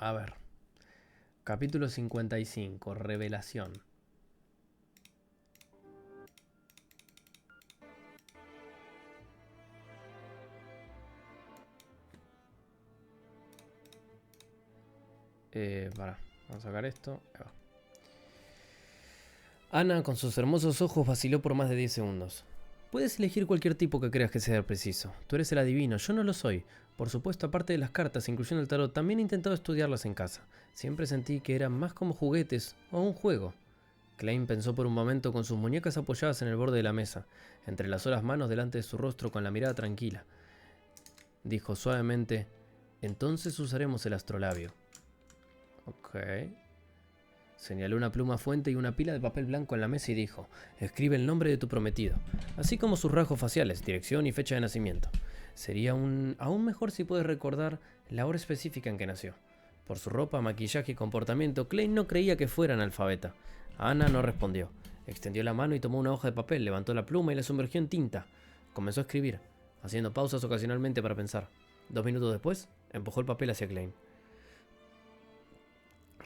A ver. Capítulo 55. Revelación. Para. Vamos a sacar esto. Ahí va. Ana, con sus hermosos ojos, vaciló por más de 10 segundos. Puedes elegir cualquier tipo que creas que sea preciso. Tú eres el adivino, yo no lo soy. Por supuesto, aparte de las cartas, incluyendo el tarot, también he intentado estudiarlas en casa. Siempre sentí que eran más como juguetes o un juego. Klein pensó por un momento con sus muñecas apoyadas en el borde de la mesa, entrelazó las manos delante de su rostro con la mirada tranquila. Dijo suavemente, entonces usaremos el astrolabio. Ok. Señaló una pluma fuente y una pila de papel blanco en la mesa y dijo, escribe el nombre de tu prometido, así como sus rasgos faciales, dirección y fecha de nacimiento. Sería aún mejor si puedes recordar la hora específica en que nació. Por su ropa, maquillaje y comportamiento, Klein no creía que fuera analfabeta. Ana no respondió. Extendió la mano y tomó una hoja de papel, levantó la pluma y la sumergió en tinta. Comenzó a escribir, haciendo pausas ocasionalmente para pensar. 2 minutos después, empujó el papel hacia Klein.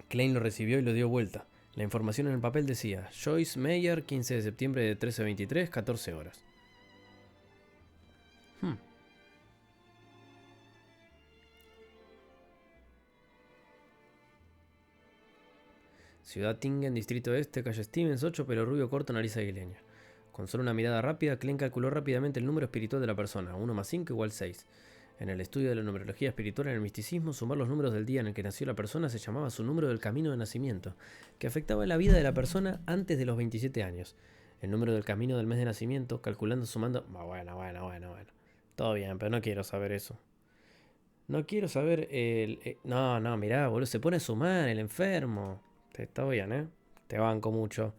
Klein lo recibió y lo dio vuelta. La información en el papel decía, Joyce Meyer, 15 de septiembre de 13:23, 14 horas. Ciudad Tingen, Distrito Este, calle Stevens, 8, pelo rubio corto, nariz aguileña. Con solo una mirada rápida, Klein calculó rápidamente el número espiritual de la persona, 1 más 5 igual 6. En el estudio de la numerología espiritual en el misticismo, sumar los números del día en el que nació la persona se llamaba su número del camino de nacimiento, que afectaba la vida de la persona antes de los 27 años. El número del camino del mes de nacimiento, calculando, sumando... Bueno. Todo bien, pero no quiero saber eso. No quiero saber el... No, mirá, boludo, se pone a sumar el enfermo. Está bien, ¿eh? Te banco mucho.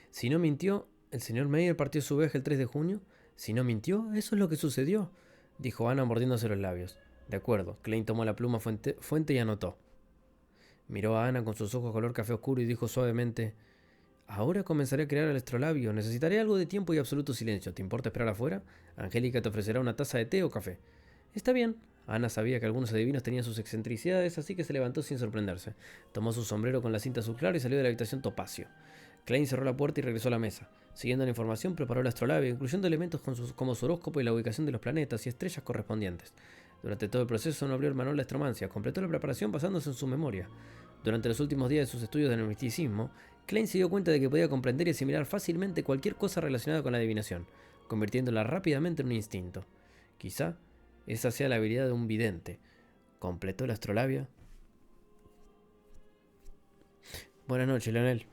Si no mintió, el señor Meyer partió su viaje el 3 de junio. Si no mintió, eso es lo que sucedió, dijo Ana mordiéndose los labios. De acuerdo, Klein tomó la pluma fuente y anotó. Miró a Ana con sus ojos color café oscuro y dijo suavemente, ahora comenzaré a crear el astrolabio. Necesitaré algo de tiempo y absoluto silencio. ¿Te importa esperar afuera? Angélica te ofrecerá una taza de té o café. Está bien. Ana sabía que algunos adivinos tenían sus excentricidades, así que se levantó sin sorprenderse. Tomó su sombrero con la cinta azul clara y salió de la habitación topacio. Klein cerró la puerta y regresó a la mesa. Siguiendo la información, preparó el astrolabio, incluyendo elementos como su horóscopo y la ubicación de los planetas y estrellas correspondientes. Durante todo el proceso no abrió el manual de astromancia, completó la preparación basándose en su memoria. Durante los últimos días de sus estudios de misticismo, Klein se dio cuenta de que podía comprender y asimilar fácilmente cualquier cosa relacionada con la adivinación, convirtiéndola rápidamente en un instinto. Quizá esa sea la habilidad de un vidente. Completó el astrolabio. Buenas noches, Leonel.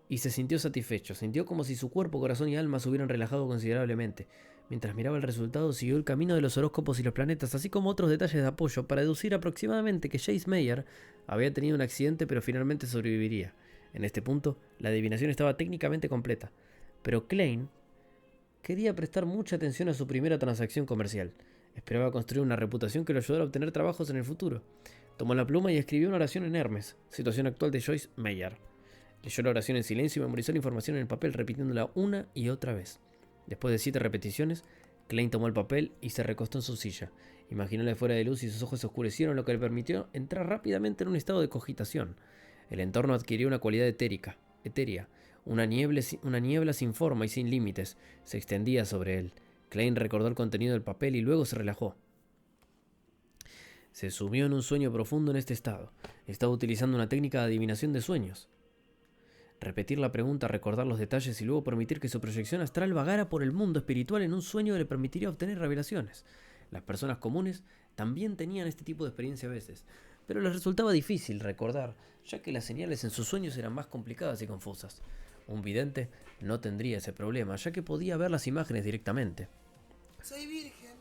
Y se sintió satisfecho, sintió como si su cuerpo, corazón y alma se hubieran relajado considerablemente. Mientras miraba el resultado, siguió el camino de los horóscopos y los planetas, así como otros detalles de apoyo, para deducir aproximadamente que Joyce Meyer había tenido un accidente pero finalmente sobreviviría. En este punto, la adivinación estaba técnicamente completa. Pero Klein quería prestar mucha atención a su primera transacción comercial. Esperaba construir una reputación que lo ayudara a obtener trabajos en el futuro. Tomó la pluma y escribió una oración en Hermes, situación actual de Joyce Meyer. Leyó la oración en silencio y memorizó la información en el papel, repitiéndola una y otra vez. Después de 7 repeticiones, Klein tomó el papel y se recostó en su silla. Imaginóle fuera de luz y sus ojos se oscurecieron, lo que le permitió entrar rápidamente en un estado de cogitación. El entorno adquirió una cualidad etérea. Una niebla sin forma y sin límites se extendía sobre él. Klein recordó el contenido del papel y luego se relajó. Se sumió en un sueño profundo en este estado. Estaba utilizando una técnica de adivinación de sueños. Repetir la pregunta, recordar los detalles y luego permitir que su proyección astral vagara por el mundo espiritual en un sueño le permitiría obtener revelaciones. Las personas comunes también tenían este tipo de experiencia a veces, pero les resultaba difícil recordar, ya que las señales en sus sueños eran más complicadas y confusas. Un vidente no tendría ese problema, ya que podía ver las imágenes directamente. Soy virgen.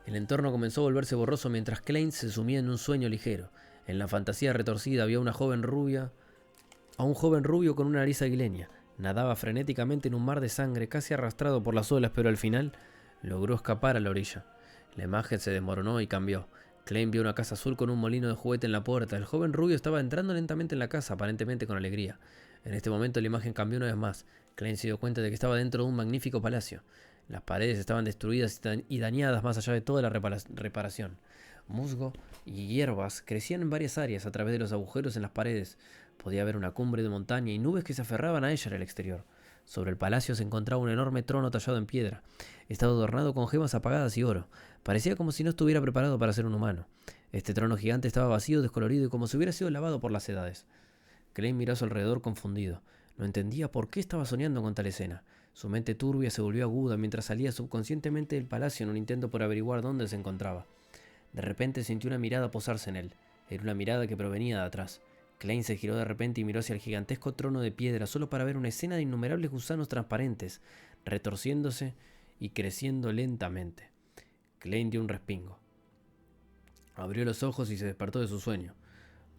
El entorno comenzó a volverse borroso mientras Klein se sumía en un sueño ligero. En la fantasía retorcida había a un joven rubio con una nariz aguileña. Nadaba frenéticamente en un mar de sangre, casi arrastrado por las olas, pero al final logró escapar a la orilla. La imagen se desmoronó y cambió. Klein vio una casa azul con un molino de juguete en la puerta. El joven rubio estaba entrando lentamente en la casa, aparentemente con alegría. En este momento la imagen cambió una vez más. Klein se dio cuenta de que estaba dentro de un magnífico palacio. Las paredes estaban destruidas y dañadas más allá de toda la reparación. Musgo y hierbas crecían en varias áreas a través de los agujeros en las paredes. Podía ver una cumbre de montaña y nubes que se aferraban a ella en el exterior. Sobre el palacio se encontraba un enorme trono tallado en piedra. Estaba adornado con gemas apagadas y oro. Parecía como si no estuviera preparado para ser un humano. Este trono gigante estaba vacío, descolorido y como si hubiera sido lavado por las edades. Klein miró a su alrededor confundido. No entendía por qué estaba soñando con tal escena. Su mente turbia se volvió aguda mientras salía subconscientemente del palacio en un intento por averiguar dónde se encontraba. De repente sintió una mirada posarse en él. Era una mirada que provenía de atrás. Klein se giró de repente y miró hacia el gigantesco trono de piedra solo para ver una escena de innumerables gusanos transparentes, retorciéndose y creciendo lentamente. Klein dio un respingo. Abrió los ojos y se despertó de su sueño.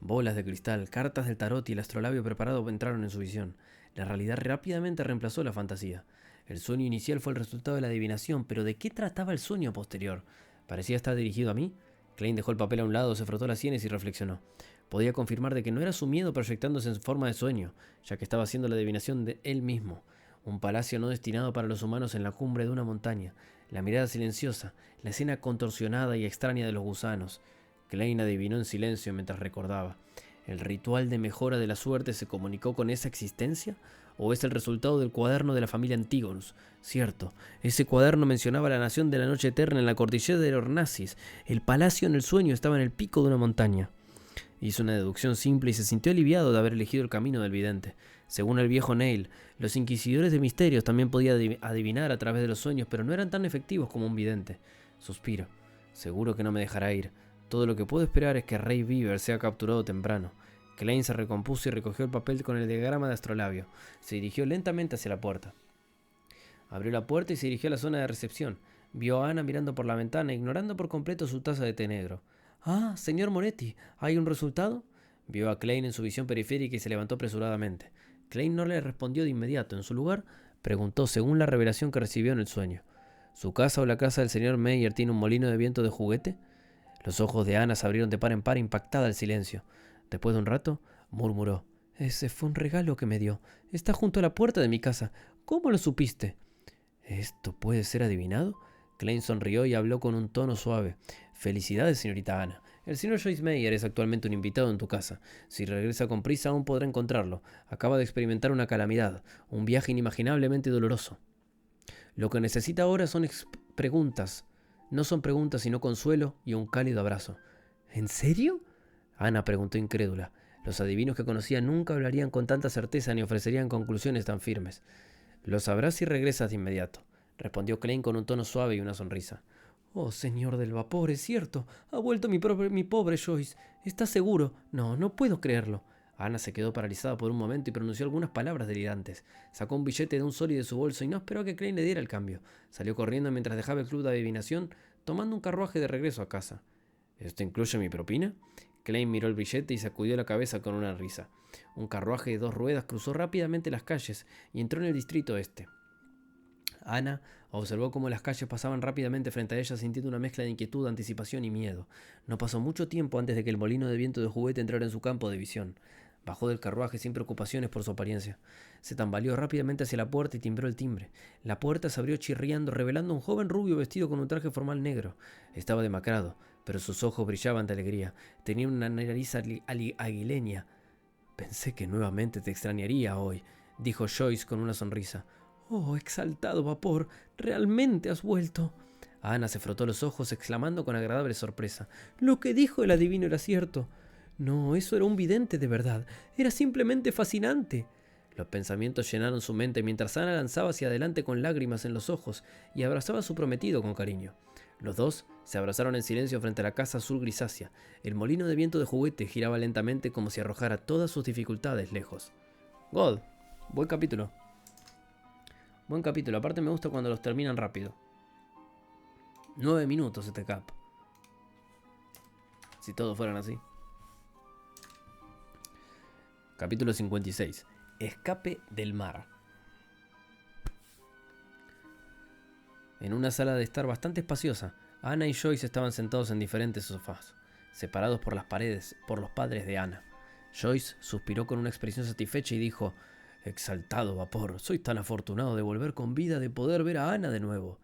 Bolas de cristal, cartas del tarot y el astrolabio preparado entraron en su visión. La realidad rápidamente reemplazó la fantasía. El sueño inicial fue el resultado de la adivinación, pero ¿de qué trataba el sueño posterior? ¿Parecía estar dirigido a mí? Klein dejó el papel a un lado, se frotó las sienes y reflexionó. Podía confirmar de que no era su miedo proyectándose en forma de sueño, ya que estaba haciendo la adivinación de él mismo. Un palacio no destinado para los humanos en la cumbre de una montaña. La mirada silenciosa, la escena contorsionada y extraña de los gusanos. Klein adivinó en silencio mientras recordaba. ¿El ritual de mejora de la suerte se comunicó con esa existencia? ¿O es el resultado del cuaderno de la familia Antígonus? Cierto, ese cuaderno mencionaba la nación de la noche eterna en la cordillera de Ornasis. El palacio en el sueño estaba en el pico de una montaña. Hizo una deducción simple y se sintió aliviado de haber elegido el camino del vidente. Según el viejo Neil, los inquisidores de misterios también podían adivinar a través de los sueños, pero no eran tan efectivos como un vidente. Suspiro. Seguro que no me dejará ir. Todo lo que puedo esperar es que Rey Beaver sea capturado temprano. Klein se recompuso y recogió el papel con el diagrama de astrolabio. Se dirigió lentamente hacia la puerta. Abrió la puerta y se dirigió a la zona de recepción. Vio a Ana mirando por la ventana, ignorando por completo su taza de té negro. «Ah, señor Moretti, ¿hay un resultado?» Vio a Klein en su visión periférica y se levantó apresuradamente. Klein no le respondió de inmediato. En su lugar, preguntó según la revelación que recibió en el sueño. ¿Su casa o la casa del señor Meyer tiene un molino de viento de juguete? Los ojos de Ana se abrieron de par en par, impactada al silencio. Después de un rato, murmuró. «Ese fue un regalo que me dio. Está junto a la puerta de mi casa. ¿Cómo lo supiste?» «¿Esto puede ser adivinado?» Klein sonrió y habló con un tono suave. «Felicidades, señorita Ana. El señor Joyce Meyer es actualmente un invitado en tu casa. Si regresa con prisa aún podrá encontrarlo. Acaba de experimentar una calamidad, un viaje inimaginablemente doloroso. Lo que necesita ahora son preguntas. No son preguntas sino consuelo y un cálido abrazo». «¿En serio?», Ana preguntó incrédula. Los adivinos que conocía nunca hablarían con tanta certeza ni ofrecerían conclusiones tan firmes. «Lo sabrás si regresas de inmediato», respondió Klein con un tono suave y una sonrisa. «Oh, señor del vapor, es cierto. Ha vuelto mi pobre Joyce. ¿Estás seguro?» No puedo creerlo». Ana se quedó paralizada por un momento y pronunció algunas palabras delirantes. Sacó un billete de un sol y de su bolso y no esperó a que Klein le diera el cambio. Salió corriendo mientras dejaba el club de adivinación, tomando un carruaje de regreso a casa. «¿Esto incluye mi propina?» Klein miró el billete y sacudió la cabeza con una risa. Un carruaje de 2 ruedas cruzó rápidamente las calles y entró en el distrito este. Ana observó cómo las calles pasaban rápidamente frente a ella, sintiendo una mezcla de inquietud, anticipación y miedo. No pasó mucho tiempo antes de que el molino de viento de juguete entrara en su campo de visión. Bajó del carruaje sin preocupaciones por su apariencia. Se tambaleó rápidamente hacia la puerta y timbró el timbre. La puerta se abrió chirriando, revelando a un joven rubio vestido con un traje formal negro. Estaba demacrado, pero sus ojos brillaban de alegría. Tenía una nariz aguileña. «Pensé que nuevamente te extrañaría hoy», dijo Joyce con una sonrisa. «Oh, exaltado vapor, ¿realmente has vuelto?» Ana se frotó los ojos, exclamando con agradable sorpresa. «Lo que dijo el adivino era cierto. No, eso era un vidente de verdad. Era simplemente fascinante». Los pensamientos llenaron su mente mientras Ana lanzaba hacia adelante con lágrimas en los ojos y abrazaba a su prometido con cariño. Los dos se abrazaron en silencio frente a la casa azul grisácea. El molino de viento de juguete giraba lentamente como si arrojara todas sus dificultades lejos. God, buen capítulo. Buen capítulo, aparte me gusta cuando los terminan rápido. 9 minutos este cap. Si todos fueran así. Capítulo 56. Escape del mar. En una sala de estar bastante espaciosa, Ana y Joyce estaban sentados en diferentes sofás, separados por las paredes por los padres de Ana. Joyce suspiró con una expresión satisfecha y dijo: Exaltado vapor, soy tan afortunado de volver con vida, de poder ver a Ana de nuevo.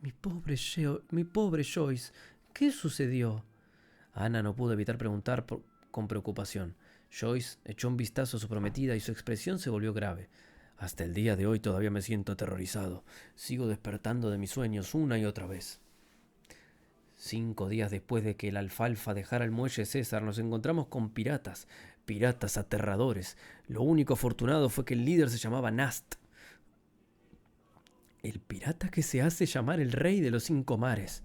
Mi pobre Joyce, ¿qué sucedió? Ana no pudo evitar preguntar con preocupación. Joyce echó un vistazo a su prometida y su expresión se volvió grave. Hasta el día de hoy todavía me siento aterrorizado. Sigo despertando de mis sueños una y otra vez. 5 días después de que el Alfalfa dejara el muelle César, nos encontramos con piratas aterradores. Lo único afortunado fue que el líder se llamaba Nast. ¿El pirata que se hace llamar el rey de los 5 mares?,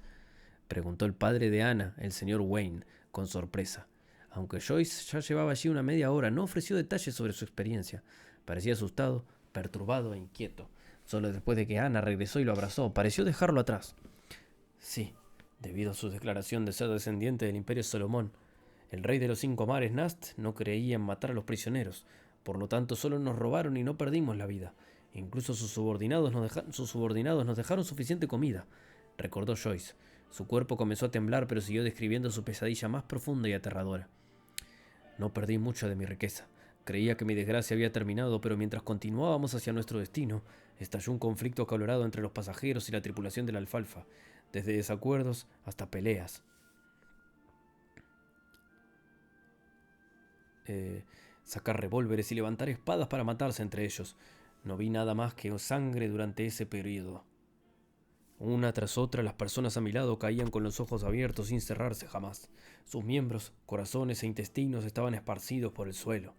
preguntó el padre de Ana, el señor Wayne, con sorpresa. Aunque Joyce ya llevaba allí una media hora, no ofreció detalles sobre su experiencia. Parecía asustado, perturbado e inquieto. Solo después de que Ana regresó y lo abrazó, pareció dejarlo atrás. Sí, debido a su declaración de ser descendiente del Imperio Salomón, el rey de los 5 mares, Nast, no creía en matar a los prisioneros. Por lo tanto, solo nos robaron y no perdimos la vida. Incluso sus subordinados nos dejaron suficiente comida, recordó Joyce. Su cuerpo comenzó a temblar, pero siguió describiendo su pesadilla más profunda y aterradora. No perdí mucho de mi riqueza. Creía que mi desgracia había terminado, pero mientras continuábamos hacia nuestro destino, estalló un conflicto acalorado entre los pasajeros y la tripulación del Alfalfa, desde desacuerdos hasta peleas. Sacar revólveres y levantar espadas para matarse entre ellos. No vi nada más que sangre durante ese periodo. Una tras otra, las personas a mi lado caían con los ojos abiertos sin cerrarse jamás. Sus miembros, corazones e intestinos estaban esparcidos por el suelo.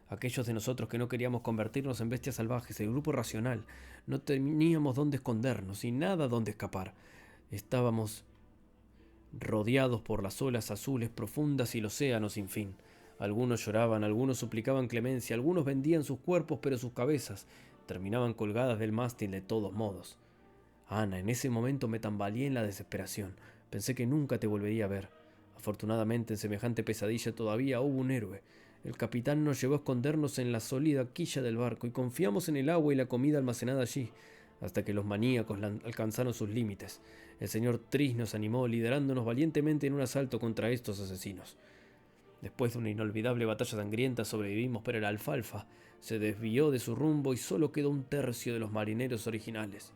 Aquellos de nosotros que no queríamos convertirnos en bestias salvajes, el grupo racional, no teníamos dónde escondernos y nada dónde escapar. Estábamos rodeados por las olas azules profundas y el océano sin fin. Algunos lloraban, algunos suplicaban clemencia, algunos vendían sus cuerpos, pero sus cabezas terminaban colgadas del mástil de todos modos. Ana, en ese momento me tambaleé en la desesperación. Pensé que nunca te volvería a ver. Afortunadamente, en semejante pesadilla todavía hubo un héroe. El capitán nos llevó a escondernos en la sólida quilla del barco y confiamos en el agua y la comida almacenada allí, hasta que los maníacos alcanzaron sus límites. El señor Tris nos animó, liderándonos valientemente en un asalto contra estos asesinos. Después de una inolvidable batalla sangrienta sobrevivimos, pero el Alfalfa se desvió de su rumbo y solo quedó un tercio de los marineros originales.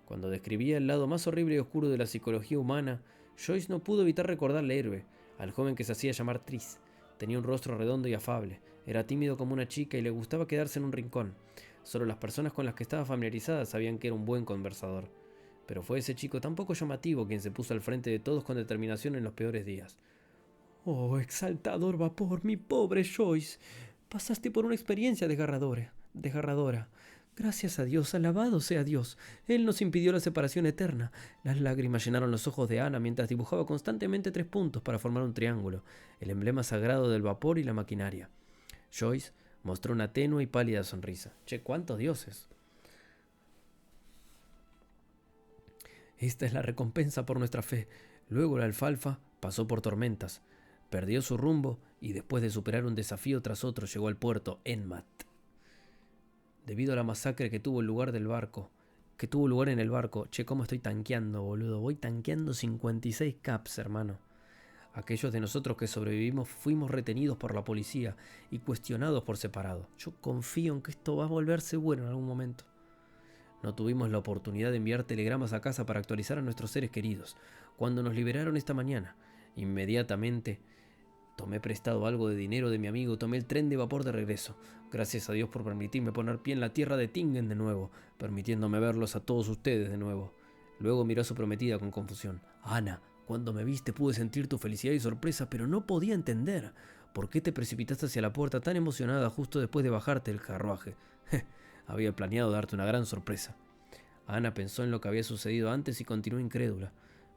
Cuando describía el lado más horrible y oscuro de la psicología humana, Joyce no pudo evitar recordarle héroe, al joven que se hacía llamar Tris. Tenía un rostro redondo y afable, era tímido como una chica y le gustaba quedarse en un rincón. Solo las personas con las que estaba familiarizada sabían que era un buen conversador. Pero fue ese chico tan poco llamativo quien se puso al frente de todos con determinación en los peores días. Oh, exaltador vapor, mi pobre Joyce. Pasaste por una experiencia desgarradora. Gracias a Dios, alabado sea Dios. Él nos impidió la separación eterna. Las lágrimas llenaron los ojos de Ana mientras dibujaba constantemente 3 puntos para formar un triángulo, el emblema sagrado del vapor y la maquinaria. Joyce mostró una tenue y pálida sonrisa. Che, cuántos dioses. Esta es la recompensa por nuestra fe. Luego el Alfalfa pasó por tormentas, perdió su rumbo y después de superar un desafío tras otro llegó al puerto Enmat. Debido a la masacre que tuvo lugar en el barco, che, cómo estoy tanqueando, boludo. Voy tanqueando 56 caps, hermano. Aquellos de nosotros que sobrevivimos fuimos retenidos por la policía y cuestionados por separado. Yo confío en que esto va a volverse bueno en algún momento. No tuvimos la oportunidad de enviar telegramas a casa para actualizar a nuestros seres queridos. Cuando nos liberaron esta mañana, inmediatamente tomé prestado algo de dinero de mi amigo y tomé el tren de vapor de regreso. Gracias a Dios por permitirme poner pie en la tierra de Tingen de nuevo, permitiéndome verlos a todos ustedes de nuevo. Luego miró a su prometida con confusión. Ana, cuando me viste pude sentir tu felicidad y sorpresa, pero no podía entender por qué te precipitaste hacia la puerta tan emocionada justo después de bajarte del carruaje. Había planeado darte una gran sorpresa. Ana pensó en lo que había sucedido antes y continuó incrédula.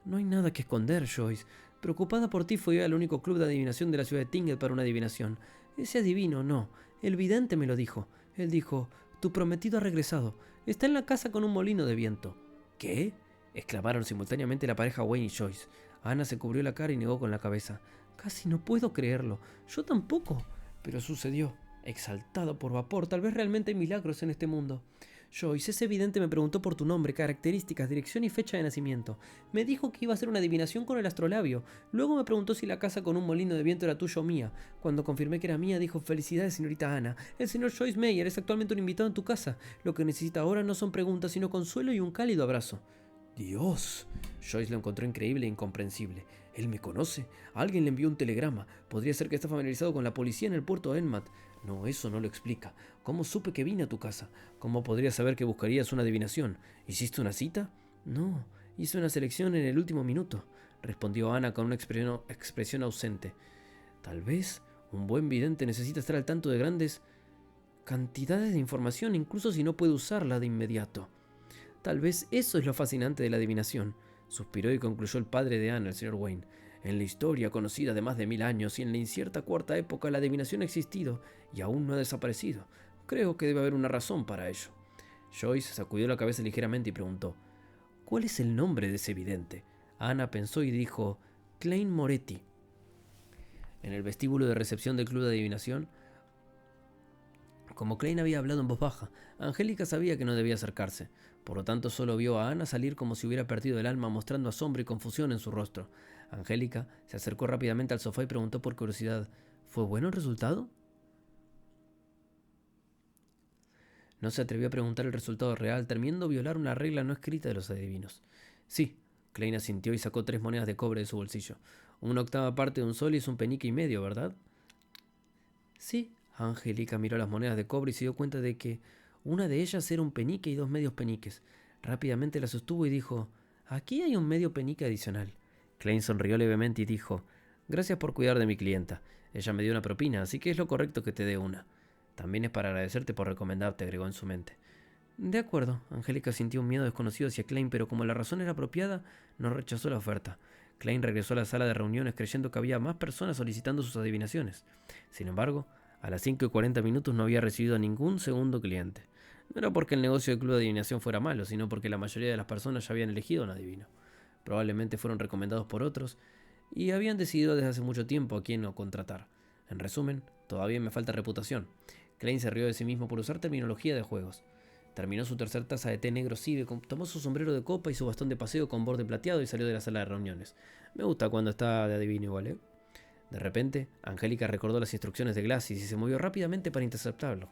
No hay nada que esconder, Joyce. Preocupada por ti fui al único club de adivinación de la ciudad de Tingen para una adivinación. Ese adivino, no. El vidente me lo dijo. Él dijo, tu prometido ha regresado. Está en la casa con un molino de viento. ¿Qué? Exclamaron simultáneamente la pareja Wayne y Joyce. Ana se cubrió la cara y negó con la cabeza. Casi no puedo creerlo. Yo tampoco. Pero sucedió. Exaltado por vapor, tal vez realmente hay milagros en este mundo. Joyce, ese vidente me preguntó por tu nombre, características, dirección y fecha de nacimiento. Me dijo que iba a hacer una adivinación con el astrolabio. Luego me preguntó si la casa con un molino de viento era tuya o mía. Cuando confirmé que era mía, dijo: felicidades, señorita Ana. El señor Joyce Meyer es actualmente un invitado en tu casa. Lo que necesita ahora no son preguntas, sino consuelo y un cálido abrazo. Dios. Joyce lo encontró increíble e incomprensible. ¿Él me conoce? Alguien le envió un telegrama. Podría ser que está familiarizado con la policía en el puerto de Enmat. No, eso no lo explica. ¿Cómo supe que vine a tu casa? ¿Cómo podría saber que buscarías una adivinación? ¿Hiciste una cita? No, hice una selección en el último minuto, respondió Ana con una expresión ausente. Tal vez un buen vidente necesita estar al tanto de grandes cantidades de información, incluso si no puede usarla de inmediato. Tal vez eso es lo fascinante de la adivinación, suspiró y concluyó el padre de Ana, el señor Wayne. En la historia conocida de más de 1000 años y en la incierta cuarta época, la adivinación ha existido y aún no ha desaparecido. Creo que debe haber una razón para ello. Joyce sacudió la cabeza ligeramente y preguntó: ¿cuál es el nombre de ese vidente? Ana pensó y dijo: Klein Moretti. En el vestíbulo de recepción del club de adivinación, como Klein había hablado en voz baja, Angélica sabía que no debía acercarse. Por lo tanto, solo vio a Ana salir como si hubiera perdido el alma, mostrando asombro y confusión en su rostro. Angélica se acercó rápidamente al sofá y preguntó por curiosidad: ¿fue bueno el resultado? No se atrevió a preguntar el resultado real, temiendo violar una regla no escrita de los adivinos. Sí, Klein asintió y sacó 3 monedas de cobre de su bolsillo. Una octava parte de un sol y es un penique y medio, ¿verdad? Sí. Angélica miró las monedas de cobre y se dio cuenta de que una de ellas era un penique y 2 medios peniques. Rápidamente la sostuvo y dijo: aquí hay un medio penique adicional. Klein sonrió levemente y dijo: gracias por cuidar de mi clienta. Ella me dio una propina, así que es lo correcto que te dé una. También es para agradecerte por recomendarte, agregó en su mente. De acuerdo. Angélica sintió un miedo desconocido hacia Klein, pero como la razón era apropiada, no rechazó la oferta. Klein regresó a la sala de reuniones creyendo que había más personas solicitando sus adivinaciones. Sin embargo, a las 5:40 no había recibido a ningún segundo cliente. No era porque el negocio del club de adivinación fuera malo, sino porque la mayoría de las personas ya habían elegido a un adivino. Probablemente fueron recomendados por otros y habían decidido desde hace mucho tiempo a quién no contratar. En resumen, todavía me falta reputación. Klein se rió de sí mismo por usar terminología de juegos. Terminó su tercer taza de té negro Cibe, tomó su sombrero de copa y su bastón de paseo con borde plateado y salió de la sala de reuniones. Me gusta cuando está de adivino igual, ¿eh? De repente, Angélica recordó las instrucciones de Glassis y se movió rápidamente para interceptarlo.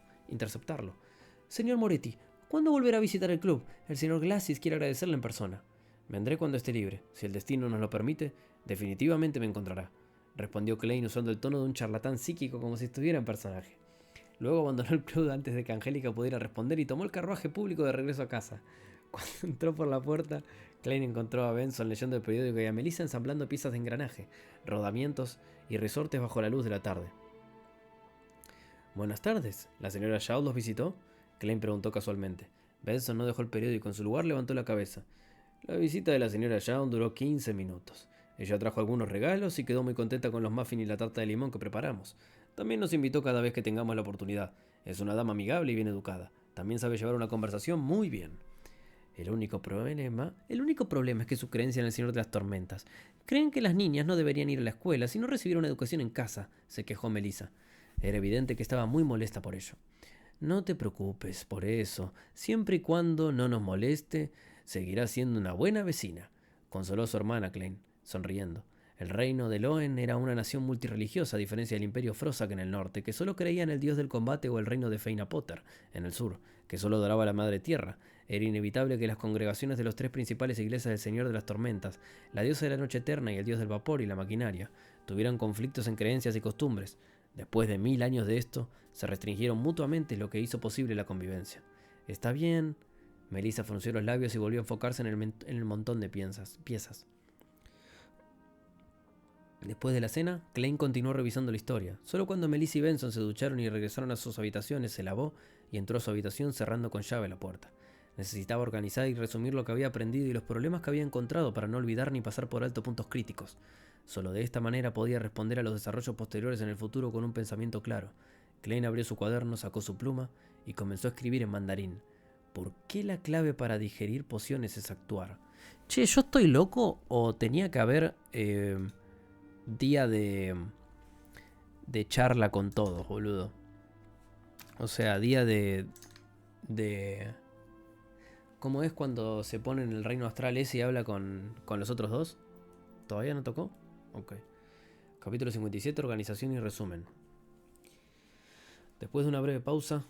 Señor Moretti, ¿cuándo volverá a visitar el club? El señor Glassis quiere agradecerle en persona. Vendré cuando esté libre. Si el destino nos lo permite, definitivamente me encontrará, respondió Klein usando el tono de un charlatán psíquico como si estuviera en personaje. Luego abandonó el club antes de que Angélica pudiera responder y tomó el carruaje público de regreso a casa. Cuando entró por la puerta, Klein encontró a Benson leyendo el periódico y a Melissa ensamblando piezas de engranaje, rodamientos y resortes bajo la luz de la tarde. Buenas tardes, ¿la señora Shaw los visitó? Klein preguntó casualmente. Benson no dejó el periódico en su lugar, levantó la cabeza. La visita de la señora Shaw duró 15 minutos. Ella trajo algunos regalos y quedó muy contenta con los muffins y la tarta de limón que preparamos. También nos invitó cada vez que tengamos la oportunidad. Es una dama amigable y bien educada. También sabe llevar una conversación muy bien. El único problema es que su creencia en el Señor de las Tormentas. Creen que las niñas no deberían ir a la escuela, sino recibir una educación en casa, se quejó Melissa. Era evidente que estaba muy molesta por ello. No te preocupes por eso. Siempre y cuando no nos moleste, seguirá siendo una buena vecina, consoló a su hermana Klein, sonriendo. El reino de Loen era una nación multirreligiosa, a diferencia del imperio Frozak en el norte, que solo creía en el dios del combate, o el reino de Feina Potter, en el sur, que solo adoraba a la Madre Tierra. Era inevitable que las congregaciones de los 3 principales iglesias del Señor de las Tormentas, la diosa de la noche eterna y el dios del vapor y la maquinaria, tuvieran conflictos en creencias y costumbres. Después de 1000 años de esto, se restringieron mutuamente, lo que hizo posible la convivencia. Está bien. Melissa frunció los labios y volvió a enfocarse en el montón de piezas. Después de la cena, Klein continuó revisando la historia. Solo cuando Melissa y Benson se ducharon y regresaron a sus habitaciones, se lavó y entró a su habitación cerrando con llave la puerta. Necesitaba organizar y resumir lo que había aprendido y los problemas que había encontrado para no olvidar ni pasar por alto puntos críticos. Solo de esta manera podía responder a los desarrollos posteriores en el futuro con un pensamiento claro. Klein abrió su cuaderno, sacó su pluma y comenzó a escribir en mandarín. ¿Por qué la clave para digerir pociones es actuar? Che, ¿yo estoy loco o tenía que haber día de charla con todos, boludo? O sea, día de ¿Cómo es cuando se pone en el reino astral ese y habla con los otros dos? ¿Todavía no tocó? Ok. Capítulo 57, organización y resumen. Después de una breve pausa,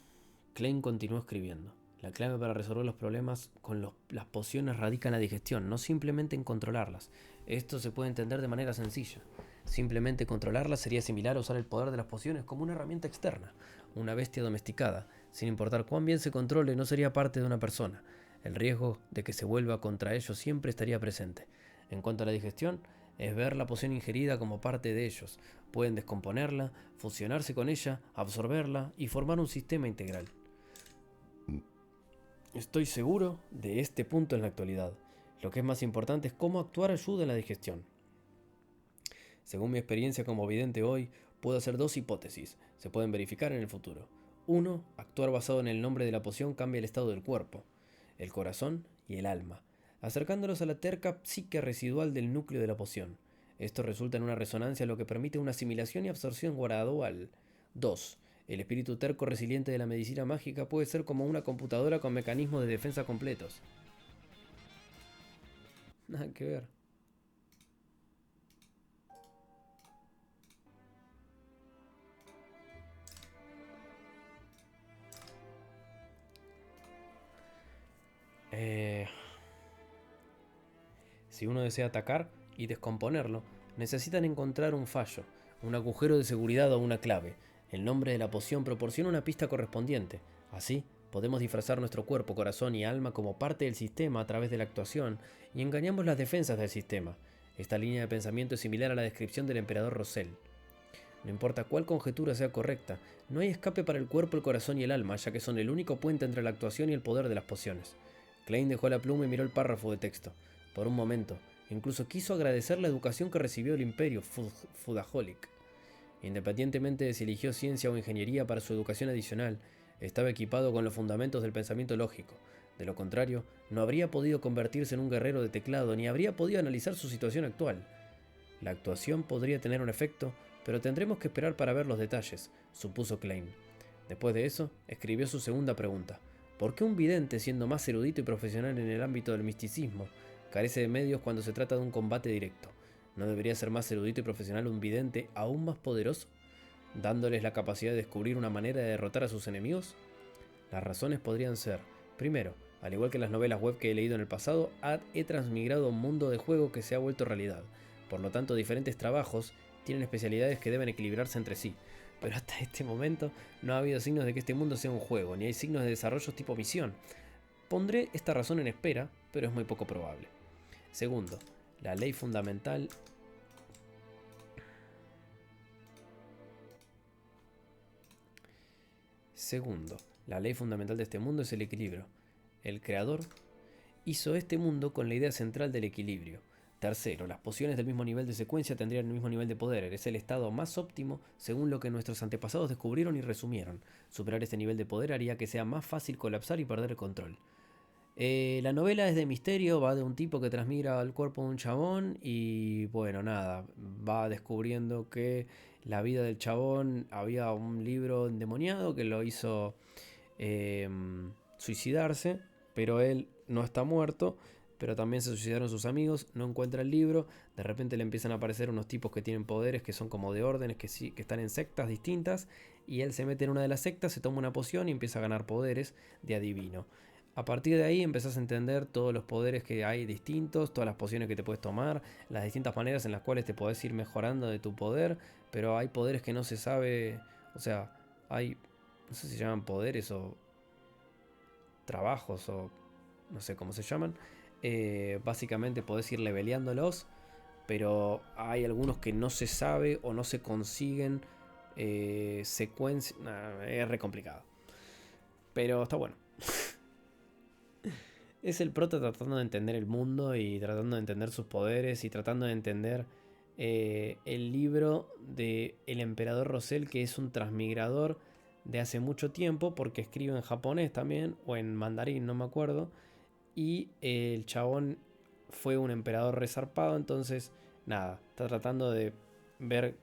Klein continuó escribiendo. La clave para resolver los problemas con las pociones radica en la digestión, no simplemente en controlarlas. Esto se puede entender de manera sencilla. Simplemente controlarlas sería similar a usar el poder de las pociones como una herramienta externa, una bestia domesticada. Sin importar cuán bien se controle, no sería parte de una persona. El riesgo de que se vuelva contra ellos siempre estaría presente. En cuanto a la digestión, es ver la poción ingerida como parte de ellos. Pueden descomponerla, fusionarse con ella, absorberla y formar un sistema integral. Estoy seguro de este punto en la actualidad. Lo que es más importante es cómo actuar ayuda en la digestión. Según mi experiencia como vidente hoy, puedo hacer dos hipótesis. Se pueden verificar en el futuro. 1. Actuar basado en el nombre de la poción cambia el estado del cuerpo, el corazón y el alma, acercándolos a la terca psique residual del núcleo de la poción. Esto resulta en una resonancia, lo que permite una asimilación y absorción gradual. 2. El espíritu terco resiliente de la medicina mágica puede ser como una computadora con mecanismos de defensa completos. Nada que ver. Si uno desea atacar y descomponerlo, necesitan encontrar un fallo, un agujero de seguridad o una clave. El nombre de la poción proporciona una pista correspondiente. Así, podemos disfrazar nuestro cuerpo, corazón y alma como parte del sistema a través de la actuación y engañamos las defensas del sistema. Esta línea de pensamiento es similar a la descripción del emperador Rosell. No importa cuál conjetura sea correcta, no hay escape para el cuerpo, el corazón y el alma, ya que son el único puente entre la actuación y el poder de las pociones. Klein dejó la pluma y miró el párrafo de texto. Por un momento, incluso quiso agradecer la educación que recibió del Imperio Fudaholic. Independientemente de si eligió ciencia o ingeniería para su educación adicional, estaba equipado con los fundamentos del pensamiento lógico. De lo contrario, no habría podido convertirse en un guerrero de teclado ni habría podido analizar su situación actual. La actuación podría tener un efecto, pero tendremos que esperar para ver los detalles, supuso Klein. Después de eso, escribió su segunda pregunta. ¿Por qué un vidente, siendo más erudito y profesional en el ámbito del misticismo, carece de medios cuando se trata de un combate directo? ¿No debería ser más erudito y profesional un vidente aún más poderoso, dándoles la capacidad de descubrir una manera de derrotar a sus enemigos? Las razones podrían ser: primero, al igual que las novelas web que he leído en el pasado, he transmigrado a un mundo de juego que se ha vuelto realidad. Por lo tanto, diferentes trabajos tienen especialidades que deben equilibrarse entre sí. Pero hasta este momento no ha habido signos de que este mundo sea un juego, ni hay signos de desarrollo tipo misión. Pondré esta razón en espera, pero es muy poco probable. Segundo, la ley fundamental de este mundo es el equilibrio. El creador hizo este mundo con la idea central del equilibrio. Tercero, las pociones del mismo nivel de secuencia tendrían el mismo nivel de poder. Es el estado más óptimo según lo que nuestros antepasados descubrieron y resumieron. Superar este nivel de poder haría que sea más fácil colapsar y perder el control. La novela es de misterio, va de un tipo que transmigra al cuerpo de un chabón y bueno, nada, va descubriendo que la vida del chabón, había un libro endemoniado que lo hizo suicidarse, pero él no está muerto, pero también se suicidaron sus amigos, no encuentra el libro, de repente le empiezan a aparecer unos tipos que tienen poderes, que son como de órdenes, que están en sectas distintas, y él se mete en una de las sectas, se toma una poción y empieza a ganar poderes de adivino. A partir de ahí empezás a entender todos los poderes que hay distintos, todas las pociones que te puedes tomar, las distintas maneras en las cuales te podés ir mejorando de tu poder, pero hay poderes que no se sabe, o sea, hay, no sé si se llaman poderes o trabajos o no sé cómo se llaman. Básicamente podés ir leveleándolos, pero hay algunos que no se sabe o no se consiguen secuencia. Es re complicado, pero está bueno. Es el prota tratando de entender el mundo y tratando de entender sus poderes y tratando de entender el libro de el emperador Rosell, que es un transmigrador de hace mucho tiempo, porque escribe en japonés también, o en mandarín, no me acuerdo. Y el chabón fue un emperador resarpado, entonces nada, está tratando de ver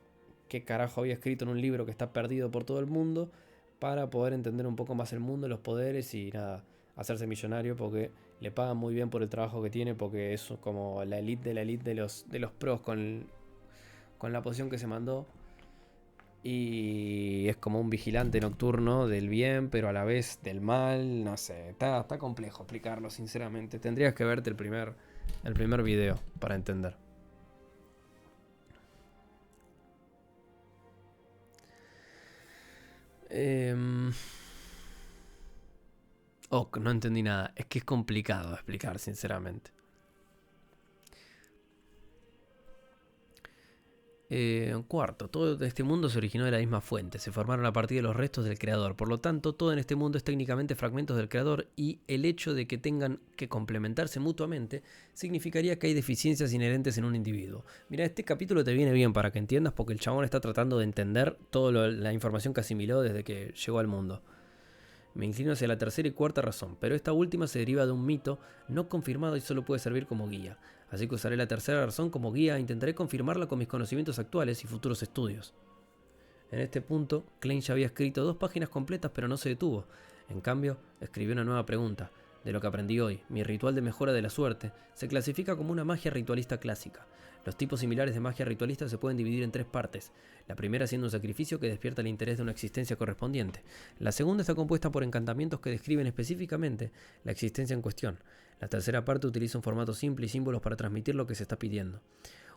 qué carajo había escrito en un libro que está perdido por todo el mundo para poder entender un poco más el mundo, los poderes y nada, hacerse millonario, porque Le pagan muy bien por el trabajo que tiene porque es como la elite de los pros con la poción que se mandó. Y es como un vigilante nocturno del bien, pero a la vez del mal. No sé, está complejo explicarlo, sinceramente. Tendrías que verte el primer video para entender. No entendí nada. Es que es complicado de explicar, sinceramente. Cuarto, todo este mundo se originó de la misma fuente, se formaron a partir de los restos del creador, por lo tanto todo en este mundo es técnicamente fragmentos del creador y el hecho de que tengan que complementarse mutuamente significaría que hay deficiencias inherentes en un individuo. Mira, este capítulo te viene bien para que entiendas porque el chabón está tratando de entender toda la información que asimiló desde que llegó al mundo. Me inclino hacia la tercera y cuarta razón, pero esta última se deriva de un mito no confirmado y solo puede servir como guía. Así que usaré la tercera razón como guía e intentaré confirmarla con mis conocimientos actuales y futuros estudios. En este punto, Klein ya había escrito 2 páginas completas pero no se detuvo. En cambio, escribió una nueva pregunta. De lo que aprendí hoy, mi ritual de mejora de la suerte se clasifica como una magia ritualista clásica. Los tipos similares de magia ritualista se pueden dividir en 3 partes. La primera siendo un sacrificio que despierta el interés de una existencia correspondiente. La segunda está compuesta por encantamientos que describen específicamente la existencia en cuestión. La tercera parte utiliza un formato simple y símbolos para transmitir lo que se está pidiendo.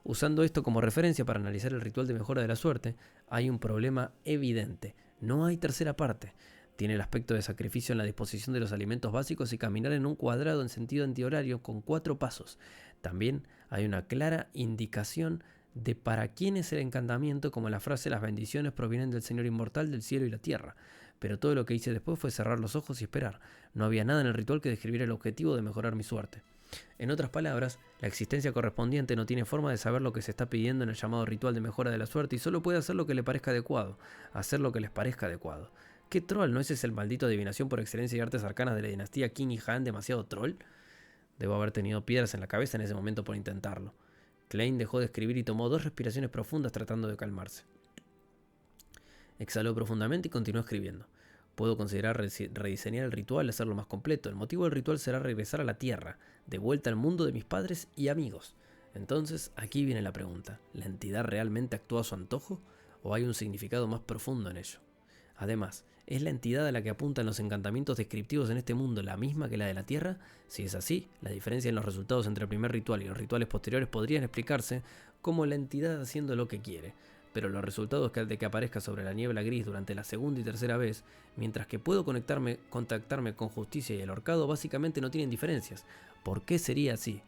Usando esto como referencia para analizar el ritual de mejora de la suerte, hay un problema evidente. No hay tercera parte. Tiene el aspecto de sacrificio en la disposición de los alimentos básicos y caminar en un cuadrado en sentido antihorario con 4 pasos. También hay una clara indicación de para quién es el encantamiento, como la frase las bendiciones provienen del Señor inmortal del cielo y la tierra. Pero todo lo que hice después fue cerrar los ojos y esperar. No había nada en el ritual que describiera el objetivo de mejorar mi suerte. En otras palabras, la existencia correspondiente no tiene forma de saber lo que se está pidiendo en el llamado ritual de mejora de la suerte y solo puede hacer lo que le parezca adecuado, hacer lo que les parezca adecuado. ¿Qué troll? ¿No ese es el maldito adivinación por excelencia y artes arcanas de la dinastía Qin y Han demasiado troll? Debo haber tenido piedras en la cabeza en ese momento por intentarlo. Klein dejó de escribir y tomó 2 respiraciones profundas tratando de calmarse. Exhaló profundamente y continuó escribiendo. Puedo considerar rediseñar el ritual y hacerlo más completo. El motivo del ritual será regresar a la tierra, de vuelta al mundo de mis padres y amigos. Entonces, aquí viene la pregunta. ¿La entidad realmente actúa a su antojo? ¿O hay un significado más profundo en ello? Además, ¿es la entidad a la que apuntan los encantamientos descriptivos en este mundo la misma que la de la Tierra? Si es así, la diferencia en los resultados entre el primer ritual y los rituales posteriores podrían explicarse como la entidad haciendo lo que quiere. Pero los resultados de que aparezca sobre la niebla gris durante la segunda y tercera vez, mientras que puedo contactarme con justicia y el ahorcado, básicamente no tienen diferencias. ¿Por qué sería así?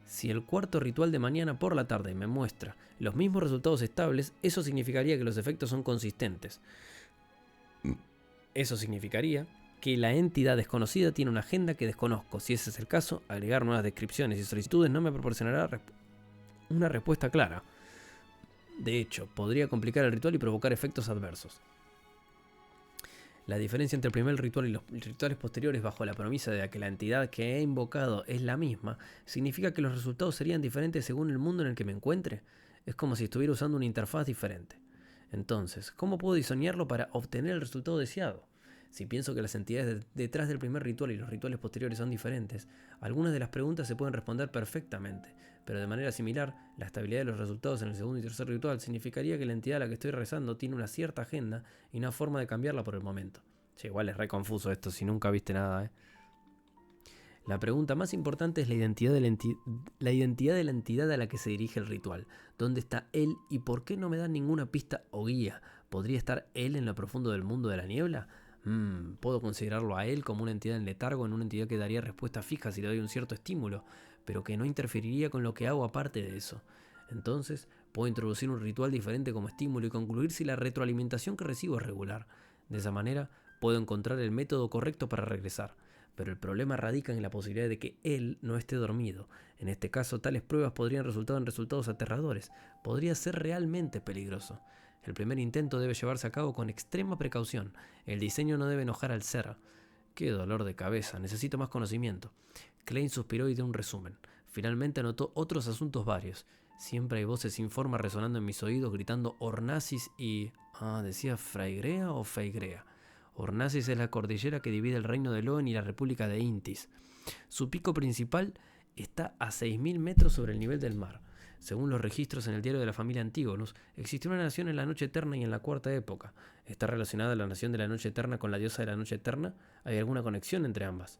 Si el cuarto ritual de mañana por la tarde me muestra los mismos resultados estables, eso significaría que los efectos son consistentes. Eso significaría que la entidad desconocida tiene una agenda que desconozco. Si ese es el caso, agregar nuevas descripciones y solicitudes no me proporcionará una respuesta clara. De hecho, podría complicar el ritual y provocar efectos adversos. La diferencia entre el primer ritual y los rituales posteriores, bajo la premisa de que la entidad que he invocado es la misma, significa que los resultados serían diferentes según el mundo en el que me encuentre. Es como si estuviera usando una interfaz diferente. Entonces, ¿cómo puedo diseñarlo para obtener el resultado deseado? Si pienso que las entidades detrás del primer ritual y los rituales posteriores son diferentes, algunas de las preguntas se pueden responder perfectamente, pero de manera similar, la estabilidad de los resultados en el segundo y tercer ritual significaría que la entidad a la que estoy rezando tiene una cierta agenda y una forma de cambiarla por el momento. Che, igual es re confuso esto si nunca viste nada, La pregunta más importante es la identidad de la entidad a la que se dirige el ritual. ¿Dónde está él y por qué no me dan ninguna pista o guía? ¿Podría estar él en lo profundo del mundo de la niebla? Puedo considerarlo a él como una entidad en letargo, en una entidad que daría respuestas fijas si le doy un cierto estímulo, pero que no interferiría con lo que hago aparte de eso. Entonces, puedo introducir un ritual diferente como estímulo y concluir si la retroalimentación que recibo es regular. De esa manera, puedo encontrar el método correcto para regresar. Pero el problema radica en la posibilidad de que él no esté dormido. En este caso, tales pruebas podrían resultar en resultados aterradores. Podría ser realmente peligroso. El primer intento debe llevarse a cabo con extrema precaución. El diseño no debe enojar al ser. Qué dolor de cabeza, necesito más conocimiento. Klein suspiró y dio un resumen. Finalmente anotó otros asuntos varios. Siempre hay voces sin forma resonando en mis oídos gritando Ornasis y... ¿decía Fraigrea o Feigrea? Ornasis es la cordillera que divide el reino de Loen y la república de Intis. Su pico principal está a 6.000 metros sobre el nivel del mar. Según los registros en el diario de la familia Antígonos, existió una nación en la noche eterna y en la cuarta época. ¿Está relacionada la nación de la noche eterna con la diosa de la noche eterna? ¿Hay alguna conexión entre ambas?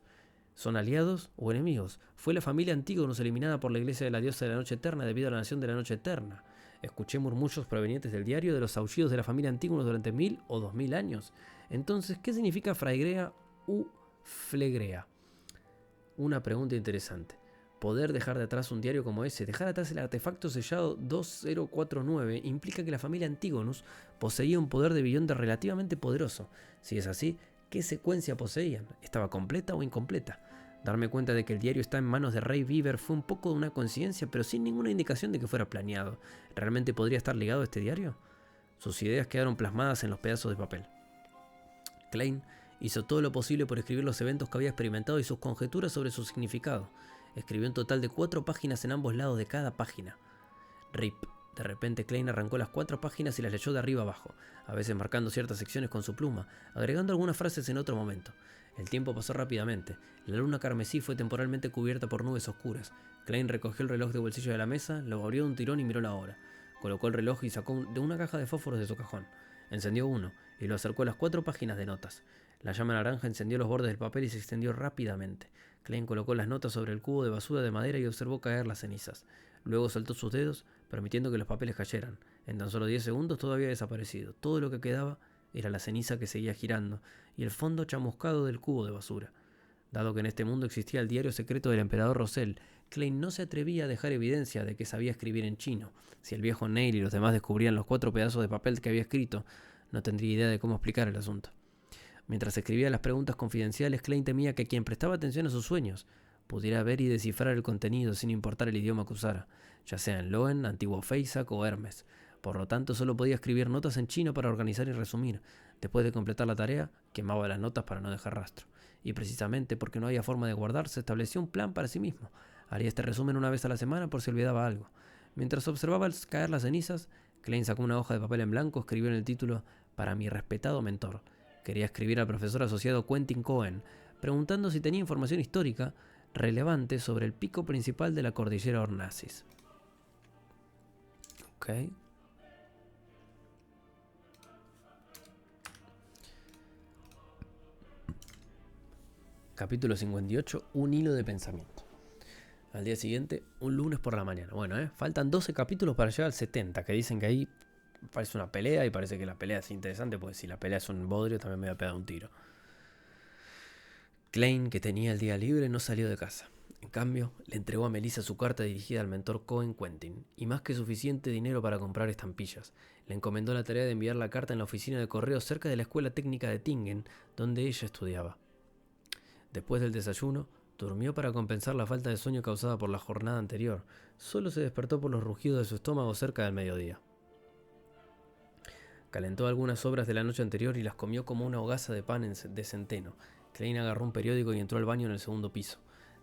¿Son aliados o enemigos? ¿Fue la familia Antígonos eliminada por la iglesia de la diosa de la noche eterna debido a la nación de la noche eterna? Escuché murmullos provenientes del diario de los aullidos de la familia Antígonos durante 1000 o 2000 años. Entonces, ¿qué significa fraigrea u flegrea? Una pregunta interesante. Poder dejar de atrás un diario como ese, dejar atrás el artefacto sellado 2049, implica que la familia Antígonos poseía un poder de Beyonder relativamente poderoso. Si es así, ¿qué secuencia poseían? ¿Estaba completa o incompleta? Darme cuenta de que el diario está en manos de Ray Beaver fue un poco de una coincidencia, pero sin ninguna indicación de que fuera planeado. ¿Realmente podría estar ligado a este diario? Sus ideas quedaron plasmadas en los pedazos de papel. Klein hizo todo lo posible por escribir los eventos que había experimentado y sus conjeturas sobre su significado. Escribió un total de 4 páginas en ambos lados de cada página. RIP. De repente Klein arrancó las 4 páginas y las leyó de arriba abajo, a veces marcando ciertas secciones con su pluma, agregando algunas frases en otro momento. El tiempo pasó rápidamente. La luna carmesí fue temporalmente cubierta por nubes oscuras. Klein recogió el reloj de bolsillo de la mesa, lo abrió de un tirón y miró la hora. Colocó el reloj y sacó de una caja de fósforos de su cajón. Encendió uno y lo acercó a las 4 páginas de notas. La llama naranja encendió los bordes del papel y se extendió rápidamente. Klein colocó las notas sobre el cubo de basura de madera y observó caer las cenizas. Luego soltó sus dedos, permitiendo que los papeles cayeran. En tan solo 10 segundos todo había desaparecido. Todo lo que quedaba era la ceniza que seguía girando y el fondo chamuscado del cubo de basura. Dado que en este mundo existía el diario secreto del emperador Rosell, Klein no se atrevía a dejar evidencia de que sabía escribir en chino. Si el viejo Neil y los demás descubrían los 4 pedazos de papel que había escrito, no tendría idea de cómo explicar el asunto. Mientras escribía las preguntas confidenciales, Klein temía que quien prestaba atención a sus sueños pudiera ver y descifrar el contenido sin importar el idioma que usara, ya sea en Loen, Antiguo Feisak o Hermes. Por lo tanto, solo podía escribir notas en chino para organizar y resumir. Después de completar la tarea, quemaba las notas para no dejar rastro. Y precisamente porque no había forma de guardarse, estableció un plan para sí mismo. Haría este resumen una vez a la semana por si olvidaba algo. Mientras observaba caer las cenizas, Klein sacó una hoja de papel en blanco, escribió en el título «Para mi respetado mentor». Quería escribir al profesor asociado Quentin Cohen, preguntando si tenía información histórica relevante sobre el pico principal de la cordillera Hornacis. Ok. Capítulo 58, un hilo de pensamiento. Al día siguiente, un lunes por la mañana. Bueno, faltan 12 capítulos para llegar al 70, que dicen que ahí parece una pelea y parece que la pelea es interesante, porque si la pelea es un bodrio también me voy a pegar un tiro. Klein, que tenía el día libre, no salió de casa. En cambio, le entregó a Melissa su carta dirigida al mentor Cohen Quentin, y más que suficiente dinero para comprar estampillas. Le encomendó la tarea de enviar la carta en la oficina de correos cerca de la escuela técnica de Tingen, donde ella estudiaba. Después del desayuno, durmió para compensar la falta de sueño causada por la jornada anterior. Solo se despertó por los rugidos de su estómago cerca del mediodía. Calentó algunas sobras de la noche anterior y las comió como una hogaza de pan de centeno. Klein agarró un periódico y entró al baño en el segundo piso.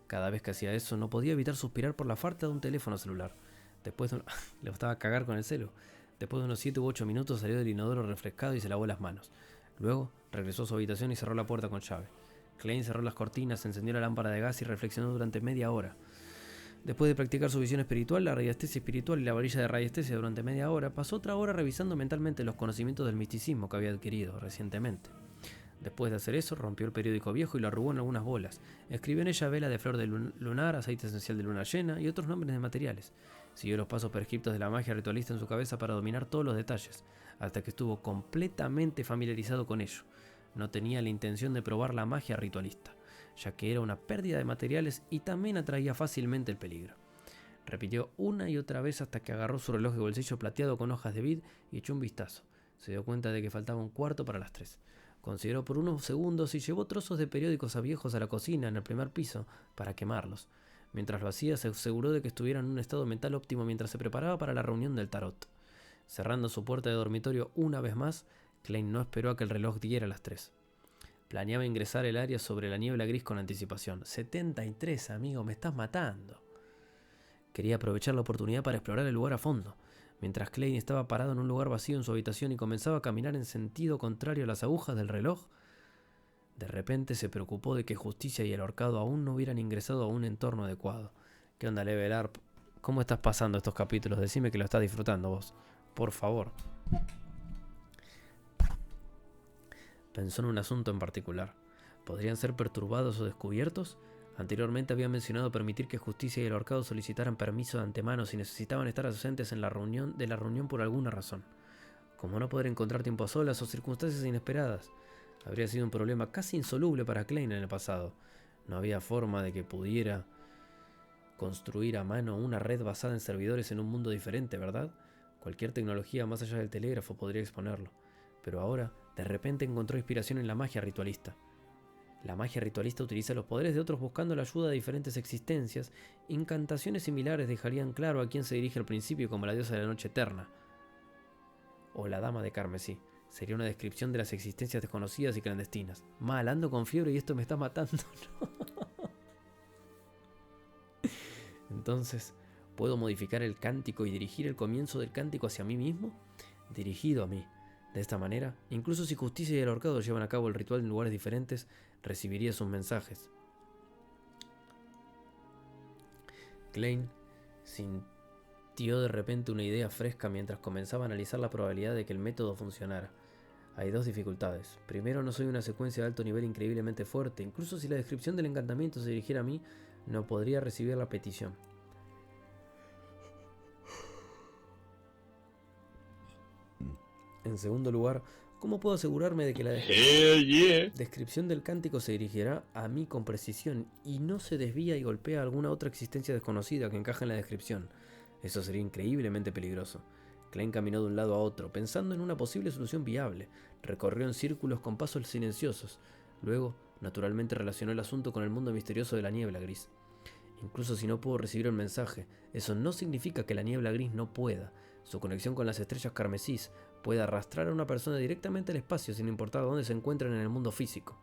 Cada vez que hacía eso, no podía evitar suspirar por la falta de un teléfono celular. Le gustaba cagar con el celu. Después de unos 7 u 8 minutos salió del inodoro refrescado y se lavó las manos. Luego regresó a su habitación y cerró la puerta con llave. Klein cerró las cortinas, encendió la lámpara de gas y reflexionó durante media hora. Después de practicar su visión espiritual, la radiestesia espiritual y la varilla de radiestesia durante media hora, pasó otra hora revisando mentalmente los conocimientos del misticismo que había adquirido recientemente. Después de hacer eso, rompió el periódico viejo y lo arrugó en algunas bolas. Escribió en ella vela de flor de lunar, aceite esencial de luna llena y otros nombres de materiales. Siguió los pasos prescriptos de la magia ritualista en su cabeza para dominar todos los detalles, hasta que estuvo completamente familiarizado con ello. No tenía la intención de probar la magia ritualista, ya que era una pérdida de materiales y también atraía fácilmente el peligro. Repitió una y otra vez hasta que agarró su reloj de bolsillo plateado con hojas de vid y echó un vistazo. Se dio cuenta de que faltaba un cuarto para las 3. Consideró por unos segundos y llevó trozos de periódicos viejos a la cocina en el primer piso para quemarlos. Mientras lo hacía, se aseguró de que estuviera en un estado mental óptimo mientras se preparaba para la reunión del tarot. Cerrando su puerta de dormitorio una vez más, Klein no esperó a que el reloj diera las 3. Planeaba ingresar el área sobre la niebla gris con anticipación. 73, amigo, me estás matando. Quería aprovechar la oportunidad para explorar el lugar a fondo. Mientras Klein estaba parado en un lugar vacío en su habitación y comenzaba a caminar en sentido contrario a las agujas del reloj, De repente se preocupó de que Justicia y el ahorcado aún no hubieran ingresado a un entorno adecuado. ¿Qué onda, Level Up? ¿Cómo estás pasando estos capítulos? Decime que lo estás disfrutando vos. Por favor. Pensó en un asunto en particular. ¿Podrían ser perturbados o descubiertos? Anteriormente había mencionado permitir que Justicia y el ahorcado solicitaran permiso de antemano si necesitaban estar ausentes en la reunión por alguna razón. Como no poder encontrar tiempo a solas o circunstancias inesperadas. Habría sido un problema casi insoluble para Klein en el pasado. No había forma de que pudiera construir a mano una red basada en servidores en un mundo diferente, ¿verdad? Cualquier tecnología más allá del telégrafo podría exponerlo. Pero ahora, de repente encontró inspiración en la magia ritualista. La magia ritualista utiliza los poderes de otros buscando la ayuda de diferentes existencias. Incantaciones similares dejarían claro a quién se dirige al principio, como la diosa de la noche eterna. O la dama de carmesí. Sería una descripción de las existencias desconocidas y clandestinas. Mal, ando con fiebre y esto me está matando. Entonces, ¿puedo modificar el cántico y dirigir el comienzo del cántico hacia mí mismo? Dirigido a mí. De esta manera, incluso si Justicia y el ahorcado llevan a cabo el ritual en lugares diferentes, recibiría sus mensajes. Klein sintió de repente una idea fresca mientras comenzaba a analizar la probabilidad de que el método funcionara. Hay dos dificultades. Primero, no soy una secuencia de alto nivel increíblemente fuerte. Incluso si la descripción del encantamiento se dirigiera a mí, no podría recibir la petición. En segundo lugar, ¿cómo puedo asegurarme de que la descripción del cántico se dirigirá a mí con precisión y no se desvía y golpea a alguna otra existencia desconocida que encaja en la descripción? Eso sería increíblemente peligroso. Klein caminó de un lado a otro, pensando en una posible solución viable. Recorrió en círculos con pasos silenciosos. Luego, naturalmente relacionó el asunto con el mundo misterioso de la niebla gris. Incluso si no puedo recibir el mensaje, eso no significa que la niebla gris no pueda. Su conexión con las estrellas carmesís puede arrastrar a una persona directamente al espacio sin importar dónde se encuentren en el mundo físico.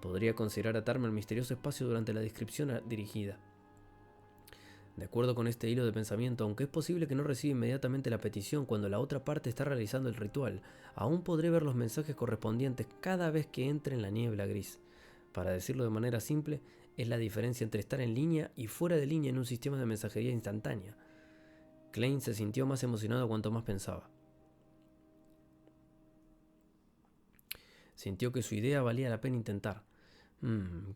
Podría considerar atarme al misterioso espacio durante la descripción dirigida. De acuerdo con este hilo de pensamiento, aunque es posible que no reciba inmediatamente la petición cuando la otra parte está realizando el ritual, aún podré ver los mensajes correspondientes cada vez que entre en la niebla gris. Para decirlo de manera simple, es la diferencia entre estar en línea y fuera de línea en un sistema de mensajería instantánea. Klein se sintió más emocionado cuanto más pensaba. Sintió que su idea valía la pena intentar.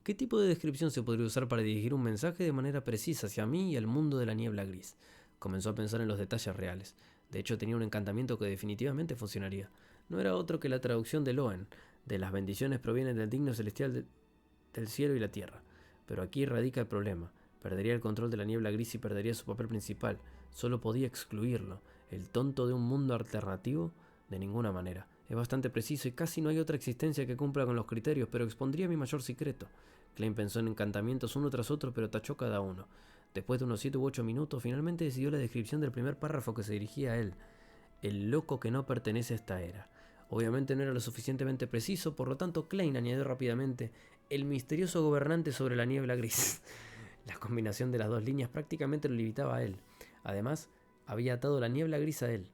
¿Qué tipo de descripción se podría usar para dirigir un mensaje de manera precisa hacia mí y al mundo de la niebla gris? Comenzó a pensar en los detalles reales. De hecho, tenía un encantamiento que definitivamente funcionaría. No era otro que la traducción de Loen. De las bendiciones provienen del digno celestial del cielo y la tierra. Pero aquí radica el problema. Perdería el control de la niebla gris y perdería su papel principal. Solo podía excluirlo. ¿El tonto de un mundo alternativo? De ninguna manera. Es bastante preciso y casi no hay otra existencia que cumpla con los criterios, pero expondría mi mayor secreto. Klein pensó en encantamientos uno tras otro, pero tachó cada uno. Después de unos 7 u 8 minutos, finalmente decidió la descripción del primer párrafo que se dirigía a él. El loco que no pertenece a esta era. Obviamente no era lo suficientemente preciso, por lo tanto Klein añadió rápidamente: el misterioso gobernante sobre la niebla gris. La combinación de las dos líneas prácticamente lo limitaba a él. Además, había atado la niebla gris a él.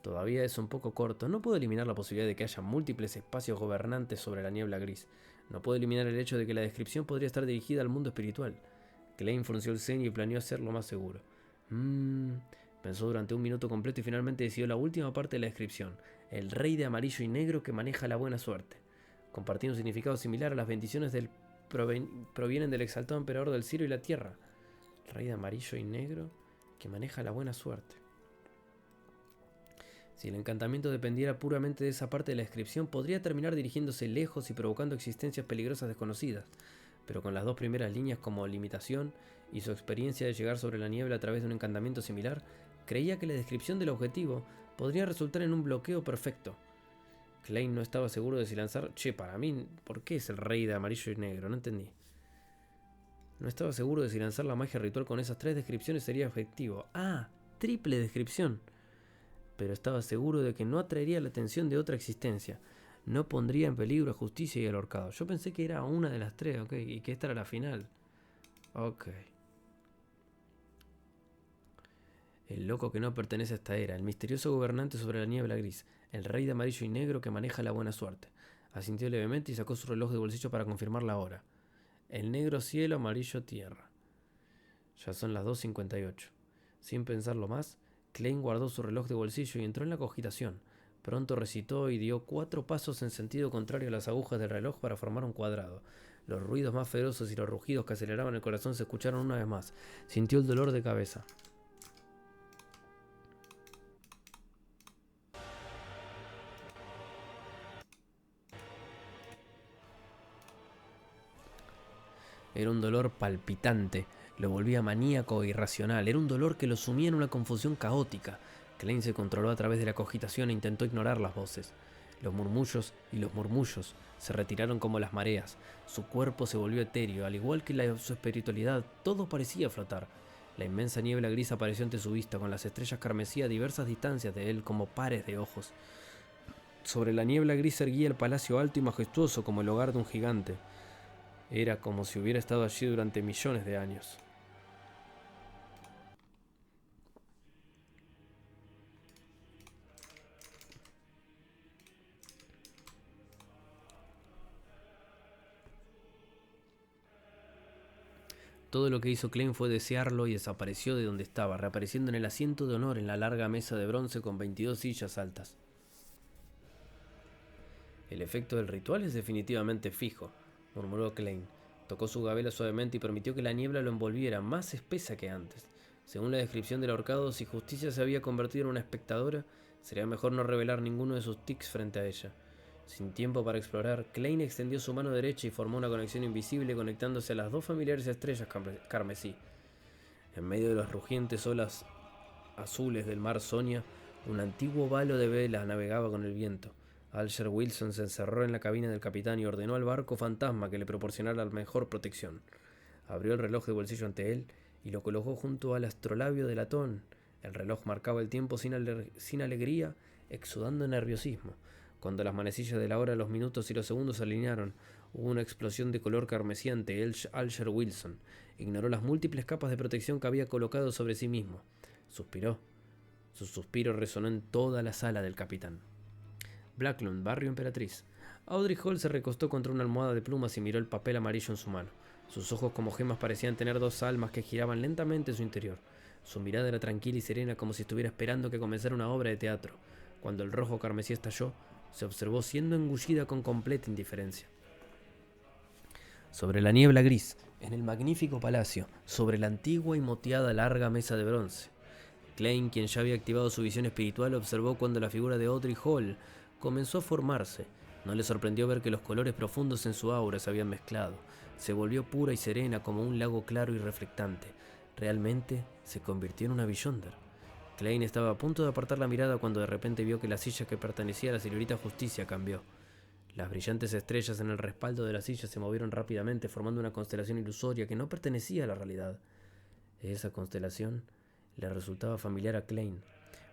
Todavía es un poco corto. No puedo eliminar la posibilidad de que haya múltiples espacios gobernantes sobre la niebla gris. No puedo eliminar el hecho de que la descripción podría estar dirigida al mundo espiritual. Klein frunció el ceño y planeó hacerlo más seguro. Pensó durante un minuto completo y finalmente decidió la última parte de la descripción. El rey de amarillo y negro que maneja la buena suerte. Compartiendo un significado similar a las bendiciones provienen del exaltado emperador del cielo y la tierra. El rey de amarillo y negro que maneja la buena suerte. Si el encantamiento dependiera puramente de esa parte de la descripción, podría terminar dirigiéndose lejos y provocando existencias peligrosas desconocidas. Pero con las dos primeras líneas como limitación y su experiencia de llegar sobre la niebla a través de un encantamiento similar, creía que la descripción del objetivo podría resultar en un bloqueo perfecto. Klein no estaba seguro de si lanzar... para mí, ¿por qué es el rey de amarillo y negro? No entendí. No estaba seguro de si lanzar la magia ritual con esas 3 descripciones sería efectivo. Triple descripción. Pero estaba seguro de que no atraería la atención de otra existencia. No pondría en peligro a Justicia y al ahorcado. Yo pensé que era una de las 3, ok, y que esta era la final. Ok. El loco que no pertenece a esta era, el misterioso gobernante sobre la niebla gris, el rey de amarillo y negro que maneja la buena suerte. Asintió levemente y sacó su reloj de bolsillo para confirmar la hora. El negro cielo, amarillo tierra. Ya son las 2:58. Sin pensarlo más, Klein guardó su reloj de bolsillo y entró en la cogitación. Pronto recitó y dio 4 pasos en sentido contrario a las agujas del reloj para formar un cuadrado. Los ruidos más feroces y los rugidos que aceleraban el corazón se escucharon una vez más. Sintió el dolor de cabeza. Era un dolor palpitante, lo volvía maníaco e irracional. Era un dolor que lo sumía en una confusión caótica. Klein se controló a través de la cogitación e intentó ignorar las voces. Los murmullos se retiraron como las mareas. Su cuerpo se volvió etéreo, al igual que su espiritualidad. Todo parecía flotar. La inmensa niebla gris apareció ante su vista, con las estrellas carmesí a diversas distancias de él como pares de ojos. Sobre la niebla gris se erguía el palacio alto y majestuoso como el hogar de un gigante. Era como si hubiera estado allí durante millones de años. Todo lo que hizo Klein fue desearlo y desapareció de donde estaba, reapareciendo en el asiento de honor en la larga mesa de bronce con 22 sillas altas. El efecto del ritual es definitivamente fijo, murmuró Klein. Tocó su gabela suavemente y permitió que la niebla lo envolviera, más espesa que antes. Según la descripción del ahorcado, si Justicia se había convertido en una espectadora, sería mejor no revelar ninguno de sus tics frente a ella. Sin tiempo para explorar, Klein extendió su mano derecha y formó una conexión invisible conectándose a las 2 familiares estrellas carmesí. En medio de las rugientes olas azules del mar Sonia, un antiguo valo de vela navegaba con el viento. Alger Wilson se encerró en la cabina del capitán y ordenó al barco fantasma que le proporcionara la mejor protección. Abrió el reloj de bolsillo ante él y lo colocó junto al astrolabio de latón. El reloj marcaba el tiempo sin alegría, exudando nerviosismo. Cuando las manecillas de la hora, los minutos y los segundos se alinearon, hubo una explosión de color carmesí ante Alger Wilson. Ignoró las múltiples capas de protección que había colocado sobre sí mismo. Suspiró. Su suspiro resonó en toda la sala del capitán. Blacklund, barrio Emperatriz. Audrey Hall se recostó contra una almohada de plumas y miró el papel amarillo en su mano. Sus ojos como gemas parecían tener 2 almas que giraban lentamente en su interior. Su mirada era tranquila y serena, como si estuviera esperando que comenzara una obra de teatro. Cuando el rojo carmesí estalló, se observó siendo engullida con completa indiferencia. Sobre la niebla gris, en el magnífico palacio, sobre la antigua y moteada larga mesa de bronce, Klein, quien ya había activado su visión espiritual, observó cuando la figura de Audrey Hall comenzó a formarse. No le sorprendió ver que los colores profundos en su aura se habían mezclado. Se volvió pura y serena como un lago claro y reflectante. Realmente se convirtió en una Beyonder. Klein estaba a punto de apartar la mirada cuando de repente vio que la silla que pertenecía a la señorita Justicia cambió. Las brillantes estrellas en el respaldo de la silla se movieron rápidamente, formando una constelación ilusoria que no pertenecía a la realidad. Esa constelación le resultaba familiar a Klein,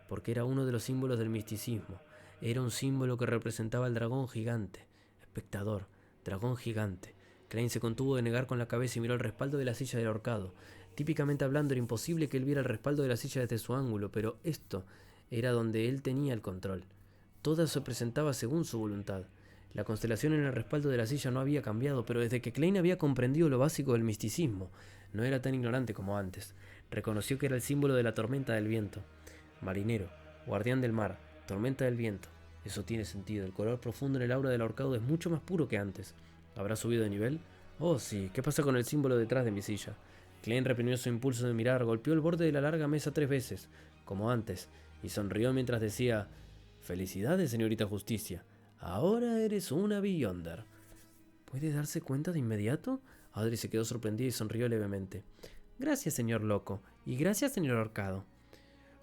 porque era uno de los símbolos del misticismo. Era un símbolo que representaba al dragón gigante. Espectador, dragón gigante. Klein se contuvo de negar con la cabeza y miró el respaldo de la silla del ahorcado. Típicamente hablando, era imposible que él viera el respaldo de la silla desde su ángulo, pero esto era donde él tenía el control. Todo se presentaba según su voluntad. La constelación en el respaldo de la silla no había cambiado, pero desde que Klein había comprendido lo básico del misticismo, no era tan ignorante como antes. Reconoció que era el símbolo de la tormenta del viento. Marinero, guardián del mar, tormenta del viento. Eso tiene sentido. El color profundo en el aura del ahorcado es mucho más puro que antes. ¿Habrá subido de nivel? Oh, sí. ¿Qué pasa con el símbolo detrás de mi silla? Klein reprimió su impulso de mirar, golpeó el borde de la larga mesa 3 veces, como antes, y sonrió mientras decía: «Felicidades, señorita Justicia. Ahora eres una Beyonder». ¿Puede darse cuenta de inmediato? Audrey se quedó sorprendida y sonrió levemente. «Gracias, señor loco. Y gracias, señor ahorcado».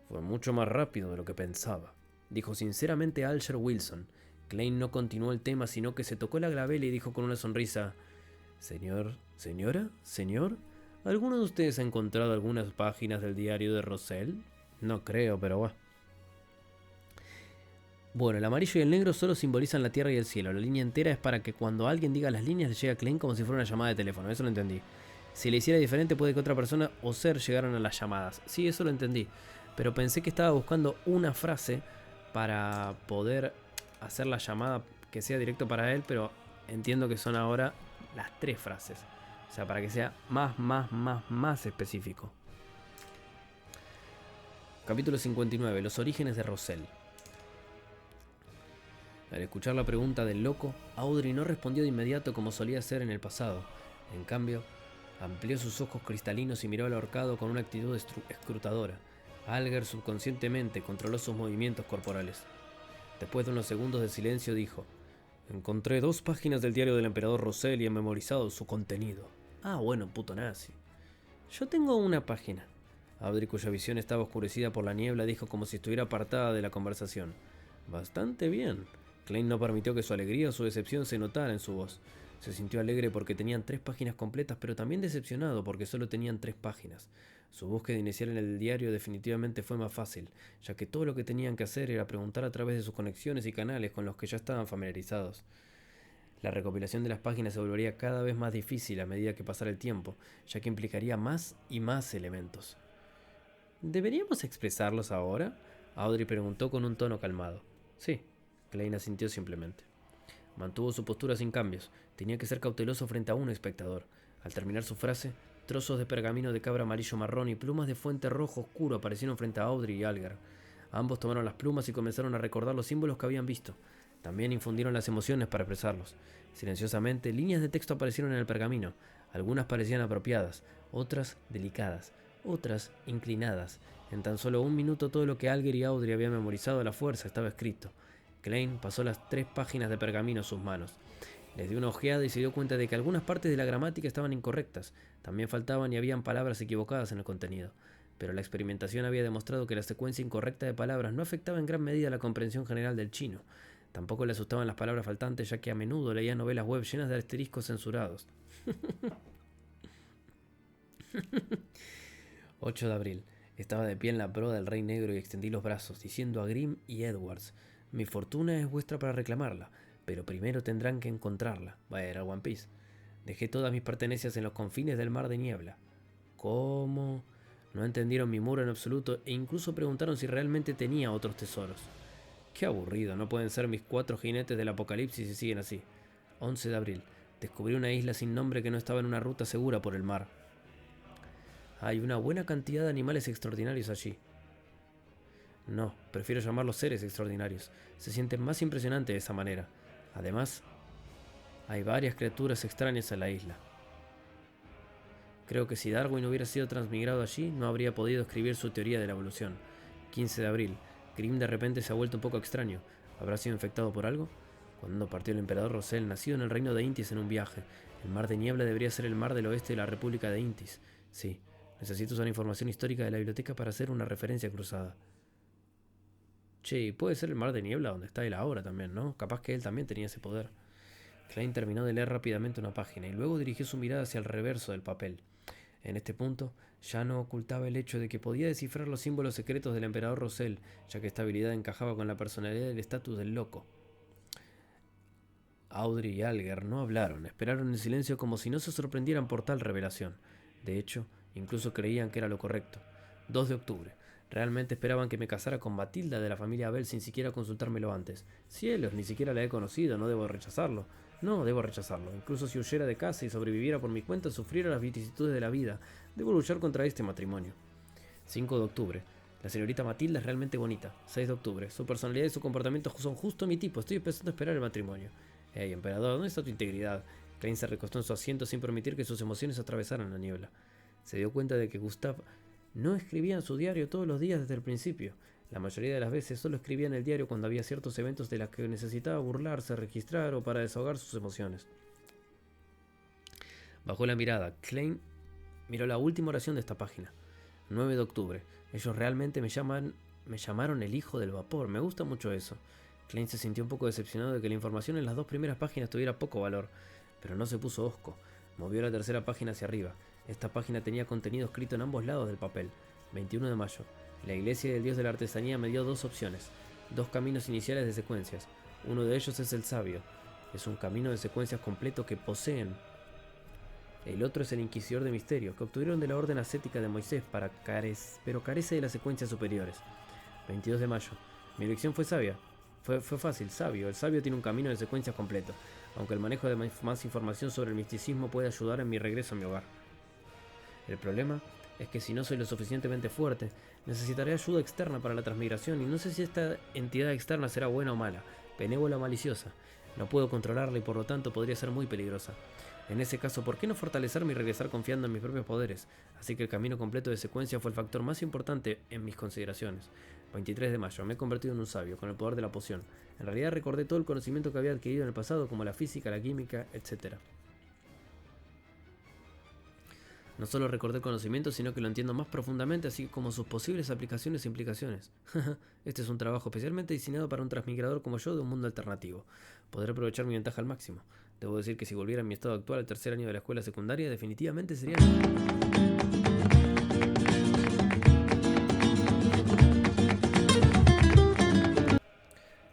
«Fue mucho más rápido de lo que pensaba», dijo sinceramente Alger Wilson. Klein no continuó el tema, sino que se tocó la glabela y dijo con una sonrisa: «Señor, señora, señor, ¿alguno de ustedes ha encontrado algunas páginas del diario de Rosell?» «No creo, pero bueno». «Bueno, el amarillo y el negro solo simbolizan la tierra y el cielo. La línea entera es para que cuando alguien diga las líneas le llegue a Klein como si fuera una llamada de teléfono. Eso lo entendí. Si le hiciera diferente puede que otra persona o ser llegaran a las llamadas. Sí, eso lo entendí. Pero pensé que estaba buscando una frase para poder hacer la llamada que sea directo para él, pero entiendo que son ahora las 3 frases. O sea, para que sea más específico. Capítulo 59. Los orígenes de Roselle. Al escuchar la pregunta del loco, Audrey no respondió de inmediato como solía hacer en el pasado. En cambio, amplió sus ojos cristalinos y miró al ahorcado con una actitud escrutadora. Alger subconscientemente controló sus movimientos corporales. Después de unos segundos de silencio dijo: encontré 2 páginas del diario del emperador Roselle y he memorizado su contenido. Ah, bueno, puto nazi. Yo tengo una página. Audrey, cuya visión estaba oscurecida por la niebla, dijo como si estuviera apartada de la conversación. Bastante bien. Klein no permitió que su alegría o su decepción se notara en su voz. Se sintió alegre porque tenían 3 páginas completas, pero también decepcionado porque solo tenían 3 páginas. Su búsqueda inicial en el diario definitivamente fue más fácil, ya que todo lo que tenían que hacer era preguntar a través de sus conexiones y canales con los que ya estaban familiarizados. La recopilación de las páginas se volvería cada vez más difícil a medida que pasara el tiempo, ya que implicaría más y más elementos. ¿Deberíamos expresarlos ahora? Audrey preguntó con un tono calmado. Sí, Klein asintió simplemente. Mantuvo su postura sin cambios. Tenía que ser cauteloso frente a un espectador. Al terminar su frase, trozos de pergamino de cabra amarillo marrón y plumas de fuente rojo oscuro aparecieron frente a Audrey y Alger. Ambos tomaron las plumas y comenzaron a recordar los símbolos que habían visto. También infundieron las emociones para expresarlos. Silenciosamente, líneas de texto aparecieron en el pergamino. Algunas parecían apropiadas, otras delicadas, otras inclinadas. En tan solo 1 minuto todo lo que Alger y Audrey habían memorizado a la fuerza estaba escrito. Klein pasó las 3 páginas de pergamino a sus manos. Les dio una ojeada y se dio cuenta de que algunas partes de la gramática estaban incorrectas. También faltaban y habían palabras equivocadas en el contenido. Pero la experimentación había demostrado que la secuencia incorrecta de palabras no afectaba en gran medida la comprensión general del chino. Tampoco le asustaban las palabras faltantes, ya que a menudo leía novelas web llenas de asteriscos censurados. 8 de abril. Estaba de pie en la proa del Rey Negro y extendí los brazos, diciendo a Grimm y Edwards: mi fortuna es vuestra para reclamarla, pero primero tendrán que encontrarla. Era One Piece. Dejé todas mis pertenencias en los confines del mar de niebla. ¿Cómo? No entendieron mi muro en absoluto e incluso preguntaron si realmente tenía otros tesoros. Qué aburrido, no pueden ser mis 4 jinetes del apocalipsis si siguen así. 11 de abril. Descubrí una isla sin nombre que no estaba en una ruta segura por el mar. Hay una buena cantidad de animales extraordinarios allí. No, prefiero llamarlos seres extraordinarios. Se sienten más impresionantes de esa manera. Además, hay varias criaturas extrañas en la isla. Creo que si Darwin hubiera sido transmigrado allí, no habría podido escribir su teoría de la evolución. 15 de abril. Grimm de repente se ha vuelto un poco extraño. ¿Habrá sido infectado por algo? Cuando partió el emperador Roselle, nacido en el reino de Intis en un viaje. El mar de niebla debería ser el mar del oeste de la República de Intis. Sí, necesito usar información histórica de la biblioteca para hacer una referencia cruzada. Che, puede ser el mar de niebla donde está él ahora también, ¿no? Capaz que él también tenía ese poder. Klein terminó de leer rápidamente una página y luego dirigió su mirada hacia el reverso del papel. En este punto, ya no ocultaba el hecho de que podía descifrar los símbolos secretos del emperador Roselle, ya que esta habilidad encajaba con la personalidad y el estatus del loco. Audrey y Alger no hablaron, esperaron en silencio como si no se sorprendieran por tal revelación. De hecho, incluso creían que era lo correcto. 2 de octubre. Realmente esperaban que me casara con Matilda de la familia Abel sin siquiera consultármelo antes. Cielos, ni siquiera la he conocido, no debo rechazarlo. No, debo rechazarlo. Incluso si huyera de casa y sobreviviera por mi cuenta, sufriera las vicisitudes de la vida. Debo luchar contra este matrimonio. 5 de octubre. La señorita Matilda es realmente bonita. 6 de octubre. Su personalidad y su comportamiento son justo mi tipo. Estoy empezando a esperar el matrimonio. Hey, emperador, ¿dónde está tu integridad? Klein se recostó en su asiento sin permitir que sus emociones atravesaran la niebla. Se dio cuenta de que Gustav no escribía en su diario todos los días desde el principio. La mayoría de las veces solo escribía en el diario cuando había ciertos eventos de los que necesitaba burlarse, registrar o para desahogar sus emociones. Bajó la mirada. Klein miró la última oración de esta página. 9 de octubre. Ellos realmente me llamaron el hijo del vapor. Me gusta mucho eso. Klein se sintió un poco decepcionado de que la información en las 2 primeras páginas tuviera poco valor, pero no se puso hosco. Movió la tercera página hacia arriba. Esta página tenía contenido escrito en ambos lados del papel. 21 de mayo. La iglesia del dios de la artesanía me dio 2 opciones. 2 caminos iniciales de secuencias. Uno de ellos es el sabio. Es un camino de secuencias completo que poseen. El otro es el inquisidor de misterio, que obtuvieron de la orden ascética de Moisés, pero carece de las secuencias superiores. 22 de mayo. Mi elección fue sabia. Fue fácil, sabio. El sabio tiene un camino de secuencias completo, aunque el manejo de más información sobre el misticismo puede ayudar en mi regreso a mi hogar. El problema es que si no soy lo suficientemente fuerte, necesitaré ayuda externa para la transmigración y no sé si esta entidad externa será buena o mala, benévola o maliciosa. No puedo controlarla y por lo tanto podría ser muy peligrosa. En ese caso, ¿por qué no fortalecerme y regresar confiando en mis propios poderes? Así que el camino completo de secuencia fue el factor más importante en mis consideraciones. 23 de mayo, me he convertido en un sabio, con el poder de la poción. En realidad recordé todo el conocimiento que había adquirido en el pasado, como la física, la química, etc. No solo recordé el conocimiento, sino que lo entiendo más profundamente, así como sus posibles aplicaciones e implicaciones. Este es un trabajo especialmente diseñado para un transmigrador como yo de un mundo alternativo. Podré aprovechar mi ventaja al máximo. Debo decir que si volviera a mi estado actual al tercer año de la escuela secundaria, definitivamente sería...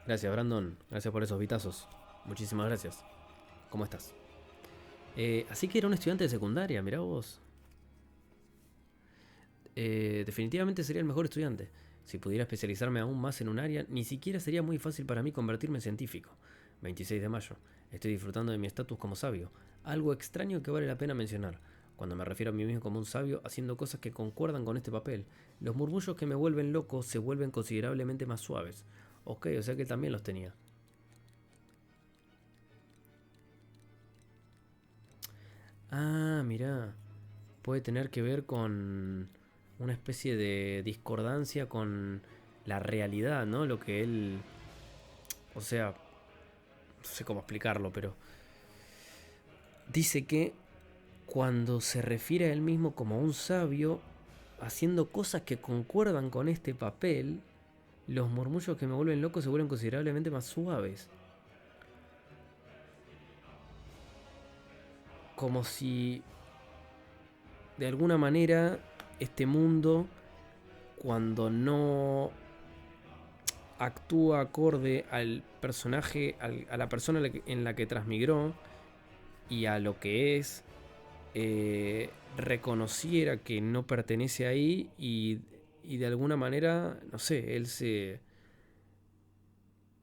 Gracias, Brandon. Gracias por esos vitazos. Muchísimas gracias. ¿Cómo estás? Así que era un estudiante de secundaria, mirá vos. Definitivamente sería el mejor estudiante. Si pudiera especializarme aún más en un área, ni siquiera sería muy fácil para mí convertirme en científico. 26 de mayo. Estoy disfrutando de mi estatus como sabio. Algo extraño que vale la pena mencionar. Cuando me refiero a mí mismo como un sabio, haciendo cosas que concuerdan con este papel, los murmullos que me vuelven loco se vuelven considerablemente más suaves. Ok, o sea que él también los tenía. Ah, mirá. Puede tener que ver con una especie de discordancia con la realidad, ¿no? Lo que él... O sea, no sé cómo explicarlo, pero... Dice que cuando se refiere a él mismo como un sabio, haciendo cosas que concuerdan con este papel, los murmullos que me vuelven loco se vuelven considerablemente más suaves. Como si de alguna manera este mundo, cuando no actúa acorde al personaje, a la persona en la que transmigró y a lo que es, reconociera que no pertenece ahí y de alguna manera, no sé, él se...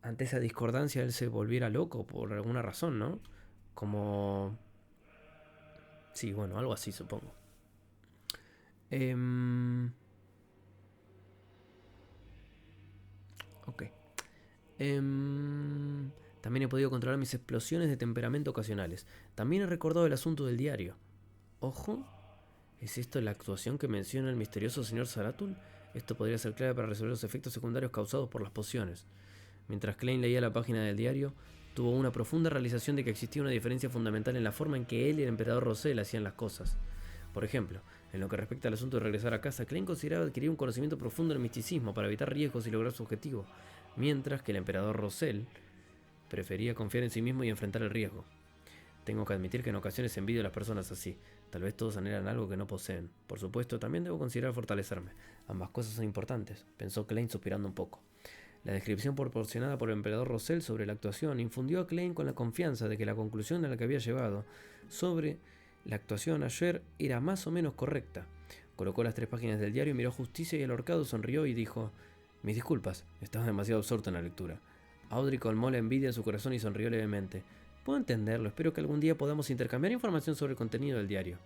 Ante esa discordancia él se volviera loco por alguna razón, ¿no? Como... Sí, bueno, algo así supongo. Ok. También he podido controlar mis explosiones de temperamento ocasionales. También he recordado el asunto del diario. Ojo, ¿es esto la actuación que menciona el misterioso señor Zaratul? Esto podría ser clave para resolver los efectos secundarios causados por las pociones. Mientras Klein leía la página del diario, tuvo una profunda realización de que existía una diferencia fundamental en la forma en que él y el emperador Rosell hacían las cosas. Por ejemplo, en lo que respecta al asunto de regresar a casa, Klein consideraba adquirir un conocimiento profundo del misticismo para evitar riesgos y lograr su objetivo, mientras que el emperador Rosell prefería confiar en sí mismo y enfrentar el riesgo. Tengo que admitir que en ocasiones envidio a las personas así. Tal vez todos anhelan algo que no poseen. Por supuesto, también debo considerar fortalecerme. Ambas cosas son importantes, pensó Klein suspirando un poco. La descripción proporcionada por el emperador Rosell sobre la actuación infundió a Klein con la confianza de que la conclusión a la que había llegado sobre la actuación ayer era más o menos correcta. Colocó las 3 páginas del diario, miró Justicia y el ahorcado, sonrió y dijo: mis disculpas, estaba demasiado absorto en la lectura. Audrey colmó la envidia en su corazón y sonrió levemente. Puedo entenderlo, espero que algún día podamos intercambiar información sobre el contenido del diario.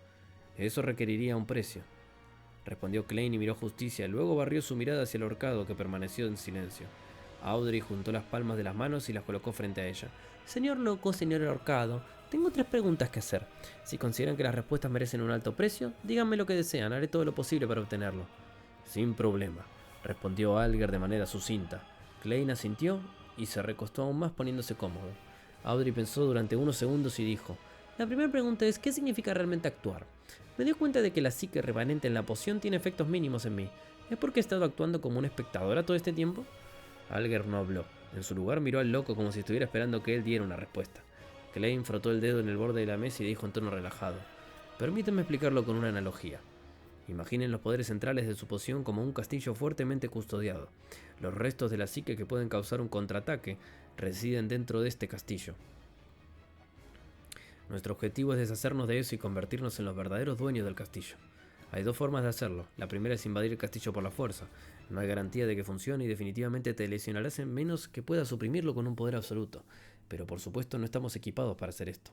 Eso requeriría un precio, respondió Klein y miró Justicia, luego barrió su mirada hacia el ahorcado, que permaneció en silencio. Audrey juntó las palmas de las manos y las colocó frente a ella. Señor loco, señor ahorcado, tengo 3 preguntas que hacer. Si consideran que las respuestas merecen un alto precio, díganme lo que desean, haré todo lo posible para obtenerlo. Sin problema, respondió Alger de manera sucinta. Klein asintió y se recostó aún más poniéndose cómodo. Audrey pensó durante unos segundos y dijo: la primera pregunta es, ¿qué significa realmente actuar? Me di cuenta de que la psique remanente en la poción tiene efectos mínimos en mí. ¿Es porque he estado actuando como una espectadora todo este tiempo? Alger no habló. En su lugar miró al loco como si estuviera esperando que él diera una respuesta. Klein frotó el dedo en el borde de la mesa y dijo en tono relajado: permítanme explicarlo con una analogía. Imaginen los poderes centrales de su poción como un castillo fuertemente custodiado. Los restos de la psique que pueden causar un contraataque residen dentro de este castillo. Nuestro objetivo es deshacernos de eso y convertirnos en los verdaderos dueños del castillo. Hay 2 formas de hacerlo. La primera es invadir el castillo por la fuerza. No hay garantía de que funcione y definitivamente te lesionarás en menos que puedas suprimirlo con un poder absoluto. Pero por supuesto no estamos equipados para hacer esto.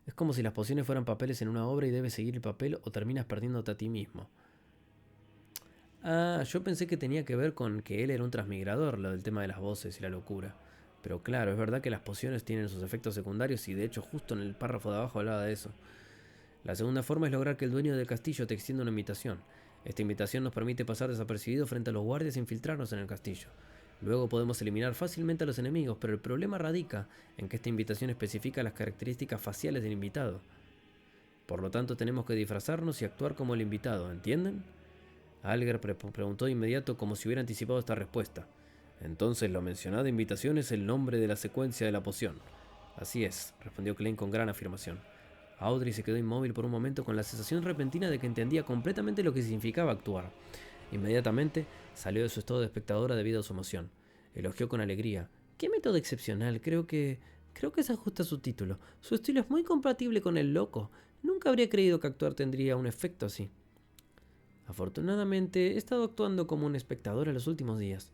Es como si las pociones fueran papeles en una obra y debes seguir el papel o terminas perdiéndote a ti mismo. Ah, yo pensé que tenía que ver con que él era un transmigrador, lo del tema de las voces y la locura. Pero claro, es verdad que las pociones tienen sus efectos secundarios y de hecho justo en el párrafo de abajo hablaba de eso. La segunda forma es lograr que el dueño del castillo te extienda una invitación. Esta invitación nos permite pasar desapercibidos frente a los guardias e infiltrarnos en el castillo. Luego podemos eliminar fácilmente a los enemigos, pero el problema radica en que esta invitación especifica las características faciales del invitado. Por lo tanto, tenemos que disfrazarnos y actuar como el invitado, ¿entienden? Alger preguntó de inmediato como si hubiera anticipado esta respuesta. Entonces, la mencionada invitación es el nombre de la secuencia de la poción. Así es, respondió Klein con gran afirmación. Audrey se quedó inmóvil por un momento con la sensación repentina de que entendía completamente lo que significaba actuar. Inmediatamente salió de su estado de espectadora debido a su emoción. Elogió con alegría. ¡Qué método excepcional! Creo que se ajusta a su título. Su estilo es muy compatible con el loco. Nunca habría creído que actuar tendría un efecto así. Afortunadamente, he estado actuando como un espectador en los últimos días.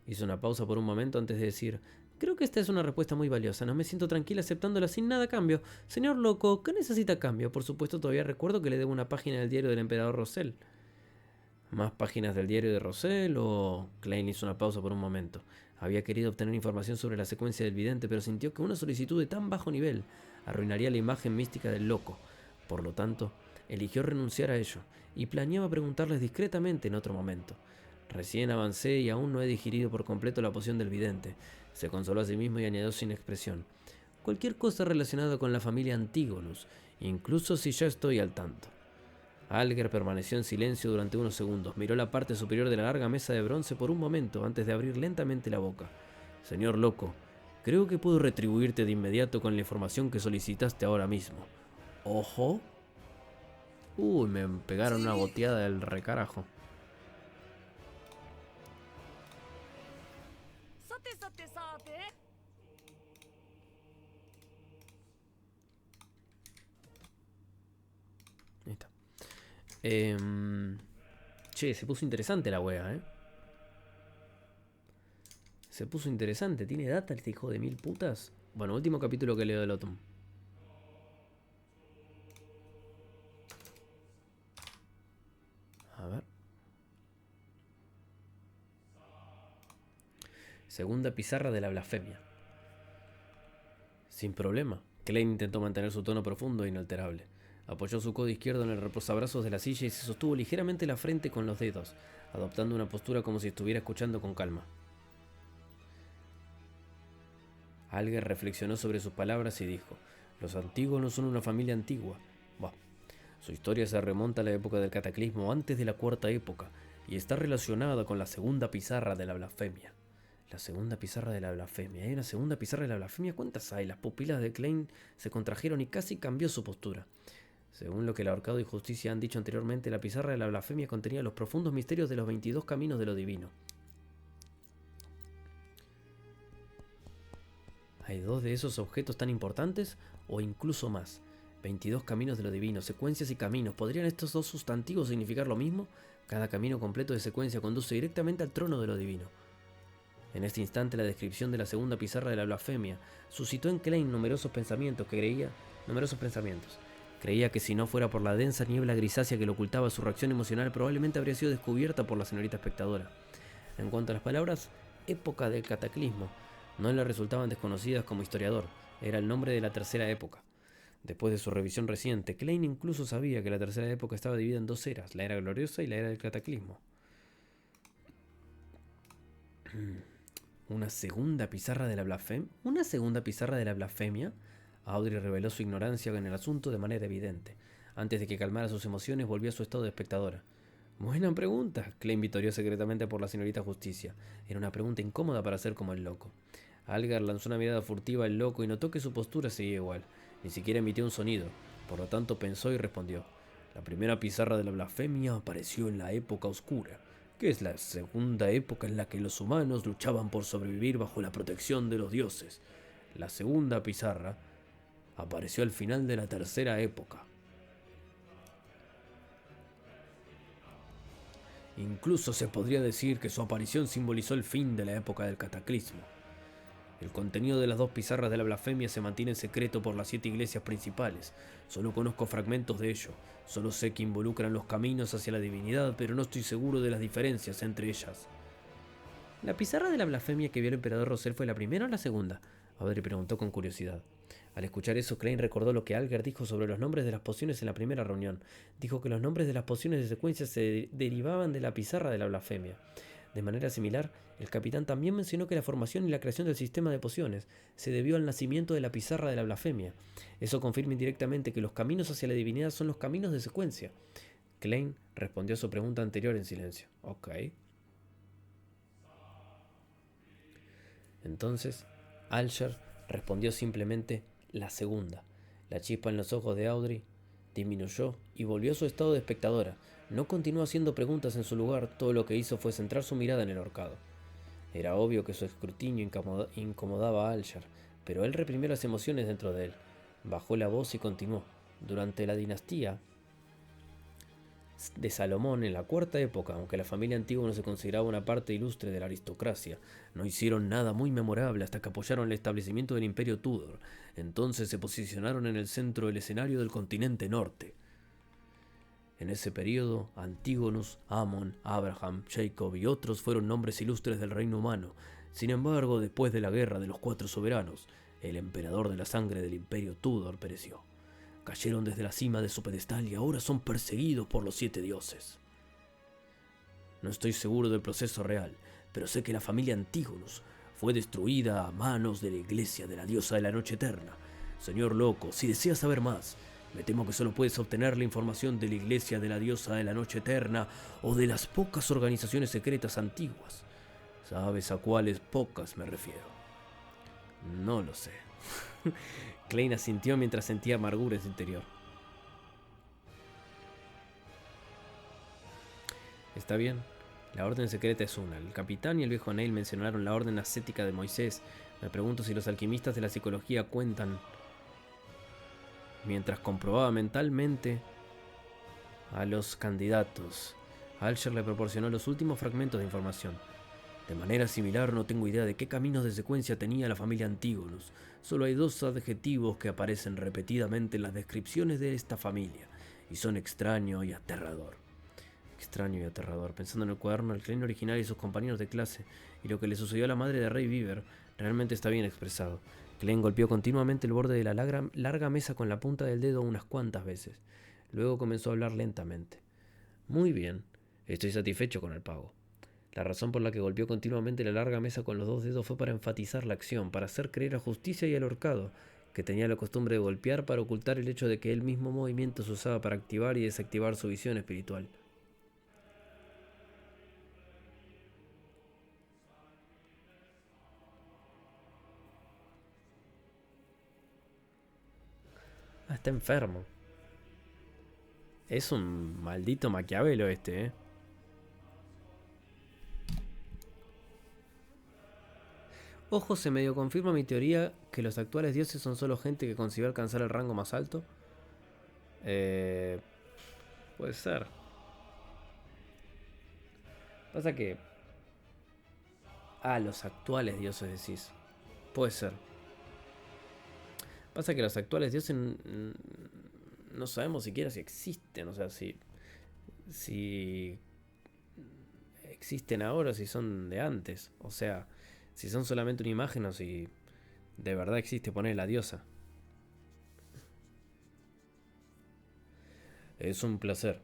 Hizo una pausa por un momento antes de decir: creo que esta es una respuesta muy valiosa. No me siento tranquila aceptándola sin nada a cambio. Señor loco, ¿qué necesita a cambio? Por supuesto, todavía recuerdo que le debo una página del diario del emperador Rosell. ¿Más páginas del diario de Rosell o...? Klein hizo una pausa por un momento. Había querido obtener información sobre la secuencia del vidente, pero sintió que una solicitud de tan bajo nivel arruinaría la imagen mística del loco. Por lo tanto, eligió renunciar a ello, y planeaba preguntarles discretamente en otro momento. Recién avancé y aún no he digerido por completo la poción del vidente. Se consoló a sí mismo y añadió sin expresión: cualquier cosa relacionada con la familia Antígonus, incluso si ya estoy al tanto. Alger permaneció en silencio durante unos segundos. Miró la parte superior de la larga mesa de bronce por un momento antes de abrir lentamente la boca. Señor loco, creo que puedo retribuirte de inmediato con la información que solicitaste ahora mismo. ¿Ojo? Uy, me pegaron Soy una virgen. boteada del recarajo. さてさてさて Ahí está. Che, se puso interesante la wea, Se puso interesante. ¿Tiene data este hijo de mil putas? Bueno, último capítulo que leo del Autumn. A ver. Segunda pizarra de la blasfemia. Sin problema. Klein intentó mantener su tono profundo e inalterable. Apoyó su codo izquierdo en el reposabrazos de la silla y se sostuvo ligeramente la frente con los dedos, adoptando una postura como si estuviera escuchando con calma. Alger reflexionó sobre sus palabras y dijo: los Antígonos son una familia antigua. Bah, su historia se remonta a la época del cataclismo, antes de la cuarta época, y está relacionada con la segunda pizarra de la blasfemia. La segunda pizarra de la blasfemia. ¿Hay una segunda pizarra de la blasfemia? ¿Cuántas hay? Las pupilas de Klein se contrajeron y casi cambió su postura. Según lo que el ahorcado y justicia han dicho anteriormente, la pizarra de la blasfemia contenía los profundos misterios de los 22 caminos de lo divino. ¿Hay dos de esos objetos tan importantes? ¿O incluso más? 22 caminos de lo divino, secuencias y caminos. ¿Podrían estos dos sustantivos significar lo mismo? Cada camino completo de secuencia conduce directamente al trono de lo divino. En este instante, la descripción de la segunda pizarra de la blasfemia suscitó en Klein numerosos pensamientos. Creía que si no fuera por la densa niebla grisácea que le ocultaba su reacción emocional, probablemente habría sido descubierta por la señorita espectadora. En cuanto a las palabras época del cataclismo, no le resultaban desconocidas como historiador. Era el nombre de la tercera época. Después de su revisión reciente, Klein incluso sabía que la tercera época estaba dividida en dos eras, la era gloriosa y la era del cataclismo. ¿Una segunda pizarra de la blasfemia? ¿Una segunda pizarra de la blasfemia? Audrey reveló su ignorancia en el asunto de manera evidente. Antes de que calmara sus emociones, volvió a su estado de espectadora. Buena pregunta. Klein vitorió secretamente por la señorita Justicia. Era una pregunta incómoda para hacer como el loco. Alger lanzó una mirada furtiva al loco y notó que su postura seguía igual. Ni siquiera emitió un sonido. Por lo tanto pensó y respondió: la primera pizarra de la blasfemia apareció en la época oscura, que es la segunda época en la que los humanos luchaban por sobrevivir bajo la protección de los dioses. La segunda pizarra apareció al final de la tercera época. Incluso se podría decir que su aparición simbolizó el fin de la época del cataclismo. El contenido de las 2 pizarras de la blasfemia se mantiene en secreto por las 7 iglesias principales. Solo conozco fragmentos de ello. Solo sé que involucran los caminos hacia la divinidad, pero no estoy seguro de las diferencias entre ellas. ¿La pizarra de la blasfemia que vio el emperador Rosel fue la primera o la segunda? Audrey preguntó con curiosidad. Al escuchar eso, Klein recordó lo que Alger dijo sobre los nombres de las pociones en la primera reunión. Dijo que los nombres de las pociones de secuencia se derivaban de la pizarra de la blasfemia. De manera similar, el capitán también mencionó que la formación y la creación del sistema de pociones se debió al nacimiento de la pizarra de la blasfemia. Eso confirma indirectamente que los caminos hacia la divinidad son los caminos de secuencia. Klein respondió a su pregunta anterior en silencio. Ok. Entonces, Alger respondió simplemente la segunda. La chispa en los ojos de Audrey disminuyó y volvió a su estado de espectadora. No continuó haciendo preguntas en su lugar, todo lo que hizo fue centrar su mirada en el ahorcado. Era obvio que su escrutinio incomodaba a Alger, pero él reprimió las emociones dentro de él. Bajó la voz y continuó. Durante la dinastía de Salomón, en la cuarta época, aunque la familia antigua no se consideraba una parte ilustre de la aristocracia, no hicieron nada muy memorable hasta que apoyaron el establecimiento del Imperio Tudor. Entonces se posicionaron en el centro del escenario del continente norte. En ese periodo, Antígonus, Amon, Abraham, Jacob y otros fueron nombres ilustres del reino humano. Sin embargo, después de la guerra de los 4 soberanos, el emperador de la sangre del Imperio Tudor pereció. Cayeron desde la cima de su pedestal y ahora son perseguidos por los 7 dioses. No estoy seguro del proceso real, pero sé que la familia Antígonus fue destruida a manos de la iglesia de la diosa de la noche eterna. Señor loco, si deseas saber más, me temo que solo puedes obtener la información de la iglesia de la diosa de la noche eterna o de las pocas organizaciones secretas antiguas. ¿Sabes a cuáles pocas me refiero? No lo sé. Klein asintió mientras sentía amargura en su interior. Está bien, la orden secreta es una. El capitán y el viejo Neil mencionaron la orden ascética de Moisés. Me pregunto si los alquimistas de la psicología cuentan. Mientras comprobaba mentalmente a los candidatos, Alger le proporcionó los últimos fragmentos de información. De manera similar, no tengo idea de qué caminos de secuencia tenía la familia Antígonus. Solo hay 2 adjetivos que aparecen repetidamente en las descripciones de esta familia, y son extraño y aterrador. Extraño y aterrador. Pensando en el cuaderno del Klein original y sus compañeros de clase, y lo que le sucedió a la madre de Ray Beaver, realmente está bien expresado. Klein golpeó continuamente el borde de la larga mesa con la punta del dedo unas cuantas veces. Luego comenzó a hablar lentamente. Muy bien, estoy satisfecho con el pago. La razón por la que golpeó continuamente la larga mesa con los 2 dedos fue para enfatizar la acción, para hacer creer a Justicia y al ahorcado, que tenía la costumbre de golpear para ocultar el hecho de que el mismo movimiento se usaba para activar y desactivar su visión espiritual. Está enfermo. Es un maldito Maquiavelo este, ¿eh? Ojo, se medio confirma mi teoría que los actuales dioses son solo gente que consiguió alcanzar el rango más alto. Puede ser. Pasa que... los actuales dioses decís. Puede ser. Pasa que los actuales dioses no sabemos siquiera si existen. O sea, si existen ahora o si son de antes. O sea... Si son solamente una imagen o si de verdad existe poner la diosa. Es un placer.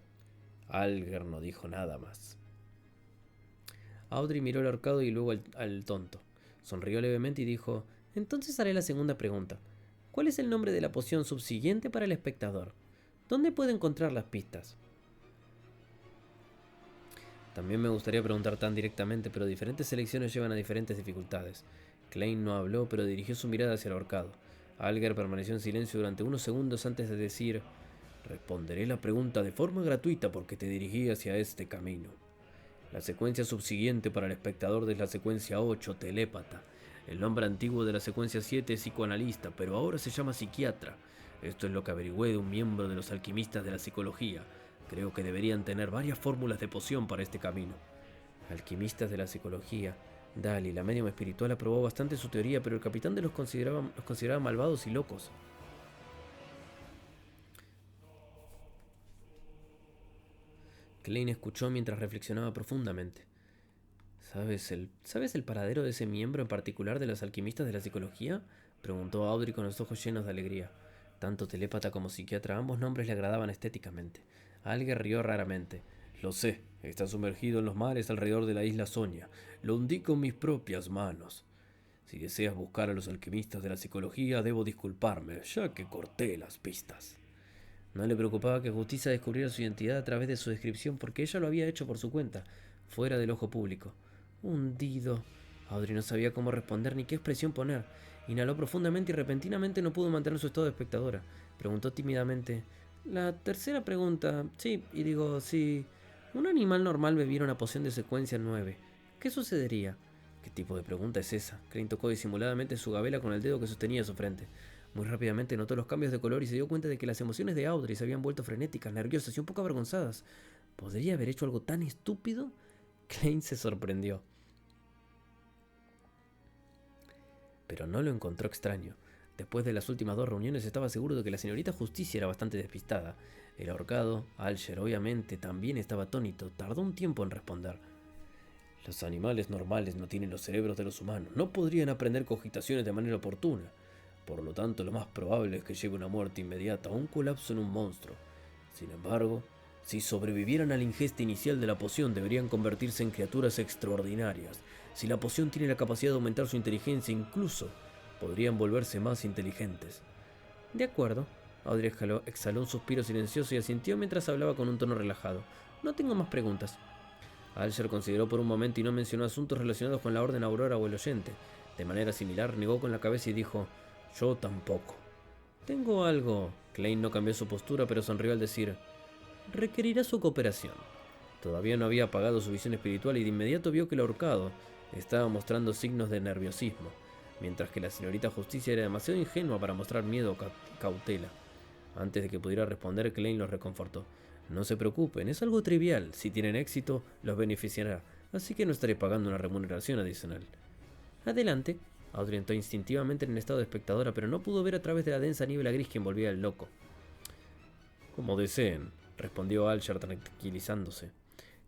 Alger no dijo nada más. Audrey miró al ahorcado y luego al tonto. Sonrió levemente y dijo: entonces haré la segunda pregunta. ¿Cuál es el nombre de la poción subsiguiente para el espectador? ¿Dónde puedo encontrar las pistas? También me gustaría preguntar tan directamente, pero diferentes selecciones llevan a diferentes dificultades. Klein no habló, pero dirigió su mirada hacia el ahorcado. Alger permaneció en silencio durante unos segundos antes de decir: responderé la pregunta de forma gratuita porque te dirigí hacia este camino. La secuencia subsiguiente para el espectador es la secuencia 8, telépata. El nombre antiguo de la secuencia 7 es psicoanalista, pero ahora se llama psiquiatra. Esto es lo que averigüé de un miembro de los alquimistas de la psicología. Creo que deberían tener varias fórmulas de poción para este camino. Alquimistas de la psicología, Dali, la medium espiritual, aprobó bastante su teoría, pero el capitán los consideraba malvados y locos. Klein escuchó mientras reflexionaba profundamente. ¿Sabes el paradero de ese miembro en particular de los alquimistas de la psicología?, preguntó Audrey con los ojos llenos de alegría. Tanto telépata como psiquiatra, ambos nombres le agradaban estéticamente. Alger rió raramente. Lo sé, está sumergido en los mares alrededor de la isla Sonia. Lo hundí con mis propias manos. Si deseas buscar a los alquimistas de la psicología, debo disculparme, ya que corté las pistas. No le preocupaba que Justicia descubriera su identidad a través de su descripción, porque ella lo había hecho por su cuenta, fuera del ojo público. Hundido. Audrey no sabía cómo responder ni qué expresión poner. Inhaló profundamente y repentinamente no pudo mantener su estado de espectadora. Preguntó tímidamente: la tercera pregunta. Sí, y digo, si un animal normal bebiera una poción de secuencia 9, ¿qué sucedería? ¿Qué tipo de pregunta es esa? Crane tocó disimuladamente su gabela con el dedo que sostenía a su frente. Muy rápidamente notó los cambios de color y se dio cuenta de que las emociones de Audrey se habían vuelto frenéticas, nerviosas y un poco avergonzadas. ¿Podría haber hecho algo tan estúpido? Klein se sorprendió. Pero no lo encontró extraño. Después de las últimas 2 reuniones estaba seguro de que la señorita Justicia era bastante despistada. El ahorcado, Alger, obviamente, también estaba atónito. Tardó un tiempo en responder. Los animales normales no tienen los cerebros de los humanos. No podrían aprender cogitaciones de manera oportuna. Por lo tanto, lo más probable es que lleve una muerte inmediata o un colapso en un monstruo. Sin embargo, si sobrevivieran a la ingesta inicial de la poción, deberían convertirse en criaturas extraordinarias. Si la poción tiene la capacidad de aumentar su inteligencia, incluso podrían volverse más inteligentes. De acuerdo. Audrey exhaló un suspiro silencioso y asintió mientras hablaba con un tono relajado. No tengo más preguntas. Alger consideró por un momento y no mencionó asuntos relacionados con la Orden Aurora o el Oyente. De manera similar, negó con la cabeza y dijo: yo tampoco. Tengo algo. Klein no cambió su postura, pero sonrió al decir: requerirá su cooperación. Todavía no había apagado su visión espiritual y de inmediato vio que el ahorcado estaba mostrando signos de nerviosismo, mientras que la señorita Justicia era demasiado ingenua para mostrar miedo o cautela. Antes de que pudiera responder, Klein los reconfortó. No se preocupen, es algo trivial. Si tienen éxito, los beneficiará, así que no estaré pagando una remuneración adicional. Adelante. Audrey entró instintivamente en estado de espectadora, pero no pudo ver a través de la densa niebla gris que envolvía al loco. Como deseen, respondió Alger tranquilizándose.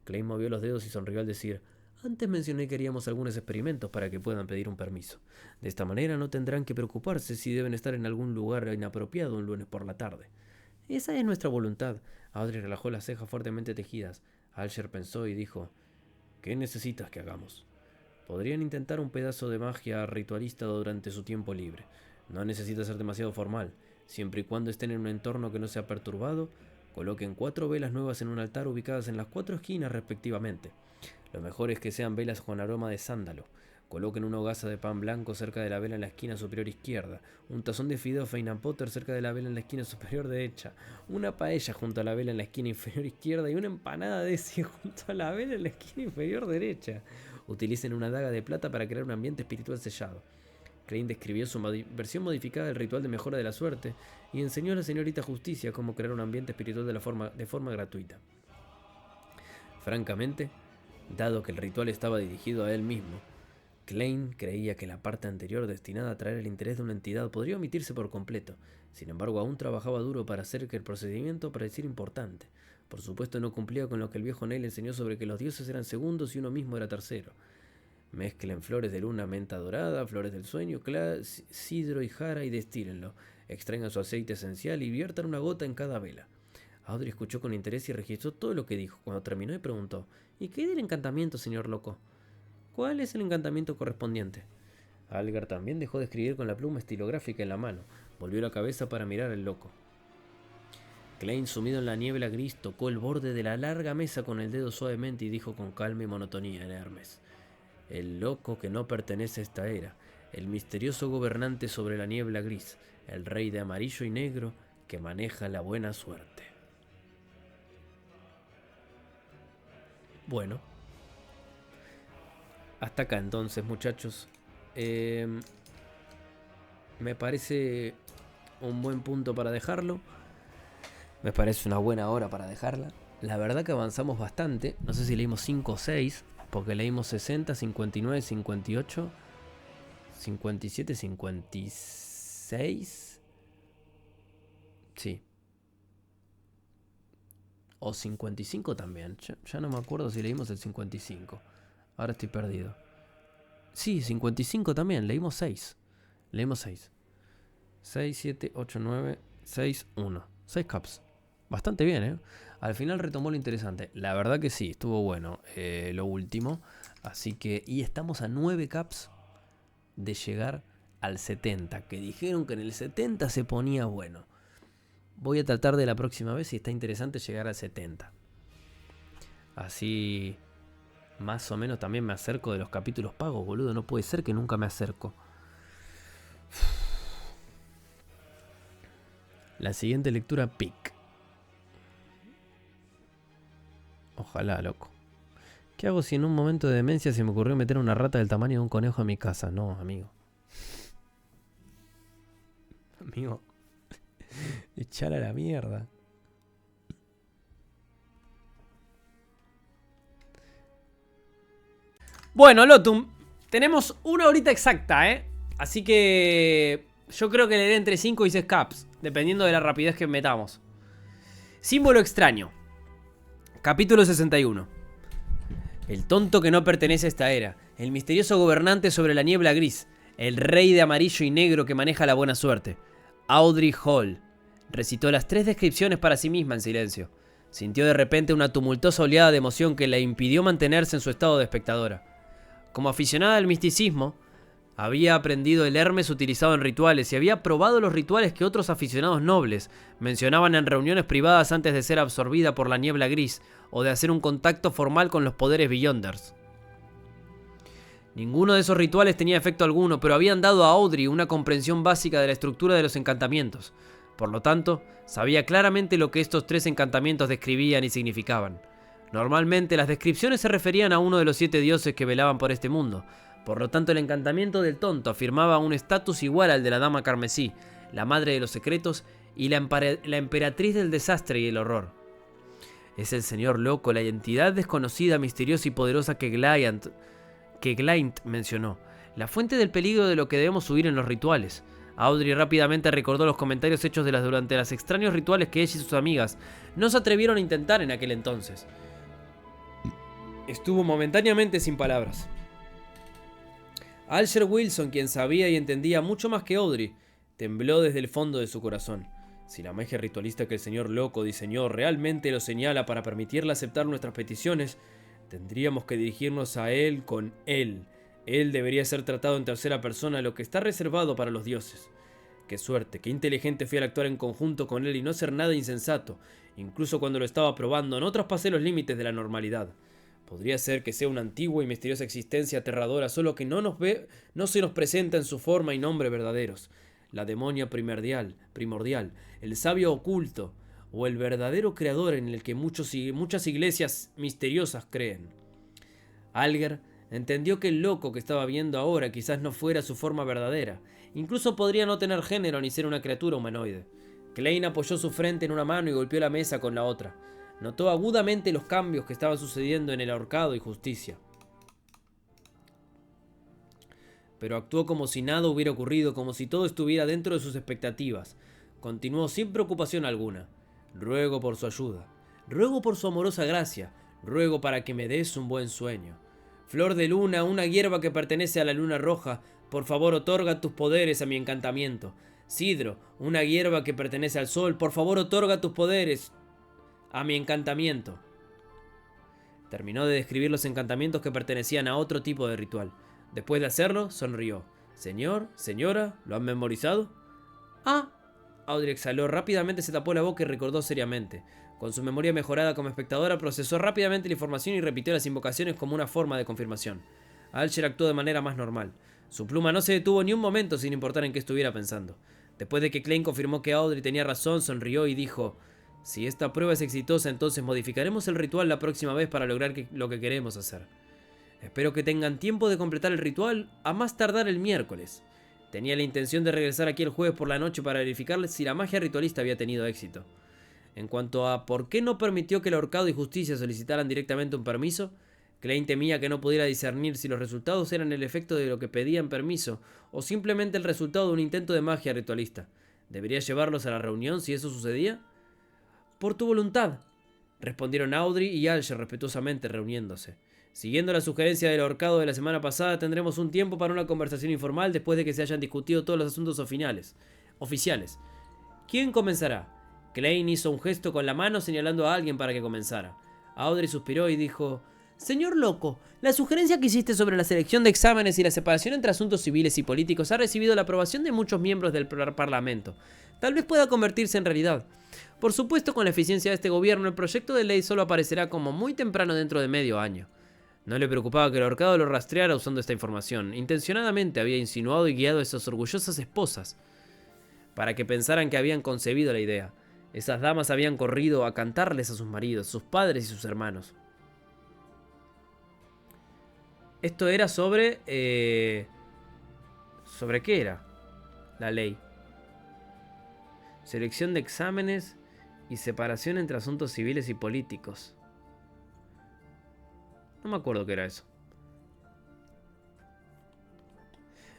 Klein movió los dedos y sonrió al decir: antes mencioné que haríamos algunos experimentos para que puedan pedir un permiso. De esta manera no tendrán que preocuparse si deben estar en algún lugar inapropiado un lunes por la tarde. Esa es nuestra voluntad. Audrey relajó las cejas fuertemente tejidas. Alger pensó y dijo: ¿qué necesitas que hagamos? Podrían intentar un pedazo de magia ritualista durante su tiempo libre. No necesita ser demasiado formal. Siempre y cuando estén en un entorno que no sea perturbado, coloquen 4 velas nuevas en un altar ubicadas en las 4 esquinas respectivamente. Lo mejor es que sean velas con aroma de sándalo. Coloquen una hogaza de pan blanco cerca de la vela en la esquina superior izquierda, un tazón de fideos Feinman Potter cerca de la vela en la esquina superior derecha, una paella junto a la vela en la esquina inferior izquierda y una empanada de ese junto a la vela en la esquina inferior derecha. Utilicen una daga de plata para crear un ambiente espiritual sellado. Klein describió su versión modificada del ritual de mejora de la suerte y enseñó a la señorita Justicia cómo crear un ambiente espiritual de forma gratuita. Francamente, dado que el ritual estaba dirigido a él mismo, Klein creía que la parte anterior destinada a atraer el interés de una entidad podría omitirse por completo. Sin embargo, aún trabajaba duro para hacer que el procedimiento pareciera importante. Por supuesto, no cumplía con lo que el viejo Neil enseñó sobre que los dioses eran segundos y uno mismo era tercero. Mezclen flores de luna, menta dorada, flores del sueño, sidro y jara y destílenlo. Extraigan su aceite esencial y viertan una gota en cada vela. Audrey escuchó con interés y registró todo lo que dijo. Cuando terminó, y preguntó: ¿y qué del encantamiento, señor loco? ¿Cuál es el encantamiento correspondiente? Alger también dejó de escribir con la pluma estilográfica en la mano. Volvió la cabeza para mirar al loco. Klein, sumido en la niebla gris, tocó el borde de la larga mesa con el dedo suavemente y dijo con calma y monotonía en Hermes: el loco que no pertenece a esta era, el misterioso gobernante sobre la niebla gris, el rey de amarillo y negro que maneja la buena suerte. Bueno, hasta acá entonces, muchachos. Me parece un buen punto para dejarlo. Me parece una buena hora para dejarla. la verdad que avanzamos bastante. No sé si leímos 5 o 6, porque leímos 60, 59, 58, 57, 56. Sí. O 55 también. Ya no me acuerdo si leímos el 55. Ahora estoy perdido. Sí, 55 también. Leímos 6. Leímos 6. 6, 7, 8, 9, 6, 1. 6 caps. Bastante bien, ¿eh? Al final retomó lo interesante. La verdad que sí, estuvo bueno lo último. Así que... Y estamos a 9 caps de llegar al 70. Que dijeron que en el 70 se ponía bueno. Voy a tratar de la próxima vez, si está interesante, llegar al 70. Así... Más o menos también me acerco de los capítulos pagos, boludo. No puede ser que nunca me acerco. La siguiente lectura, pic. Ojalá, loco. ¿Qué hago si en un momento de demencia se me ocurrió meter una rata del tamaño de un conejo en mi casa? No, amigo. Amigo. Echar a la mierda. Bueno, Lotum, tenemos una horita exacta, ¿eh? Así que yo creo que leeré entre 5 y 6 caps, dependiendo de la rapidez que metamos. Símbolo extraño. Capítulo 61. El tonto que no pertenece a esta era. El misterioso gobernante sobre la niebla gris. El rey de amarillo y negro que maneja la buena suerte. Audrey Hall. Recitó las 3 descripciones para sí misma en silencio. Sintió de repente una tumultuosa oleada de emoción que le impidió mantenerse en su estado de espectadora. Como aficionada al misticismo, había aprendido el Hermes utilizado en rituales y había probado los rituales que otros aficionados nobles mencionaban en reuniones privadas antes de ser absorbida por la niebla gris o de hacer un contacto formal con los poderes Beyonders. Ninguno de esos rituales tenía efecto alguno, pero habían dado a Audrey una comprensión básica de la estructura de los encantamientos. Por lo tanto, sabía claramente lo que estos 3 encantamientos describían y significaban. Normalmente las descripciones se referían a uno de los 7 dioses que velaban por este mundo. Por lo tanto, el encantamiento del tonto afirmaba un estatus igual al de la dama carmesí, la madre de los secretos y la emperatriz del desastre y el horror. Es el señor loco, la entidad desconocida, misteriosa y poderosa que Glynt mencionó, la fuente del peligro de lo que debemos huir en los rituales. Audrey rápidamente recordó los comentarios hechos durante los extraños rituales que ella y sus amigas no se atrevieron a intentar en aquel entonces. Estuvo momentáneamente sin palabras. Alger Wilson, quien sabía y entendía mucho más que Audrey, tembló desde el fondo de su corazón. Si la magia ritualista que el señor loco diseñó realmente lo señala para permitirle aceptar nuestras peticiones, tendríamos que dirigirnos a él con él. Él debería ser tratado en tercera persona, lo que está reservado para los dioses. Qué suerte, qué inteligente fui al actuar en conjunto con él y no ser nada insensato. Incluso cuando lo estaba probando, no traspasé los límites de la normalidad. Podría ser que sea una antigua y misteriosa existencia aterradora, solo que no se nos presenta en su forma y nombre verdaderos. La demonia primordial, el sabio oculto, o el verdadero creador en el que muchas iglesias misteriosas creen. Alger entendió que el loco que estaba viendo ahora quizás no fuera su forma verdadera. Incluso podría no tener género ni ser una criatura humanoide. Klein apoyó su frente en una mano y golpeó la mesa con la otra. Notó agudamente los cambios que estaban sucediendo en el ahorcado y justicia. Pero actuó como si nada hubiera ocurrido, como si todo estuviera dentro de sus expectativas. Continuó sin preocupación alguna. Ruego por su ayuda. Ruego por su amorosa gracia. Ruego para que me des un buen sueño. Flor de luna, una hierba que pertenece a la luna roja, por favor otorga tus poderes a mi encantamiento. Sidro, una hierba que pertenece al sol, por favor otorga tus poderes a mi encantamiento. Terminó de describir los encantamientos que pertenecían a otro tipo de ritual. Después de hacerlo, sonrió. Señor, señora, ¿lo han memorizado? Ah. Audrey exhaló, rápidamente se tapó la boca y recordó seriamente. Con su memoria mejorada como espectadora, procesó rápidamente la información y repitió las invocaciones como una forma de confirmación. Alger actuó de manera más normal. Su pluma no se detuvo ni un momento sin importar en qué estuviera pensando. Después de que Klein confirmó que Audrey tenía razón, sonrió y dijo: si esta prueba es exitosa, entonces modificaremos el ritual la próxima vez para lograr lo que queremos hacer. Espero que tengan tiempo de completar el ritual a más tardar el miércoles. Tenía la intención de regresar aquí el jueves por la noche para verificar si la magia ritualista había tenido éxito. En cuanto a por qué no permitió que el ahorcado y justicia solicitaran directamente un permiso, Klein temía que no pudiera discernir si los resultados eran el efecto de lo que pedían permiso o simplemente el resultado de un intento de magia ritualista. ¿Debería llevarlos a la reunión si eso sucedía? Por tu voluntad, respondieron Audrey y Alger respetuosamente reuniéndose. Siguiendo la sugerencia del ahorcado de la semana pasada, tendremos un tiempo para una conversación informal después de que se hayan discutido todos los asuntos oficiales. ¿Quién comenzará? Klein hizo un gesto con la mano señalando a alguien para que comenzara. Audrey suspiró y dijo: Señor Loco, la sugerencia que hiciste sobre la selección de exámenes y la separación entre asuntos civiles y políticos ha recibido la aprobación de muchos miembros del Parlamento. Tal vez pueda convertirse en realidad. Por supuesto, con la eficiencia de este gobierno, el proyecto de ley solo aparecerá como muy temprano dentro de medio año. No le preocupaba que el ahorcado lo rastreara usando esta información. Intencionadamente había insinuado y guiado a esas orgullosas esposas para que pensaran que habían concebido la idea. Esas damas habían corrido a cantarles a sus maridos, sus padres y sus hermanos. Esto era sobre... ¿Sobre qué era? La ley. Selección de exámenes y separación entre asuntos civiles y políticos. No me acuerdo qué era eso.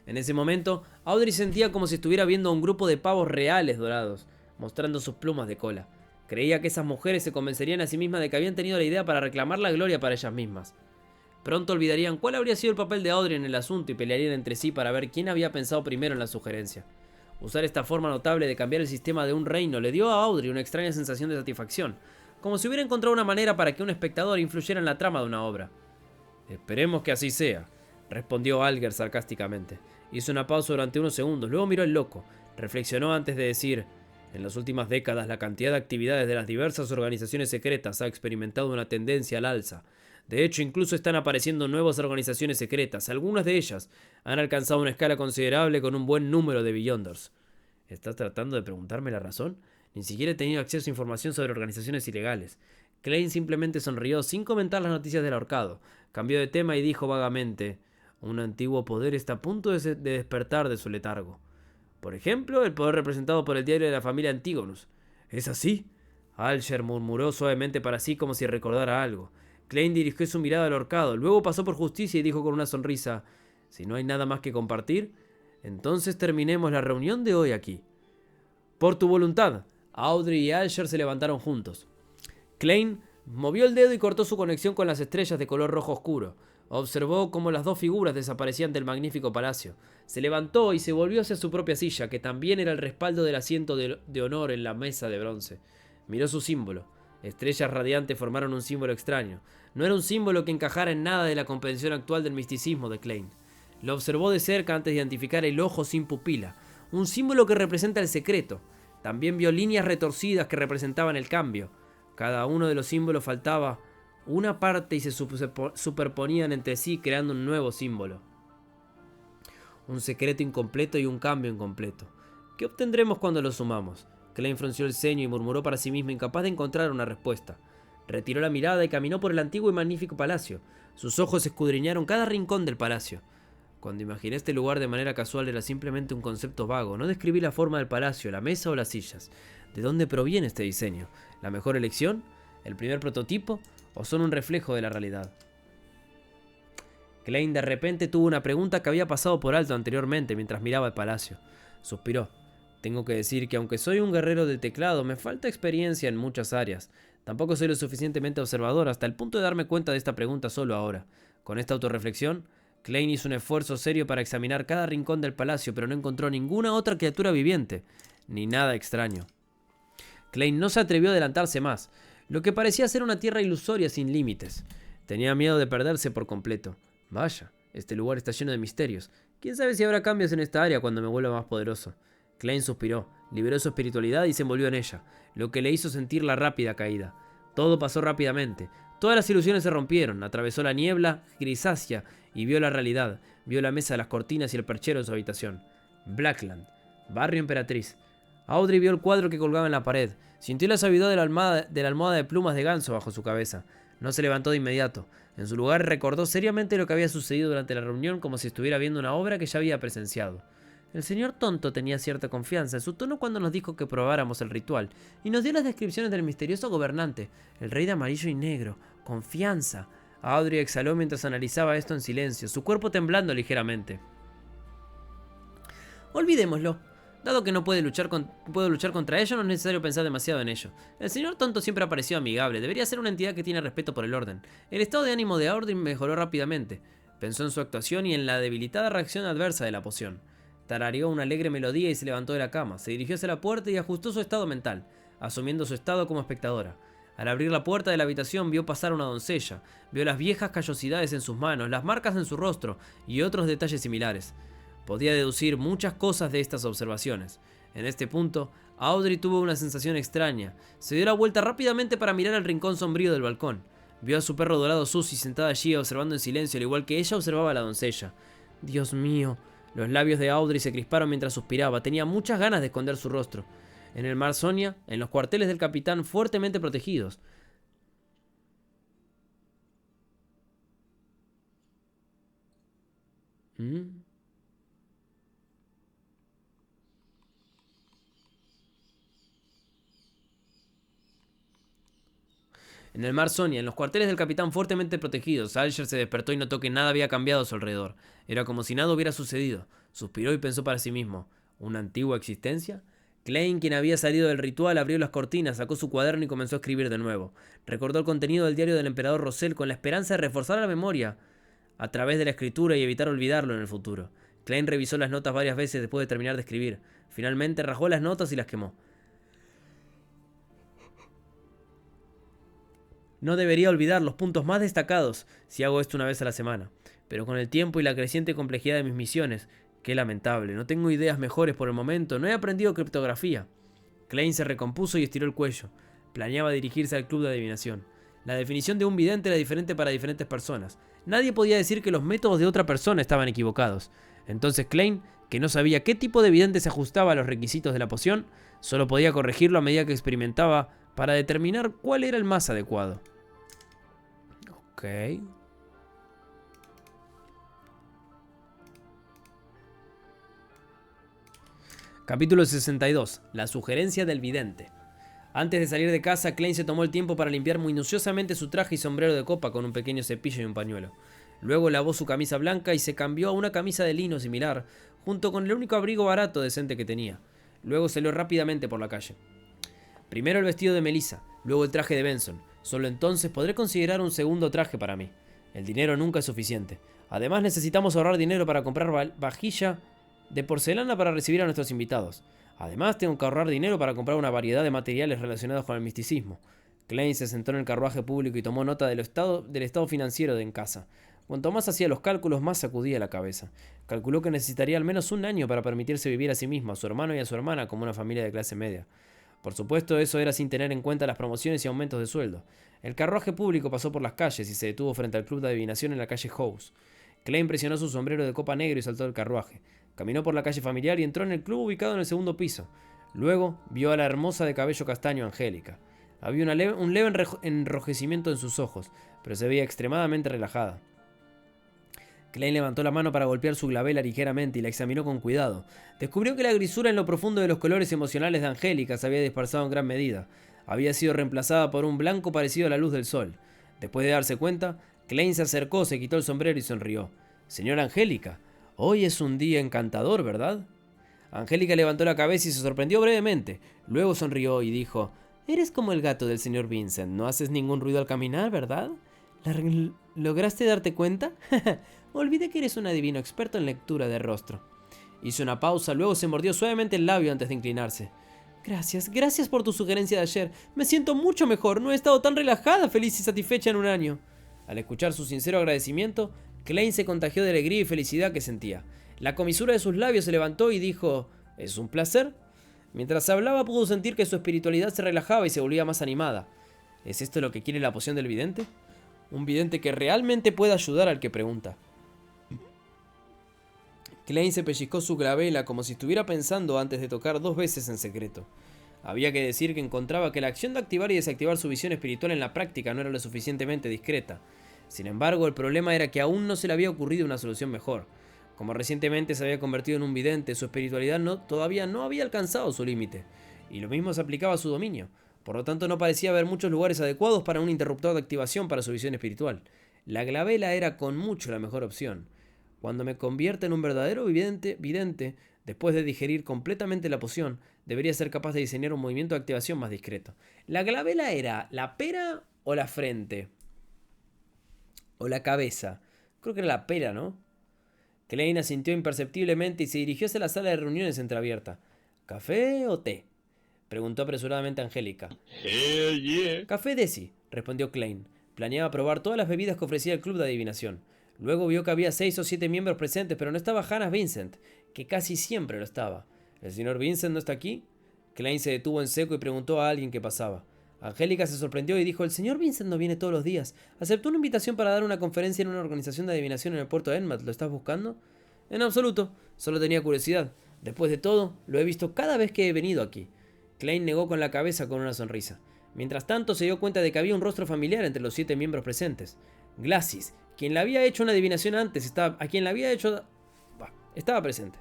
En ese momento, Audrey sentía como si estuviera viendo a un grupo de pavos reales dorados, mostrando sus plumas de cola. Creía que esas mujeres se convencerían a sí mismas de que habían tenido la idea para reclamar la gloria para ellas mismas. Pronto olvidarían cuál habría sido el papel de Audrey en el asunto y pelearían entre sí para ver quién había pensado primero en la sugerencia. Usar esta forma notable de cambiar el sistema de un reino le dio a Audrey una extraña sensación de satisfacción, como si hubiera encontrado una manera para que un espectador influyera en la trama de una obra. Esperemos que así sea, respondió Alger sarcásticamente. Hizo una pausa durante unos segundos, luego miró al loco, reflexionó antes de decir: en las últimas décadas la cantidad de actividades de las diversas organizaciones secretas ha experimentado una tendencia al alza. De hecho, incluso están apareciendo nuevas organizaciones secretas. Algunas de ellas han alcanzado una escala considerable con un buen número de Beyonders. ¿Estás tratando de preguntarme la razón? Ni siquiera he tenido acceso a información sobre organizaciones ilegales. Klein simplemente sonrió sin comentar las noticias del ahorcado. Cambió de tema y dijo vagamente: un antiguo poder está a punto de despertar de su letargo. Por ejemplo, el poder representado por el diario de la familia Antigonus. ¿Es así? Alger murmuró suavemente para sí como si recordara algo. Klein dirigió su mirada al ahorcado, luego pasó por justicia y dijo con una sonrisa: si no hay nada más que compartir, entonces terminemos la reunión de hoy aquí. Por tu voluntad. Audrey y Alger se levantaron juntos. Klein movió el dedo y cortó su conexión con las estrellas de color rojo oscuro. Observó cómo las dos figuras desaparecían del magnífico palacio. Se levantó y se volvió hacia su propia silla, que también era el respaldo del asiento de honor en la mesa de bronce. Miró su símbolo. Estrellas radiantes formaron un símbolo extraño. No era un símbolo que encajara en nada de la comprensión actual del misticismo de Klein. Lo observó de cerca antes de identificar el ojo sin pupila, un símbolo que representa el secreto. También vio líneas retorcidas que representaban el cambio. Cada uno de los símbolos faltaba una parte y se superponían entre sí creando un nuevo símbolo. Un secreto incompleto y un cambio incompleto. ¿Qué obtendremos cuando los sumamos? Klein frunció el ceño y murmuró para sí mismo, incapaz de encontrar una respuesta. Retiró la mirada y caminó por el antiguo y magnífico palacio. Sus ojos escudriñaron cada rincón del palacio. Cuando imaginé este lugar de manera casual era simplemente un concepto vago. No describí la forma del palacio, la mesa o las sillas. ¿De dónde proviene este diseño? ¿La mejor elección? ¿El primer prototipo? ¿O son un reflejo de la realidad? Klein de repente tuvo una pregunta que había pasado por alto anteriormente mientras miraba el palacio. Suspiró. Tengo que decir que aunque soy un guerrero de teclado, me falta experiencia en muchas áreas. Tampoco soy lo suficientemente observador hasta el punto de darme cuenta de esta pregunta solo ahora. Con esta autorreflexión, Klein hizo un esfuerzo serio para examinar cada rincón del palacio, pero no encontró ninguna otra criatura viviente, ni nada extraño. Klein no se atrevió a adelantarse más, lo que parecía ser una tierra ilusoria sin límites. Tenía miedo de perderse por completo. Vaya, este lugar está lleno de misterios. ¿Quién sabe si habrá cambios en esta área cuando me vuelva más poderoso? Klein suspiró, liberó su espiritualidad y se envolvió en ella, lo que le hizo sentir la rápida caída. Todo pasó rápidamente. Todas las ilusiones se rompieron. Atravesó la niebla grisácea y vio la realidad. Vio la mesa, las cortinas y el perchero en su habitación. Blackland, barrio Emperatriz. Audrey vio el cuadro que colgaba en la pared. Sintió la suavidad de la almohada de plumas de ganso bajo su cabeza. No se levantó de inmediato. En su lugar recordó seriamente lo que había sucedido durante la reunión como si estuviera viendo una obra que ya había presenciado. El señor Tonto tenía cierta confianza en su tono cuando nos dijo que probáramos el ritual, y nos dio las descripciones del misterioso gobernante, el rey de amarillo y negro. Confianza. Audrey exhaló mientras analizaba esto en silencio, su cuerpo temblando ligeramente. Olvidémoslo. Dado que no puedo luchar contra ello, no es necesario pensar demasiado en ello. El señor Tonto siempre ha parecido amigable, debería ser una entidad que tiene respeto por el orden. El estado de ánimo de Audrey mejoró rápidamente. Pensó en su actuación y en la debilitada reacción adversa de la poción. Tarareó una alegre melodía y se levantó de la cama. Se dirigió hacia la puerta y ajustó su estado mental, asumiendo su estado como espectadora. Al abrir la puerta de la habitación vio pasar a una doncella. Vio las viejas callosidades en sus manos, las marcas en su rostro y otros detalles similares. Podía deducir muchas cosas de estas observaciones. En este punto, Audrey tuvo una sensación extraña. Se dio la vuelta rápidamente para mirar al rincón sombrío del balcón. Vio a su perro dorado Susie sentada allí observando en silencio, al igual que ella observaba a la doncella. Dios mío. Los labios de Audrey se crisparon mientras suspiraba. Tenía muchas ganas de esconder su rostro. En el mar Sonia, en los cuarteles del capitán fuertemente protegidos. En el mar Sonia, en los cuarteles del capitán fuertemente protegidos, Alger se despertó y notó que nada había cambiado a su alrededor. Era como si nada hubiera sucedido. Suspiró y pensó para sí mismo. ¿Una antigua existencia? Klein, quien había salido del ritual, abrió las cortinas, sacó su cuaderno y comenzó a escribir de nuevo. Recordó el contenido del diario del emperador Rosell con la esperanza de reforzar la memoria a través de la escritura y evitar olvidarlo en el futuro. Klein revisó las notas varias veces después de terminar de escribir. Finalmente rajó las notas y las quemó. No debería olvidar los puntos más destacados si hago esto una vez a la semana. Pero con el tiempo y la creciente complejidad de mis misiones, qué lamentable, no tengo ideas mejores por el momento, no he aprendido criptografía. Klein se recompuso y estiró el cuello. Planeaba dirigirse al club de adivinación. La definición de un vidente era diferente para diferentes personas. Nadie podía decir que los métodos de otra persona estaban equivocados. Entonces Klein, que no sabía qué tipo de vidente se ajustaba a los requisitos de la poción, solo podía corregirlo a medida que experimentaba para determinar cuál era el más adecuado. Ok. Capítulo 62. La sugerencia del vidente. Antes de salir de casa, Klein se tomó el tiempo para limpiar minuciosamente su traje y sombrero de copa con un pequeño cepillo y un pañuelo. Luego lavó su camisa blanca y se cambió a una camisa de lino similar, junto con el único abrigo barato decente que tenía. Luego salió rápidamente por la calle. Primero el vestido de Melissa, luego el traje de Benson. Solo entonces podré considerar un segundo traje para mí. El dinero nunca es suficiente. Además necesitamos ahorrar dinero para comprar vajilla de porcelana para recibir a nuestros invitados. Además tengo que ahorrar dinero para comprar una variedad de materiales relacionados con el misticismo. Klein se sentó en el carruaje público y tomó nota del estado financiero de en casa. Cuanto más hacía los cálculos, más sacudía la cabeza. Calculó que necesitaría al menos un año para permitirse vivir a sí mismo, a su hermano y a su hermana como una familia de clase media. Por supuesto, eso era sin tener en cuenta las promociones y aumentos de sueldo. El carruaje público pasó por las calles y se detuvo frente al club de adivinación en la calle House. Klein presionó su sombrero de copa negro y saltó del carruaje. Caminó por la calle familiar y entró en el club ubicado en el segundo piso. Luego vio a la hermosa de cabello castaño Angélica. Había un leve enrojecimiento en sus ojos, pero se veía extremadamente relajada. Klein levantó la mano para golpear su glabela ligeramente y la examinó con cuidado. Descubrió que la grisura en lo profundo de los colores emocionales de Angélica se había dispersado en gran medida. Había sido reemplazada por un blanco parecido a la luz del sol. Después de darse cuenta, Klein se acercó, se quitó el sombrero y sonrió. «Señora Angélica, hoy es un día encantador, ¿verdad?» Angélica levantó la cabeza y se sorprendió brevemente. Luego sonrió y dijo: «Eres como el gato del señor Vincent. No haces ningún ruido al caminar, ¿verdad? ¿Lograste darte cuenta? Olvidé que eres un adivino experto en lectura de rostro». Hizo una pausa, luego se mordió suavemente el labio antes de inclinarse. Gracias por tu sugerencia de ayer. Me siento mucho mejor. No he estado tan relajada, feliz y satisfecha en un año. Al escuchar su sincero agradecimiento, Klein se contagió de alegría y felicidad que sentía. La comisura de sus labios se levantó y dijo: «¿Es un placer?». Mientras hablaba pudo sentir que su espiritualidad se relajaba y se volvía más animada. ¿Es esto lo que quiere la poción del vidente? Un vidente que realmente pueda ayudar al que pregunta. Klein se pellizcó su glabela como si estuviera pensando antes de tocar 2 veces en secreto. Había que decir que encontraba que la acción de activar y desactivar su visión espiritual en la práctica no era lo suficientemente discreta. Sin embargo, el problema era que aún no se le había ocurrido una solución mejor. Como recientemente se había convertido en un vidente, su espiritualidad todavía no había alcanzado su límite, y lo mismo se aplicaba a su dominio. Por lo tanto, no parecía haber muchos lugares adecuados para un interruptor de activación para su visión espiritual. La glabela era con mucho la mejor opción. Cuando me convierta en un verdadero vidente, después de digerir completamente la poción, debería ser capaz de diseñar un movimiento de activación más discreto. ¿La glabela era la pera o la frente? ¿O la cabeza? Creo que era la pera, ¿no? Klein asintió imperceptiblemente y se dirigió hacia la sala de reuniones entreabierta. ¿Café o té?, preguntó apresuradamente Angélica. Hell yeah. Café Desi, respondió Klein. Planeaba probar todas las bebidas que ofrecía el club de adivinación. Luego vio que había 6 o 7 miembros presentes, pero no estaba Hannah Vincent, que casi siempre lo estaba. ¿El señor Vincent no está aquí? Klein se detuvo en seco y preguntó a alguien qué pasaba. Angélica se sorprendió y dijo: el señor Vincent no viene todos los días. Aceptó una invitación para dar una conferencia en una organización de adivinación en el puerto de Enmat. ¿Lo estás buscando? En absoluto, solo tenía curiosidad. Después de todo, lo he visto cada vez que he venido aquí. Klein negó con la cabeza con una sonrisa. Mientras tanto, se dio cuenta de que había un rostro familiar entre los 7 miembros presentes. Glacis, quien le había hecho una adivinación antes, estaba presente.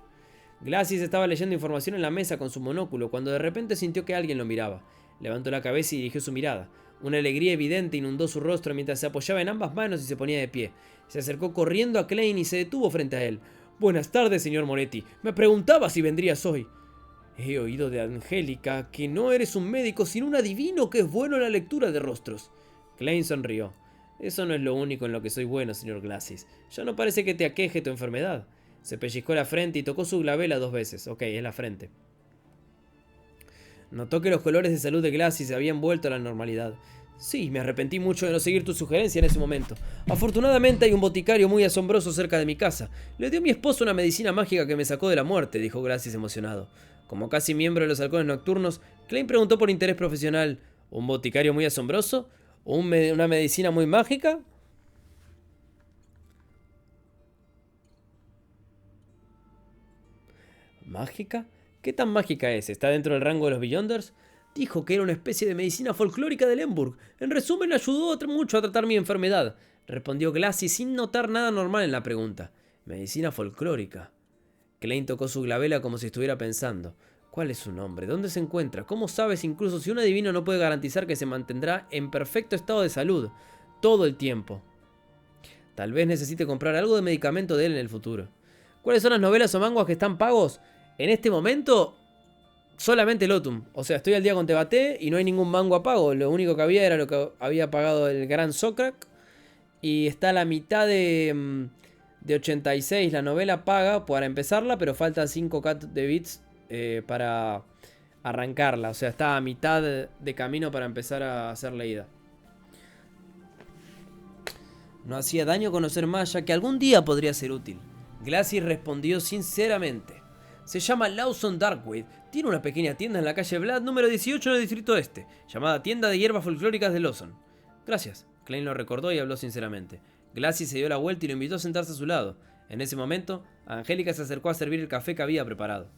Glacis estaba leyendo información en la mesa con su monóculo cuando de repente sintió que alguien lo miraba. Levantó la cabeza y dirigió su mirada. Una alegría evidente inundó su rostro mientras se apoyaba en ambas manos y se ponía de pie. Se acercó corriendo a Klein y se detuvo frente a él. «Buenas tardes, señor Moretti. Me preguntaba si vendrías hoy». «He oído de Angélica que no eres un médico, sino un adivino que es bueno en la lectura de rostros». Klein sonrió. «Eso no es lo único en lo que soy bueno, señor Glacis. Ya no parece que te aqueje tu enfermedad». Se pellizcó la frente y tocó su glabela 2 veces. Ok, es la frente. Notó que los colores de salud de Glacis se habían vuelto a la normalidad. «Sí, me arrepentí mucho de no seguir tu sugerencia en ese momento. Afortunadamente hay un boticario muy asombroso cerca de mi casa. Le dio a mi esposo una medicina mágica que me sacó de la muerte», dijo Glacis emocionado. Como casi miembro de los halcones nocturnos, Klein preguntó por interés profesional: ¿un boticario muy asombroso? ¿O una medicina muy mágica? ¿Mágica? ¿Qué tan mágica es? ¿Está dentro del rango de los Beyonders? Dijo que era una especie de medicina folclórica de Lemburg. En resumen, ayudó mucho a tratar mi enfermedad, respondió Glacis sin notar nada normal en la pregunta. Medicina folclórica. Klein tocó su glabela como si estuviera pensando. ¿Cuál es su nombre? ¿Dónde se encuentra? ¿Cómo sabes incluso si un adivino no puede garantizar que se mantendrá en perfecto estado de salud todo el tiempo? Tal vez necesite comprar algo de medicamento de él en el futuro. ¿Cuáles son las novelas o manguas que están pagos? En este momento, solamente Lotum. O sea, estoy al día con Tebate y no hay ningún mango a pago. Lo único que había era lo que había pagado el Gran Sokrak. Y está a la mitad de 86 la novela paga para empezarla, pero faltan 5k de bits para arrancarla. O sea, está a mitad de camino para empezar a ser leída. No hacía daño conocer más, ya que algún día podría ser útil. Glacis respondió sinceramente. Se llama Lawson Darkweed. Tiene una pequeña tienda en la calle Vlad, número 18 en el distrito este, llamada Tienda de Hierbas Folclóricas de Lawson. Gracias. Klein lo recordó y habló sinceramente. Glacis se dio la vuelta y lo invitó a sentarse a su lado. En ese momento, Angélica se acercó a servir el café que había preparado.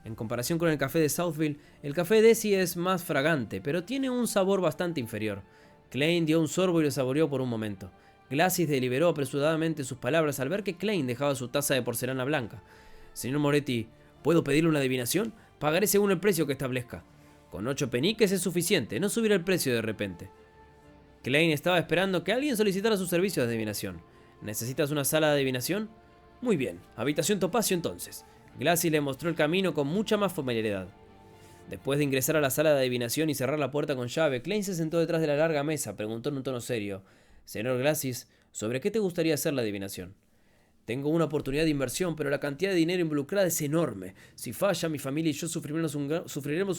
En comparación con el café de Southville, el café de Desi es más fragante, pero tiene un sabor bastante inferior. Klein dio un sorbo y lo saboreó por un momento. Glacis deliberó apresuradamente sus palabras al ver que Klein dejaba su taza de porcelana blanca. Señor Moretti, ¿puedo pedirle una adivinación? Pagaré según el precio que establezca. Con 8 peniques es suficiente, no subirá el precio de repente. Klein estaba esperando que alguien solicitara sus servicios de adivinación. ¿Necesitas una sala de adivinación? Muy bien, habitación topacio entonces. Glacis le mostró el camino con mucha más familiaridad. Después de ingresar a la sala de adivinación y cerrar la puerta con llave, Klein se sentó detrás de la larga mesa, preguntó en un tono serio: Señor Glacis, ¿sobre qué te gustaría hacer la adivinación? Tengo una oportunidad de inversión, pero la cantidad de dinero involucrada es enorme. Si falla, mi familia y yo sufriremos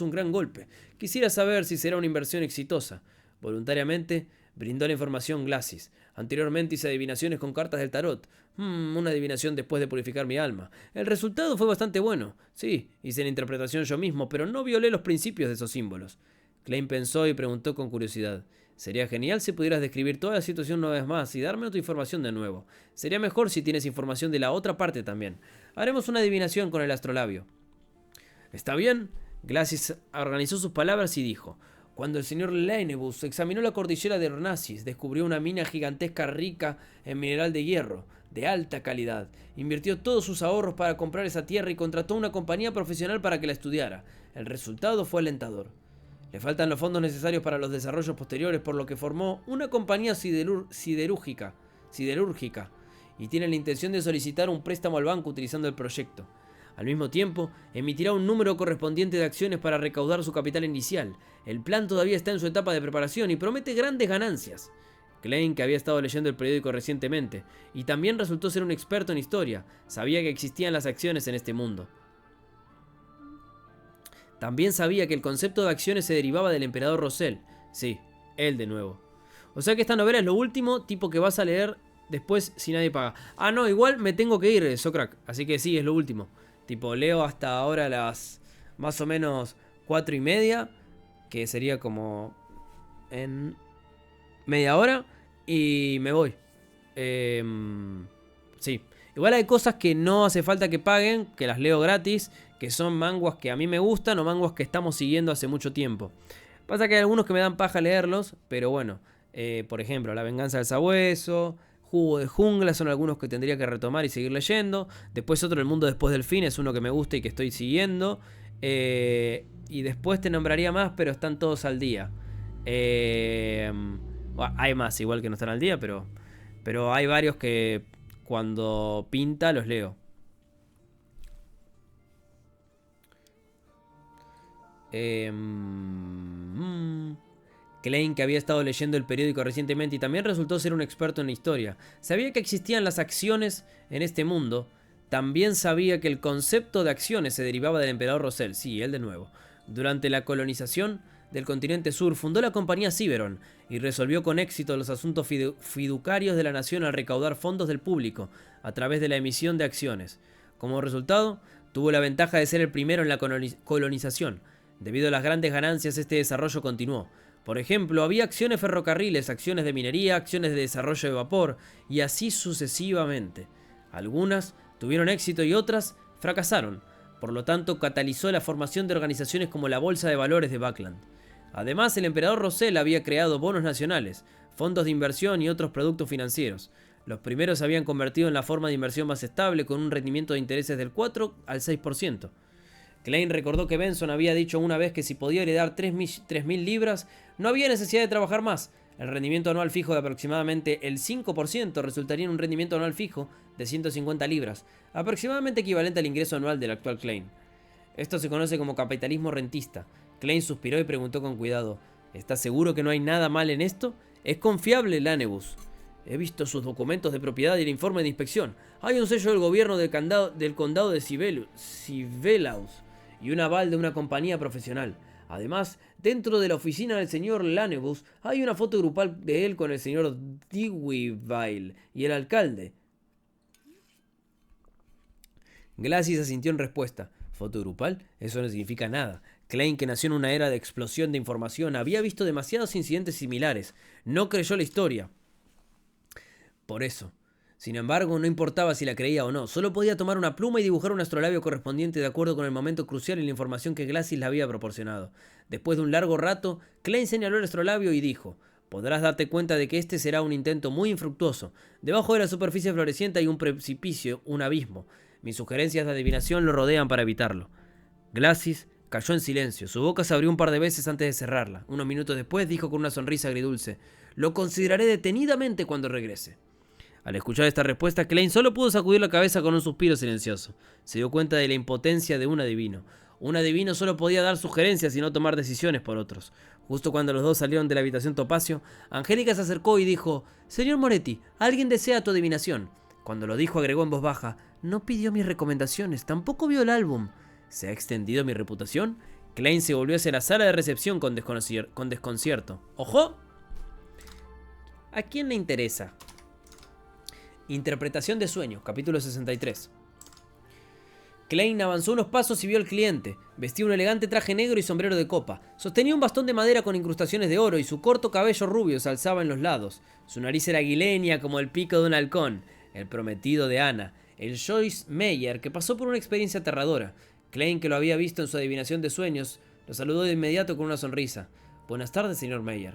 un gran golpe. Quisiera saber si será una inversión exitosa. Voluntariamente brindó la información Glacis. Anteriormente hice adivinaciones con cartas del tarot. Una adivinación después de purificar mi alma. El resultado fue bastante bueno. Sí, hice la interpretación yo mismo, pero no violé los principios de esos símbolos. Klein pensó y preguntó con curiosidad: sería genial si pudieras describir toda la situación una vez más y darme otra información de nuevo. Sería mejor si tienes información de la otra parte también. Haremos una adivinación con el astrolabio. ¿Está bien? Glacis organizó sus palabras y dijo: cuando el señor Leinebus examinó la cordillera de Hornacis, descubrió una mina gigantesca rica en mineral de hierro. de alta calidad. Invirtió todos sus ahorros para comprar esa tierra y contrató una compañía profesional para que la estudiara. El resultado fue alentador. Le faltan los fondos necesarios para los desarrollos posteriores, por lo que formó una compañía siderúrgica y tiene la intención de solicitar un préstamo al banco utilizando el proyecto. Al mismo tiempo, emitirá un número correspondiente de acciones para recaudar su capital inicial. El plan todavía está en su etapa de preparación y promete grandes ganancias. Klein, que había estado leyendo el periódico recientemente, y también resultó ser un experto en historia, sabía que existían las acciones en este mundo. También sabía que el concepto de acciones se derivaba del emperador Rosell. Sí, él de nuevo. O sea que esta novela es lo último tipo que vas a leer después si nadie paga. Ah, no, igual me tengo que ir, Socrac. Así que sí, es lo último. Tipo, leo hasta ahora las más o menos 4:30, que sería como en media hora, y me voy. Sí. Igual hay cosas que no hace falta que paguen, que las leo gratis, que son manguas que a mí me gustan o manguas que estamos siguiendo hace mucho tiempo. Pasa que hay algunos que me dan paja leerlos, pero bueno. Por ejemplo, La venganza del sabueso, Jugo de jungla son algunos que tendría que retomar y seguir leyendo. Después otro, El mundo después del fin, es uno que me gusta y que estoy siguiendo. Y después te nombraría más, pero están todos al día. Bueno, hay más igual que no están al día, pero hay varios que cuando pinta los leo. Klein, que había estado leyendo el periódico recientemente y también resultó ser un experto en la historia, sabía que existían las acciones en este mundo. También sabía que el concepto de acciones se derivaba del emperador Rosell. Sí, él de nuevo. Durante la colonización del continente sur, fundó la compañía Ciberon y resolvió con éxito los asuntos fiduciarios de la nación al recaudar fondos del público a través de la emisión de acciones. Como resultado, tuvo la ventaja de ser el primero en la colonización. Debido a las grandes ganancias, este desarrollo continuó. Por ejemplo, había acciones ferrocarriles, acciones de minería, acciones de desarrollo de vapor, y así sucesivamente. Algunas tuvieron éxito y otras fracasaron. Por lo tanto, catalizó la formación de organizaciones como la Bolsa de Valores de Buckland. Además, el emperador Rosell había creado bonos nacionales, fondos de inversión y otros productos financieros. Los primeros se habían convertido en la forma de inversión más estable, con un rendimiento de intereses del 4 al 6%. Klein recordó que Benson había dicho una vez que si podía heredar 3.000 libras, no había necesidad de trabajar más. El rendimiento anual fijo de aproximadamente el 5% resultaría en un rendimiento anual fijo de 150 libras, aproximadamente equivalente al ingreso anual del actual Klein. Esto se conoce como capitalismo rentista. Klein suspiró y preguntó con cuidado: ¿Estás seguro que no hay nada mal en esto? Es confiable, Lanebus. He visto sus documentos de propiedad y el informe de inspección. Hay un sello del gobierno del condado de Sibelaus y un aval de una compañía profesional. Además, dentro de la oficina del señor Lanebus hay una foto grupal de él con el señor Deweyville y el alcalde. Glacis asintió en respuesta. ¿Foto grupal? Eso no significa nada. Klein, que nació en una era de explosión de información, había visto demasiados incidentes similares. No creyó la historia. Por eso. Sin embargo, no importaba si la creía o no, solo podía tomar una pluma y dibujar un astrolabio correspondiente de acuerdo con el momento crucial y la información que Glacis le había proporcionado. Después de un largo rato, Klein señaló el astrolabio y dijo: podrás darte cuenta de que este será un intento muy infructuoso. Debajo de la superficie floreciente hay un precipicio, un abismo. Mis sugerencias de adivinación lo rodean para evitarlo. Glacis cayó en silencio. Su boca se abrió un par de veces antes de cerrarla. Unos minutos después dijo con una sonrisa agridulce: lo consideraré detenidamente cuando regrese. Al escuchar esta respuesta, Klein solo pudo sacudir la cabeza con un suspiro silencioso. Se dio cuenta de la impotencia de un adivino. Un adivino solo podía dar sugerencias y no tomar decisiones por otros. Justo cuando los dos salieron de la habitación Topacio, Angélica se acercó y dijo: señor Moretti, alguien desea tu adivinación. Cuando lo dijo, agregó en voz baja: no pidió mis recomendaciones, tampoco vio el álbum. ¿Se ha extendido mi reputación? Klein se volvió hacia la sala de recepción con desconcierto. ¡Ojo! ¿A quién le interesa? Interpretación de sueños, capítulo 63. Klein avanzó unos pasos y vio al cliente. Vestía un elegante traje negro y sombrero de copa. Sostenía un bastón de madera con incrustaciones de oro y su corto cabello rubio se alzaba en los lados. Su nariz era aguileña como el pico de un halcón. El prometido de Ana, el Joyce Meyer, que pasó por una experiencia aterradora. Klein, que lo había visto en su adivinación de sueños, lo saludó de inmediato con una sonrisa. Buenas tardes, señor Meyer.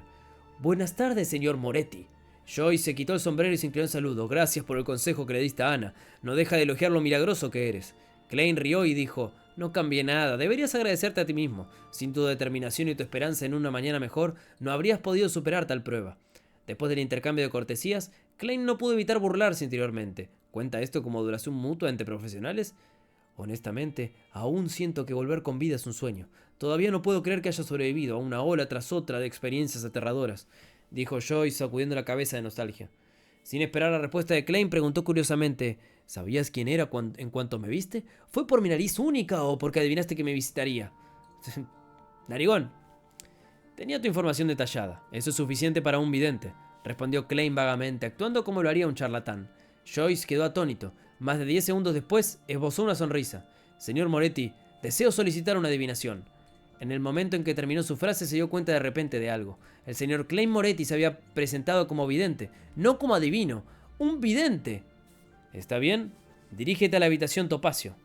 Buenas tardes, señor Moretti. Joyce se quitó el sombrero y se inclinó en saludo. Gracias por el consejo que le diste a Ana. No deja de elogiar lo milagroso que eres. Klein rió y dijo: no cambié nada, deberías agradecerte a ti mismo. Sin tu determinación y tu esperanza en una mañana mejor, no habrías podido superar tal prueba. Después del intercambio de cortesías, Klein no pudo evitar burlarse interiormente. ¿Cuenta esto como adoración mutua entre profesionales? Honestamente, aún siento que volver con vida es un sueño. Todavía no puedo creer que haya sobrevivido a una ola tras otra de experiencias aterradoras, dijo Joyce sacudiendo la cabeza de nostalgia. Sin esperar la respuesta de Klein, preguntó curiosamente: ¿sabías quién era en cuanto me viste? ¿Fue por mi nariz única o porque adivinaste que me visitaría? Narigón. Tenía tu información detallada. Eso es suficiente para un vidente, respondió Klein vagamente, actuando como lo haría un charlatán. Joyce quedó atónito. Más de 10 segundos después, esbozó una sonrisa. Señor Moretti, deseo solicitar una adivinación. En el momento en que terminó su frase, se dio cuenta de repente de algo. El señor Klein Moretti se había presentado como vidente, no como adivino. ¡Un vidente! ¿Está bien? Dirígete a la habitación Topacio.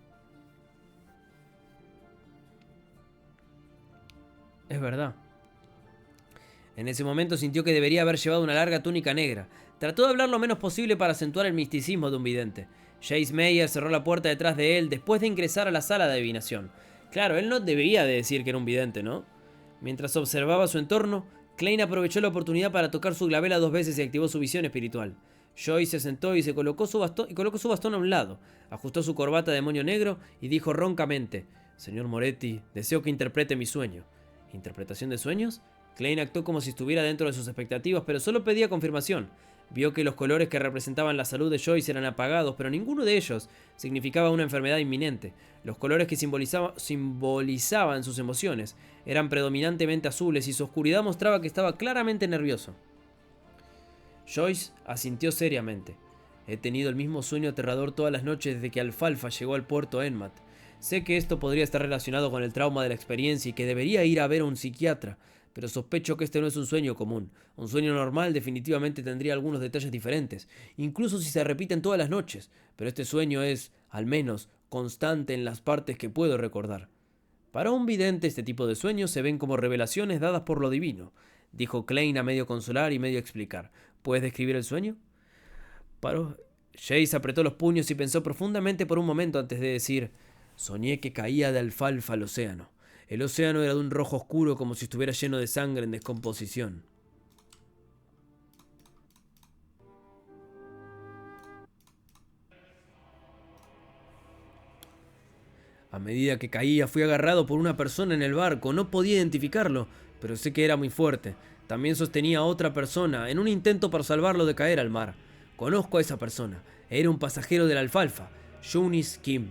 Es verdad. En ese momento sintió que debería haber llevado una larga túnica negra. Trató de hablar lo menos posible para acentuar el misticismo de un vidente. Jace Meyer cerró la puerta detrás de él después de ingresar a la sala de adivinación. Claro, él no debía de decir que era un vidente, ¿no? Mientras observaba su entorno, Klein aprovechó la oportunidad para tocar su glabela 2 veces y activó su visión espiritual. Joyce se sentó y colocó su bastón a un lado, ajustó su corbata de moño negro y dijo roncamente: Señor Moretti, deseo que interprete mi sueño. ¿Interpretación de sueños? Klein actuó como si estuviera dentro de sus expectativas, pero solo pedía confirmación. Vio que los colores que representaban la salud de Joyce eran apagados, pero ninguno de ellos significaba una enfermedad inminente. Los colores que simbolizaban sus emociones eran predominantemente azules y su oscuridad mostraba que estaba claramente nervioso. Joyce asintió seriamente. He tenido el mismo sueño aterrador todas las noches desde que Alfalfa llegó al puerto Enmat. Sé que esto podría estar relacionado con el trauma de la experiencia y que debería ir a ver a un psiquiatra, pero sospecho que este no es un sueño común. Un sueño normal definitivamente tendría algunos detalles diferentes, incluso si se repiten todas las noches, pero este sueño es, al menos, constante en las partes que puedo recordar. Para un vidente este tipo de sueños se ven como revelaciones dadas por lo divino, dijo Klein a medio consolar y medio explicar. ¿Puedes describir el sueño? Jace apretó los puños y pensó profundamente por un momento antes de decir: soñé que caía de Alfalfa al océano. El océano era de un rojo oscuro como si estuviera lleno de sangre en descomposición. A medida que caía, fui agarrado por una persona en el barco. No podía identificarlo, pero sé que era muy fuerte. También sostenía a otra persona en un intento para salvarlo de caer al mar. Conozco a esa persona. Era un pasajero del Alfalfa, Eunice Kim.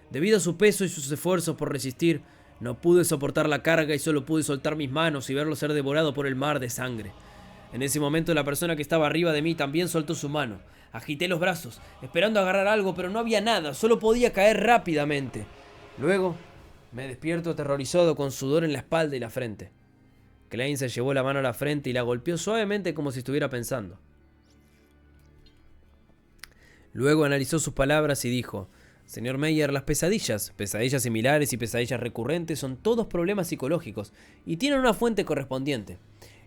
Debido a su peso y sus esfuerzos por resistir, no pude soportar la carga y solo pude soltar mis manos y verlo ser devorado por el mar de sangre. En ese momento la persona que estaba arriba de mí también soltó su mano. Agité los brazos, esperando agarrar algo, pero no había nada, solo podía caer rápidamente. Luego, me despierto aterrorizado con sudor en la espalda y la frente. Klein se llevó la mano a la frente y la golpeó suavemente como si estuviera pensando. Luego analizó sus palabras y dijo: Señor Meyer, las pesadillas similares y pesadillas recurrentes son todos problemas psicológicos y tienen una fuente correspondiente.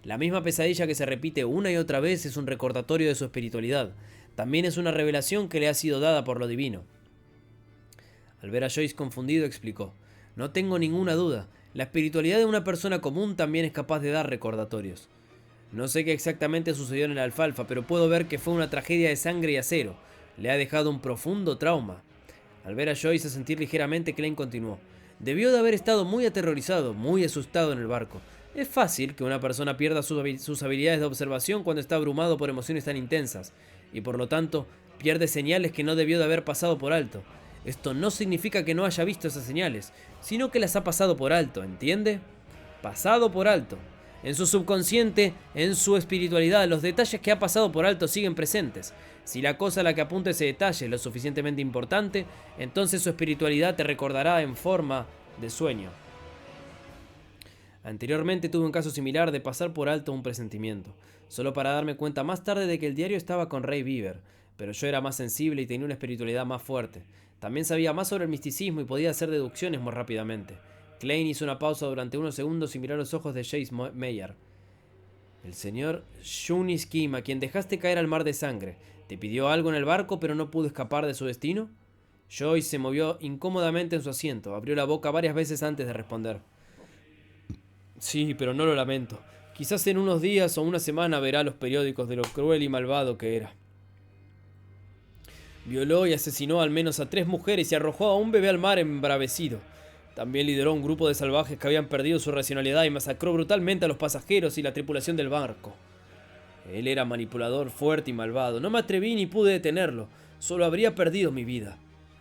La misma pesadilla que se repite una y otra vez es un recordatorio de su espiritualidad. También es una revelación que le ha sido dada por lo divino. Al ver a Joyce confundido, explicó: no tengo ninguna duda, la espiritualidad de una persona común también es capaz de dar recordatorios. No sé qué exactamente sucedió en el Alfalfa, pero puedo ver que fue una tragedia de sangre y acero. Le ha dejado un profundo trauma. Al ver a Joyce sentir ligeramente, Klein continuó: debió de haber estado muy aterrorizado, muy asustado en el barco. Es fácil que una persona pierda sus habilidades de observación cuando está abrumado por emociones tan intensas, y por lo tanto pierde señales que no debió de haber pasado por alto. Esto no significa que no haya visto esas señales, sino que las ha pasado por alto, ¿entiende? Pasado por alto. En su subconsciente, en su espiritualidad, los detalles que ha pasado por alto siguen presentes. Si la cosa a la que apunta ese detalle es lo suficientemente importante, entonces su espiritualidad te recordará en forma de sueño. Anteriormente tuve un caso similar de pasar por alto un presentimiento, solo para darme cuenta más tarde de que el diario estaba con Ray Beaver, pero yo era más sensible y tenía una espiritualidad más fuerte. También sabía más sobre el misticismo y podía hacer deducciones más rápidamente. Klein hizo una pausa durante unos segundos y miró a los ojos de Jace Meyer. El señor Shunis Kim, a quien dejaste caer al mar de sangre, ¿te pidió algo en el barco pero no pudo escapar de su destino? Joyce se movió incómodamente en su asiento, abrió la boca varias veces antes de responder. Sí, pero no lo lamento. Quizás en unos días o una semana verá los periódicos de lo cruel y malvado que era. Violó y asesinó al menos a 3 mujeres y arrojó a un bebé al mar embravecido. También lideró un grupo de salvajes que habían perdido su racionalidad y masacró brutalmente a los pasajeros y la tripulación del barco. Él era manipulador, fuerte y malvado. No me atreví ni pude detenerlo. Solo habría perdido mi vida.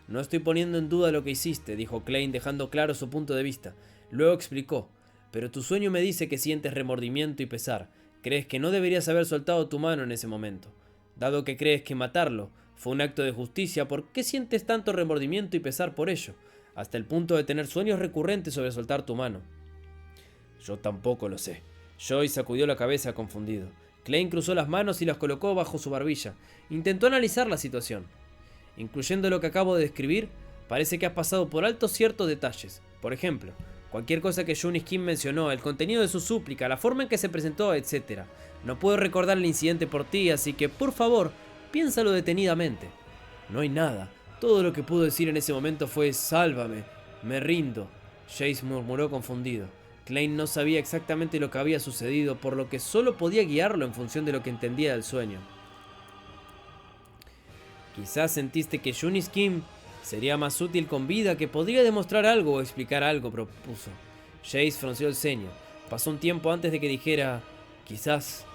No estoy poniendo en duda lo que hiciste, dijo Klein, dejando claro su punto de vista. Luego explicó. Pero tu sueño me dice que sientes remordimiento y pesar. Crees que no deberías haber soltado tu mano en ese momento. Dado que crees que matarlo fue un acto de justicia, ¿por qué sientes tanto remordimiento y pesar por ello? Hasta el punto de tener sueños recurrentes sobre soltar tu mano. Yo tampoco lo sé. Joyce sacudió la cabeza confundido. Klein cruzó las manos y las colocó bajo su barbilla. Intentó analizar la situación. Incluyendo lo que acabo de describir, parece que has pasado por alto ciertos detalles. Por ejemplo, cualquier cosa que Shunis Kim mencionó, el contenido de su súplica, la forma en que se presentó, etc. No puedo recordar el incidente por ti, así que, por favor, piénsalo detenidamente. No hay nada. Todo lo que pudo decir en ese momento fue «Sálvame, me rindo», Jace murmuró confundido. Klein no sabía exactamente lo que había sucedido, por lo que solo podía guiarlo en función de lo que entendía del sueño. Quizás sentiste que Shunis Kim sería más útil con vida, que podría demostrar algo o explicar algo, propuso. Jace frunció el ceño. Pasó un tiempo antes de que dijera, quizás.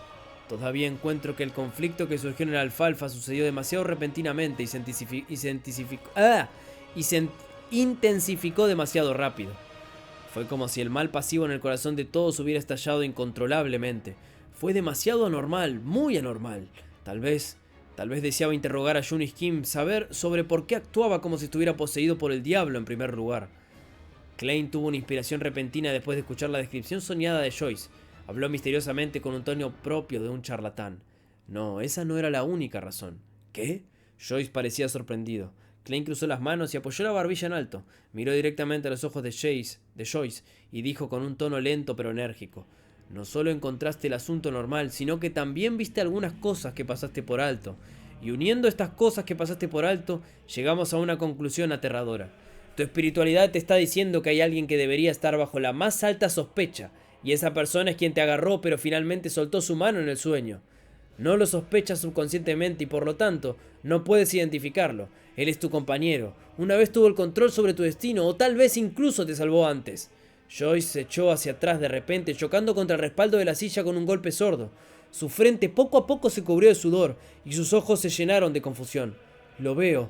Todavía encuentro que el conflicto que surgió en el alfalfa sucedió demasiado repentinamente y se intensificó demasiado rápido. Fue como si el mal pasivo en el corazón de todos hubiera estallado incontrolablemente. Fue demasiado anormal, muy anormal. Tal vez deseaba interrogar a Shunis Kim, saber sobre por qué actuaba como si estuviera poseído por el diablo en primer lugar. Klein tuvo una inspiración repentina después de escuchar la descripción soñada de Joyce. Habló misteriosamente con un tono propio de un charlatán. No, esa no era la única razón. ¿Qué? Joyce parecía sorprendido. Klein cruzó las manos y apoyó la barbilla en alto. Miró directamente a los ojos de Joyce y dijo con un tono lento pero enérgico. No solo encontraste el asunto normal, sino que también viste algunas cosas que pasaste por alto. Y uniendo estas cosas que pasaste por alto, llegamos a una conclusión aterradora. Tu espiritualidad te está diciendo que hay alguien que debería estar bajo la más alta sospecha, y esa persona es quien te agarró pero finalmente soltó su mano en el sueño. No lo sospechas subconscientemente y por lo tanto no puedes identificarlo. Él es tu compañero. Una vez tuvo el control sobre tu destino o tal vez incluso te salvó antes. Joyce se echó hacia atrás de repente, chocando contra el respaldo de la silla con un golpe sordo. Su frente poco a poco se cubrió de sudor y sus ojos se llenaron de confusión. Lo veo.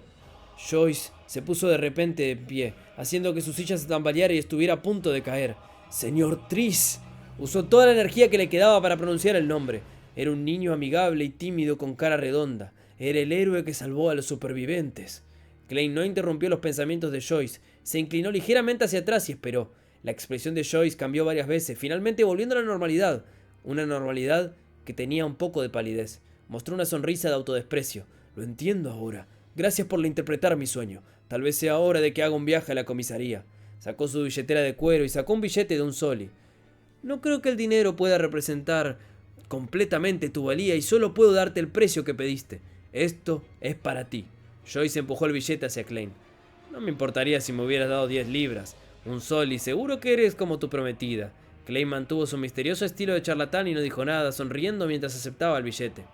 Joyce se puso de repente en pie, haciendo que su silla se tambaleara y estuviera a punto de caer. Señor Triss. Usó toda la energía que le quedaba para pronunciar el nombre. Era un niño amigable y tímido con cara redonda. Era el héroe que salvó a los supervivientes. Klein no interrumpió los pensamientos de Joyce. Se inclinó ligeramente hacia atrás y esperó. La expresión de Joyce cambió varias veces, finalmente volviendo a la normalidad. Una normalidad que tenía un poco de palidez. Mostró una sonrisa de autodesprecio. Lo entiendo ahora. Gracias por interpretar mi sueño. Tal vez sea hora de que haga un viaje a la comisaría. Sacó su billetera de cuero y sacó un billete de un soli. No creo que el dinero pueda representar completamente tu valía y solo puedo darte el precio que pediste. Esto es para ti. Joyce empujó el billete hacia Klein. No me importaría si me hubieras dado 10 libras. Un soli, seguro que eres como tu prometida. Klein mantuvo su misterioso estilo de charlatán y no dijo nada, sonriendo mientras aceptaba el billete.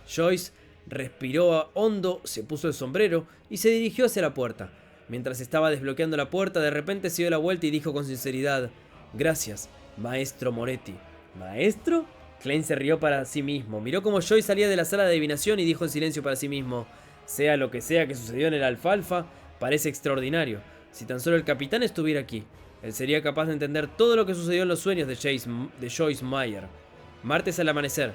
Joyce respiró hondo, se puso el sombrero y se dirigió hacia la puerta. Mientras estaba desbloqueando la puerta, de repente se dio la vuelta y dijo con sinceridad: Gracias, maestro Moretti. ¿Maestro? Klein se rió para sí mismo. Miró como Joyce salía de la sala de adivinación y dijo en silencio para sí mismo: Sea lo que sea que sucedió en el alfalfa, parece extraordinario. Si tan solo el capitán estuviera aquí, él sería capaz de entender todo lo que sucedió en los sueños de Joyce Meyer. Martes al amanecer,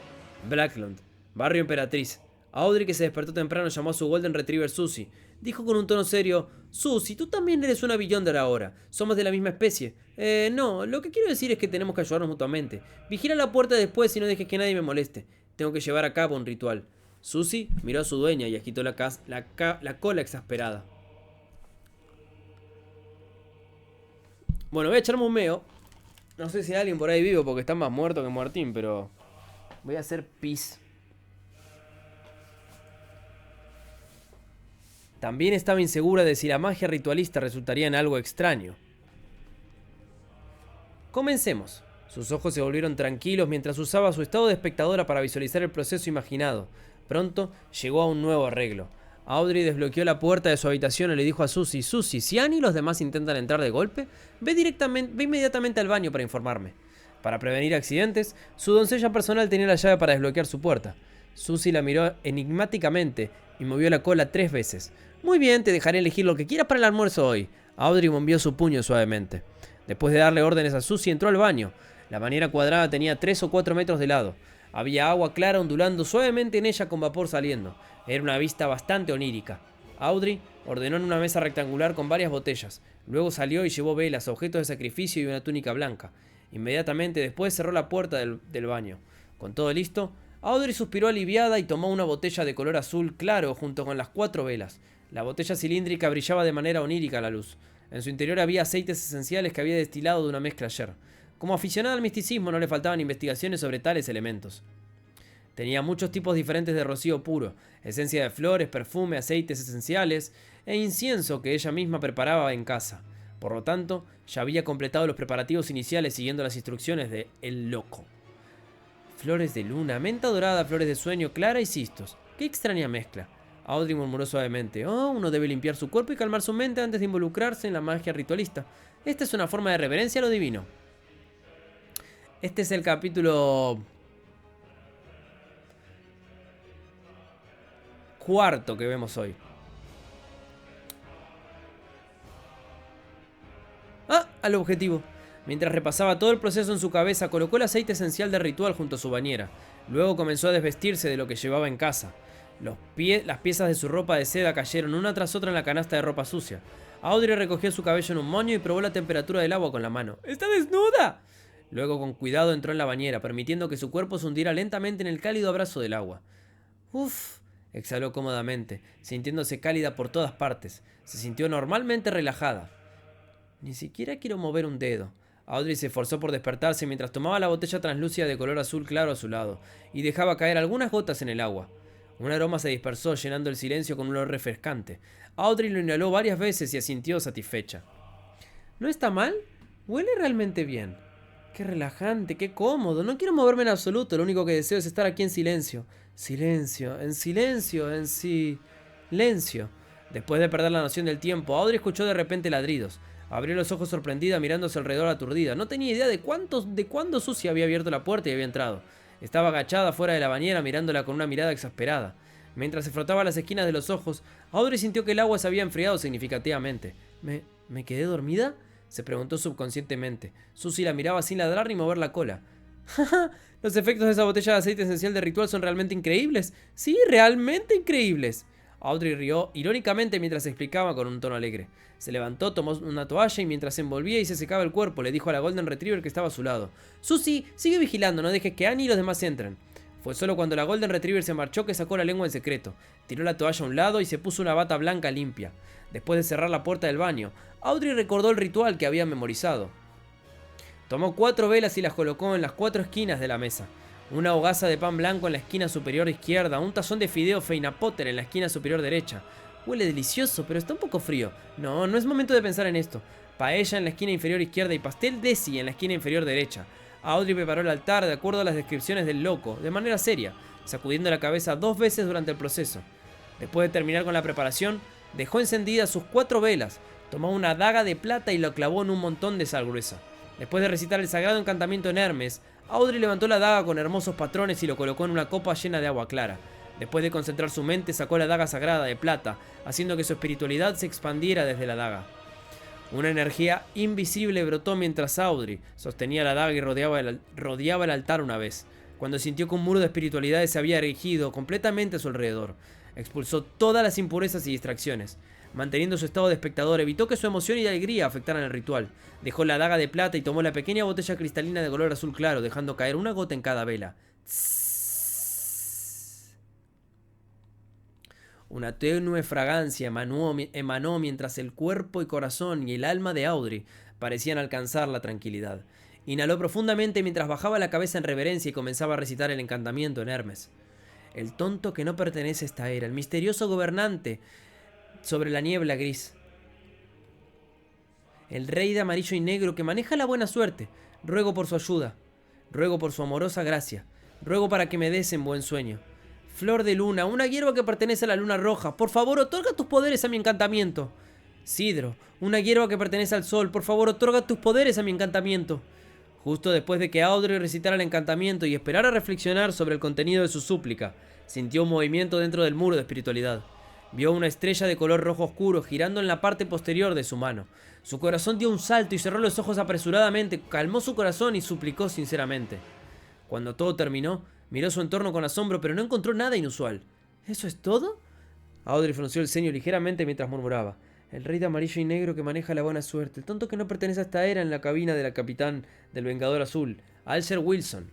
Blackland, barrio Emperatriz. Audrey, que se despertó temprano, llamó a su Golden Retriever Susie. Dijo con un tono serio: Susie, tú también eres una Beyonder ahora. Somos de la misma especie. No, lo que quiero decir es que tenemos que ayudarnos mutuamente. Vigila la puerta después y no dejes que nadie me moleste. Tengo que llevar a cabo un ritual. Susie miró a su dueña y agitó la cola exasperada. Bueno, voy a echarme un meo. No sé si hay alguien por ahí vivo porque está más muerto que muertín, pero... Voy a hacer pis. También estaba insegura de si la magia ritualista resultaría en algo extraño. Comencemos. Sus ojos se volvieron tranquilos mientras usaba su estado de espectadora para visualizar el proceso imaginado. Pronto llegó a un nuevo arreglo. Audrey desbloqueó la puerta de su habitación y le dijo a Susie: Susie, si Annie y los demás intentan entrar de golpe, ve inmediatamente al baño para informarme. Para prevenir accidentes, su doncella personal tenía la llave para desbloquear su puerta. Susie la miró enigmáticamente y movió la cola 3 veces. Muy bien, te dejaré elegir lo que quieras para el almuerzo hoy. Audrey movió su puño suavemente. Después de darle órdenes a Susie, entró al baño. La bañera cuadrada tenía 3 o 4 metros de lado. Había agua clara ondulando suavemente en ella con vapor saliendo. Era una vista bastante onírica. Audrey ordenó en una mesa rectangular con varias botellas. Luego salió y llevó velas, objetos de sacrificio y una túnica blanca. Inmediatamente después cerró la puerta del baño. Con todo listo, Audrey suspiró aliviada y tomó una botella de color azul claro junto con las 4 velas. La botella cilíndrica brillaba de manera onírica a la luz. En su interior había aceites esenciales que había destilado de una mezcla ayer. Como aficionada al misticismo no le faltaban investigaciones sobre tales elementos. Tenía muchos tipos diferentes de rocío puro, esencia de flores, perfume, aceites esenciales e incienso que ella misma preparaba en casa. Por lo tanto, ya había completado los preparativos iniciales siguiendo las instrucciones de El Loco. Flores de luna, menta dorada, flores de sueño, clara y cistos. ¡Qué extraña mezcla! Audrey murmuró suavemente. Oh, uno debe limpiar su cuerpo y calmar su mente antes de involucrarse en la magia ritualista. Esta es una forma de reverencia a lo divino. Este es el capítulo 4 que vemos hoy. Al objetivo. Mientras repasaba todo el proceso en su cabeza, colocó el aceite esencial del ritual junto a su bañera. Luego comenzó a desvestirse de lo que llevaba en casa. Las piezas de su ropa de seda cayeron una tras otra en la canasta de ropa sucia. Audrey recogió su cabello en un moño y probó la temperatura del agua con la mano. ¡Está desnuda! Luego con cuidado entró en la bañera, permitiendo que su cuerpo se hundiera lentamente en el cálido abrazo del agua. Uf, exhaló cómodamente, sintiéndose cálida por todas partes. Se sintió normalmente relajada. Ni siquiera quiero mover un dedo. Audrey se esforzó por despertarse mientras tomaba la botella translúcida de color azul claro a su lado y dejaba caer algunas gotas en el agua. Un aroma se dispersó, llenando el silencio con un olor refrescante. Audrey lo inhaló varias veces y asintió satisfecha. ¿No está mal? Huele realmente bien. Qué relajante, qué cómodo. No quiero moverme en absoluto. Lo único que deseo es estar aquí en silencio. Silencio, en silencio, en silencio. Después de perder la noción del tiempo, Audrey escuchó de repente ladridos. Abrió los ojos sorprendida mirándose alrededor aturdida. No tenía idea de cuándo Susie había abierto la puerta y había entrado. Estaba agachada fuera de la bañera mirándola con una mirada exasperada. Mientras se frotaba las esquinas de los ojos, Audrey sintió que el agua se había enfriado significativamente. ¿Me quedé dormida?, se preguntó subconscientemente. Susie la miraba sin ladrar ni mover la cola. ¡Ja! Los efectos de esa botella de aceite esencial de ritual son realmente increíbles. Sí, realmente increíbles. Audrey rió irónicamente mientras explicaba con un tono alegre. Se levantó, tomó una toalla y mientras se envolvía y se secaba el cuerpo, le dijo a la Golden Retriever que estaba a su lado: Susie, sigue vigilando, no dejes que Annie y los demás entren. Fue solo cuando la Golden Retriever se marchó que sacó la lengua en secreto. Tiró la toalla a un lado y se puso una bata blanca limpia. Después de cerrar la puerta del baño, Audrey recordó el ritual que había memorizado. Tomó 4 velas y las colocó en las 4 esquinas de la mesa. Una hogaza de pan blanco en la esquina superior izquierda, un tazón de fideo Feina Potter en la esquina superior derecha. Huele delicioso, pero está un poco frío. No es momento de pensar en esto. Paella en la esquina inferior izquierda y pastel Desi en la esquina inferior derecha. Audrey preparó el altar de acuerdo a las descripciones del loco, de manera seria, sacudiendo la cabeza 2 veces durante el proceso. Después de terminar con la preparación, dejó encendidas sus 4 velas, tomó una daga de plata y lo clavó en un montón de sal gruesa. Después de recitar el sagrado encantamiento en Hermes, Audrey levantó la daga con hermosos patrones y lo colocó en una copa llena de agua clara. Después de concentrar su mente, sacó la daga sagrada de plata, haciendo que su espiritualidad se expandiera desde la daga. Una energía invisible brotó mientras Audrey sostenía la daga y rodeaba el altar una vez. Cuando sintió que un muro de espiritualidades se había erigido completamente a su alrededor, expulsó todas las impurezas y distracciones. Manteniendo su estado de espectador, evitó que su emoción y alegría afectaran el ritual. Dejó la daga de plata y tomó la pequeña botella cristalina de color azul claro, dejando caer una gota en cada vela. Una tenue fragancia emanó mientras el cuerpo y corazón y el alma de Audrey parecían alcanzar la tranquilidad. Inhaló profundamente mientras bajaba la cabeza en reverencia y comenzaba a recitar el encantamiento en Hermes. El tonto que no pertenece a esta era, el misterioso gobernante sobre la niebla gris. El rey de amarillo y negro que maneja la buena suerte. Ruego por su ayuda. Ruego por su amorosa gracia. Ruego para que me des en buen sueño. Flor de luna, una hierba que pertenece a la luna roja. Por favor, otorga tus poderes a mi encantamiento. Sidro, una hierba que pertenece al sol. Por favor, otorga tus poderes a mi encantamiento. Justo después de que Audrey recitara el encantamiento y esperara reflexionar sobre el contenido de su súplica, sintió un movimiento dentro del muro de espiritualidad. Vio una estrella de color rojo oscuro girando en la parte posterior de su mano. Su corazón dio un salto y cerró los ojos apresuradamente, calmó su corazón y suplicó sinceramente. Cuando todo terminó, miró su entorno con asombro, pero no encontró nada inusual. ¿Eso es todo? Audrey frunció el ceño ligeramente mientras murmuraba. El rey de amarillo y negro que maneja la buena suerte. El tonto que no pertenece a esta era en la cabina de la capitán del Vengador Azul, Alcer Wilson.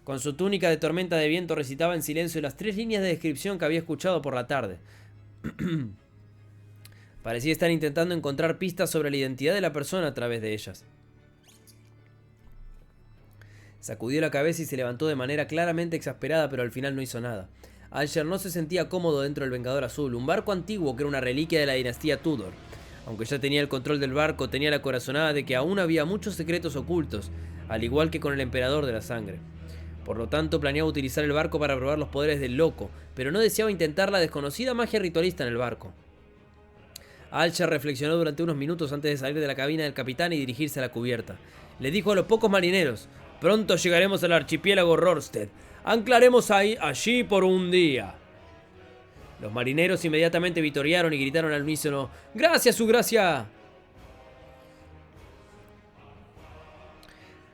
Con su túnica de tormenta de viento recitaba en silencio las 3 líneas de descripción que había escuchado por la tarde. Parecía estar intentando encontrar pistas sobre la identidad de la persona a través de ellas. Sacudió la cabeza y se levantó de manera claramente exasperada, pero al final no hizo nada. Alcer no se sentía cómodo dentro del Vengador Azul, un barco antiguo que era una reliquia de la dinastía Tudor. Aunque ya tenía el control del barco, tenía la corazonada de que aún había muchos secretos ocultos, al igual que con el Emperador de la Sangre. Por lo tanto, planeaba utilizar el barco para probar los poderes del loco, pero no deseaba intentar la desconocida magia ritualista en el barco. Alcer reflexionó durante unos minutos antes de salir de la cabina del capitán y dirigirse a la cubierta. Le dijo a los pocos marineros: «Pronto llegaremos al archipiélago Rorstead. Anclaremos allí por un día». Los marineros inmediatamente vitorearon y gritaron al unísono: «¡Gracias, su gracia!».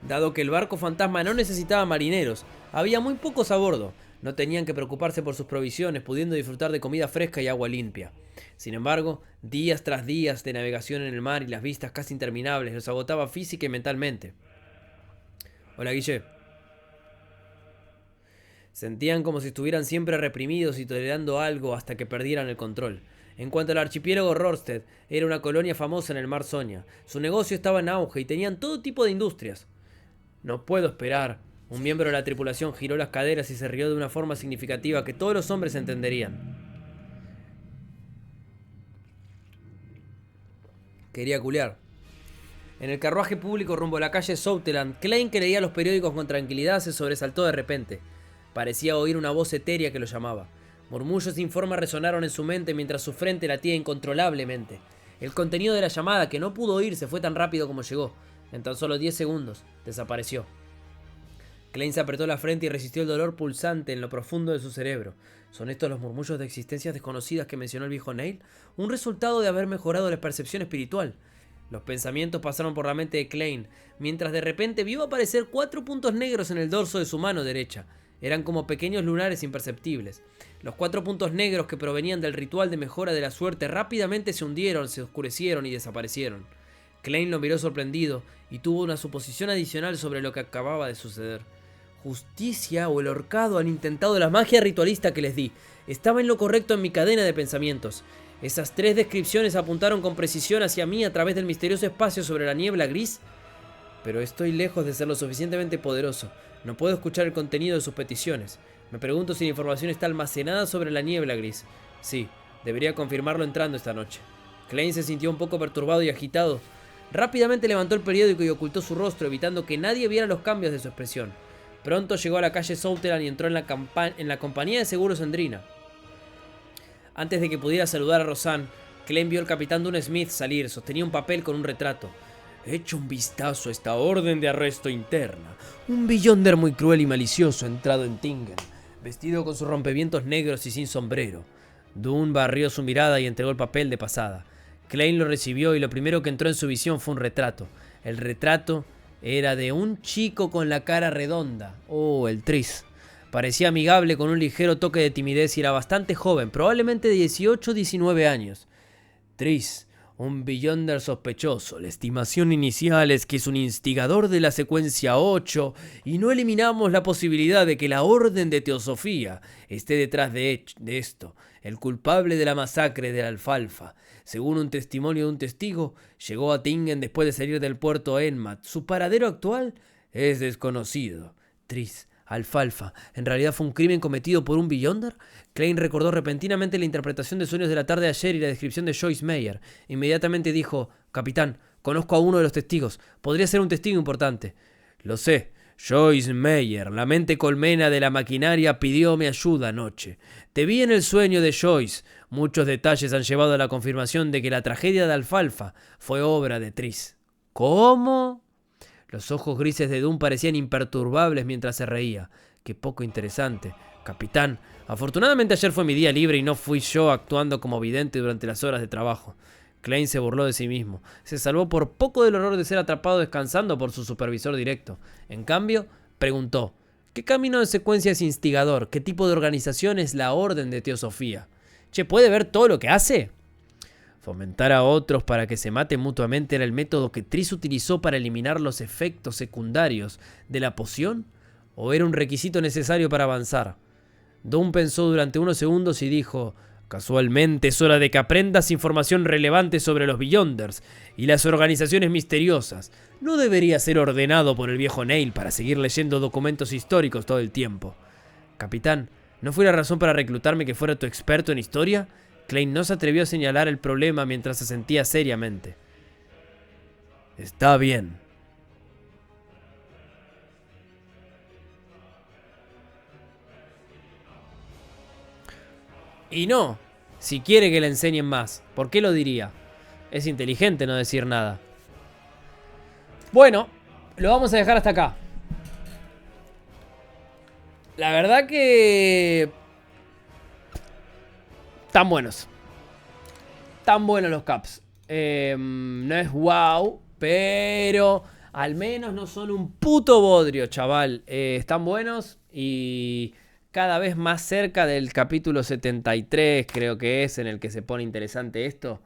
Dado que el barco fantasma no necesitaba marineros, había muy pocos a bordo. No tenían que preocuparse por sus provisiones, pudiendo disfrutar de comida fresca y agua limpia. Sin embargo, días tras días de navegación en el mar y las vistas casi interminables los agotaba física y mentalmente. «Hola, Guille». Sentían como si estuvieran siempre reprimidos y tolerando algo hasta que perdieran el control. En cuanto al archipiélago Rorstead, era una colonia famosa en el mar Sonia. Su negocio estaba en auge y tenían todo tipo de industrias. «No puedo esperar». Un miembro de la tripulación giró las caderas y se rió de una forma significativa que todos los hombres entenderían. Quería culiar. En el carruaje público rumbo a la calle Southland, Klein, que leía los periódicos con tranquilidad, se sobresaltó de repente. Parecía oír una voz etérea que lo llamaba. Murmullos sin forma resonaron en su mente mientras su frente latía incontrolablemente. El contenido de la llamada, que no pudo oírse, fue tan rápido como llegó. En tan solo 10 segundos, desapareció. Klein se apretó la frente y resistió el dolor pulsante en lo profundo de su cerebro. ¿Son estos los murmullos de existencias desconocidas que mencionó el viejo Neil? Un resultado de haber mejorado la percepción espiritual. Los pensamientos pasaron por la mente de Klein, mientras de repente vio aparecer 4 puntos negros en el dorso de su mano derecha. Eran como pequeños lunares imperceptibles. Los 4 puntos negros que provenían del ritual de mejora de la suerte rápidamente se hundieron, se oscurecieron y desaparecieron. Klein lo miró sorprendido y tuvo una suposición adicional sobre lo que acababa de suceder. Justicia o el ahorcado han intentado la magia ritualista que les di. Estaba en lo correcto en mi cadena de pensamientos. Esas 3 descripciones apuntaron con precisión hacia mí a través del misterioso espacio sobre la niebla gris. Pero estoy lejos de ser lo suficientemente poderoso. No puedo escuchar el contenido de sus peticiones. Me pregunto si la información está almacenada sobre la niebla gris. Sí, debería confirmarlo entrando esta noche. Klein se sintió un poco perturbado y agitado. Rápidamente levantó el periódico y ocultó su rostro, evitando que nadie viera los cambios de su expresión. Pronto llegó a la calle Southland y entró en la compañía de seguros Endrina. Antes de que pudiera saludar a Rosanne, Klein vio al capitán Dunn Smith salir. Sostenía un papel con un retrato. «Echa un vistazo a esta orden de arresto interna. Un Beyonder muy cruel y malicioso ha entrado en Tingen, vestido con sus rompevientos negros y sin sombrero». Dunn barrió su mirada y entregó el papel de pasada. Klein lo recibió y lo primero que entró en su visión fue un retrato. El retrato era de un chico con la cara redonda. Oh, el Tris. Parecía amigable con un ligero toque de timidez y era bastante joven, probablemente de 18 o 19 años. Tris, un Beyonder sospechoso. La estimación inicial es que es un instigador de la secuencia 8 y no eliminamos la posibilidad de que la Orden de Teosofía esté detrás de esto, el culpable de la masacre de la Alfalfa. Según un testimonio de un testigo, llegó a Tingen después de salir del puerto Enmat. Su paradero actual Es desconocido. Tris, alfalfa. ¿En realidad fue un crimen cometido por un Beyonder? Klein recordó repentinamente la interpretación de Sueños de la tarde de ayer y la descripción de Joyce Meyer. Inmediatamente dijo: Capitán, conozco a uno de los testigos. Podría ser un testigo importante. Lo sé. Joyce Meyer, la mente colmena de la maquinaria, pidió mi ayuda anoche. Te vi en el sueño de Joyce. Muchos detalles han llevado a la confirmación de que la tragedia de Alfalfa fue obra de Tris. ¿Cómo? Los ojos grises de Dunn parecían imperturbables mientras se reía. Qué poco interesante. Capitán, afortunadamente ayer fue mi día libre y no fui yo actuando como vidente durante las horas de trabajo. Klein se burló de sí mismo. Se salvó por poco del horror de ser atrapado descansando por su supervisor directo. En cambio, preguntó: ¿qué camino de secuencia es instigador? ¿Qué tipo de organización es la Orden de Teosofía? Che, ¿puede ver todo lo que hace? Fomentar a otros para que se maten mutuamente era el método que Tris utilizó para eliminar los efectos secundarios de la poción, ¿o era un requisito necesario para avanzar? Dunn pensó durante unos segundos y dijo: casualmente es hora de que aprendas información relevante sobre los Beyonders y las organizaciones misteriosas. No debería ser ordenado por el viejo Neil para seguir leyendo documentos históricos todo el tiempo. Capitán, ¿no fue la razón para reclutarme que fuera tu experto en historia? Klein no se atrevió a señalar el problema mientras se sentía seriamente. Está bien. Y no, si quiere que le enseñen más. ¿Por qué lo diría? Es inteligente no decir nada. Bueno, lo vamos a dejar hasta acá. La verdad que... Tan buenos. Tan buenos los caps. No es wow, pero al menos no son un puto bodrio, chaval. Están buenos y cada vez más cerca del capítulo 73, creo que es, en el que se pone interesante esto.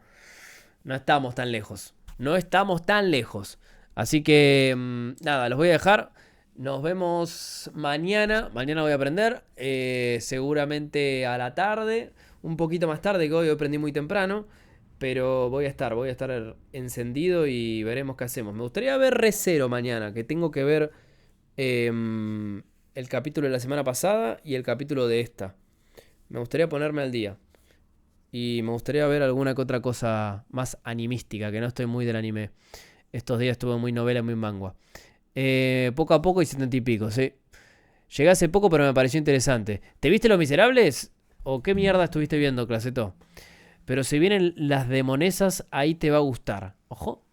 No estamos tan lejos. No estamos tan lejos. Así que, nada, los voy a dejar. Nos vemos mañana. Mañana voy a aprender. Seguramente a la tarde. Un poquito más tarde, que hoy aprendí muy temprano. Pero voy a estar encendido y veremos qué hacemos. Me gustaría ver Re:Zero mañana, que tengo que ver el capítulo de la semana pasada y el capítulo de esta. Me gustaría ponerme al día. Y me gustaría ver alguna que otra cosa más animística, que no estoy muy del anime. Estos días estuve muy novela, muy manga. Poco a poco y 70 y pico, sí. Llegué hace poco, pero me pareció interesante. ¿Te viste Los Miserables? ¿O qué mierda estuviste viendo, Claseto? Pero si vienen las demonesas, ahí te va a gustar. Ojo.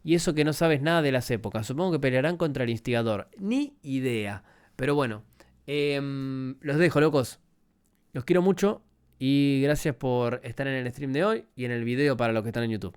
Y eso que no sabes nada de las épocas. Supongo que pelearán contra el instigador. Ni idea. Pero bueno. Los dejo, locos. Los quiero mucho. Y gracias por estar en el stream de hoy y en el video para los que están en YouTube.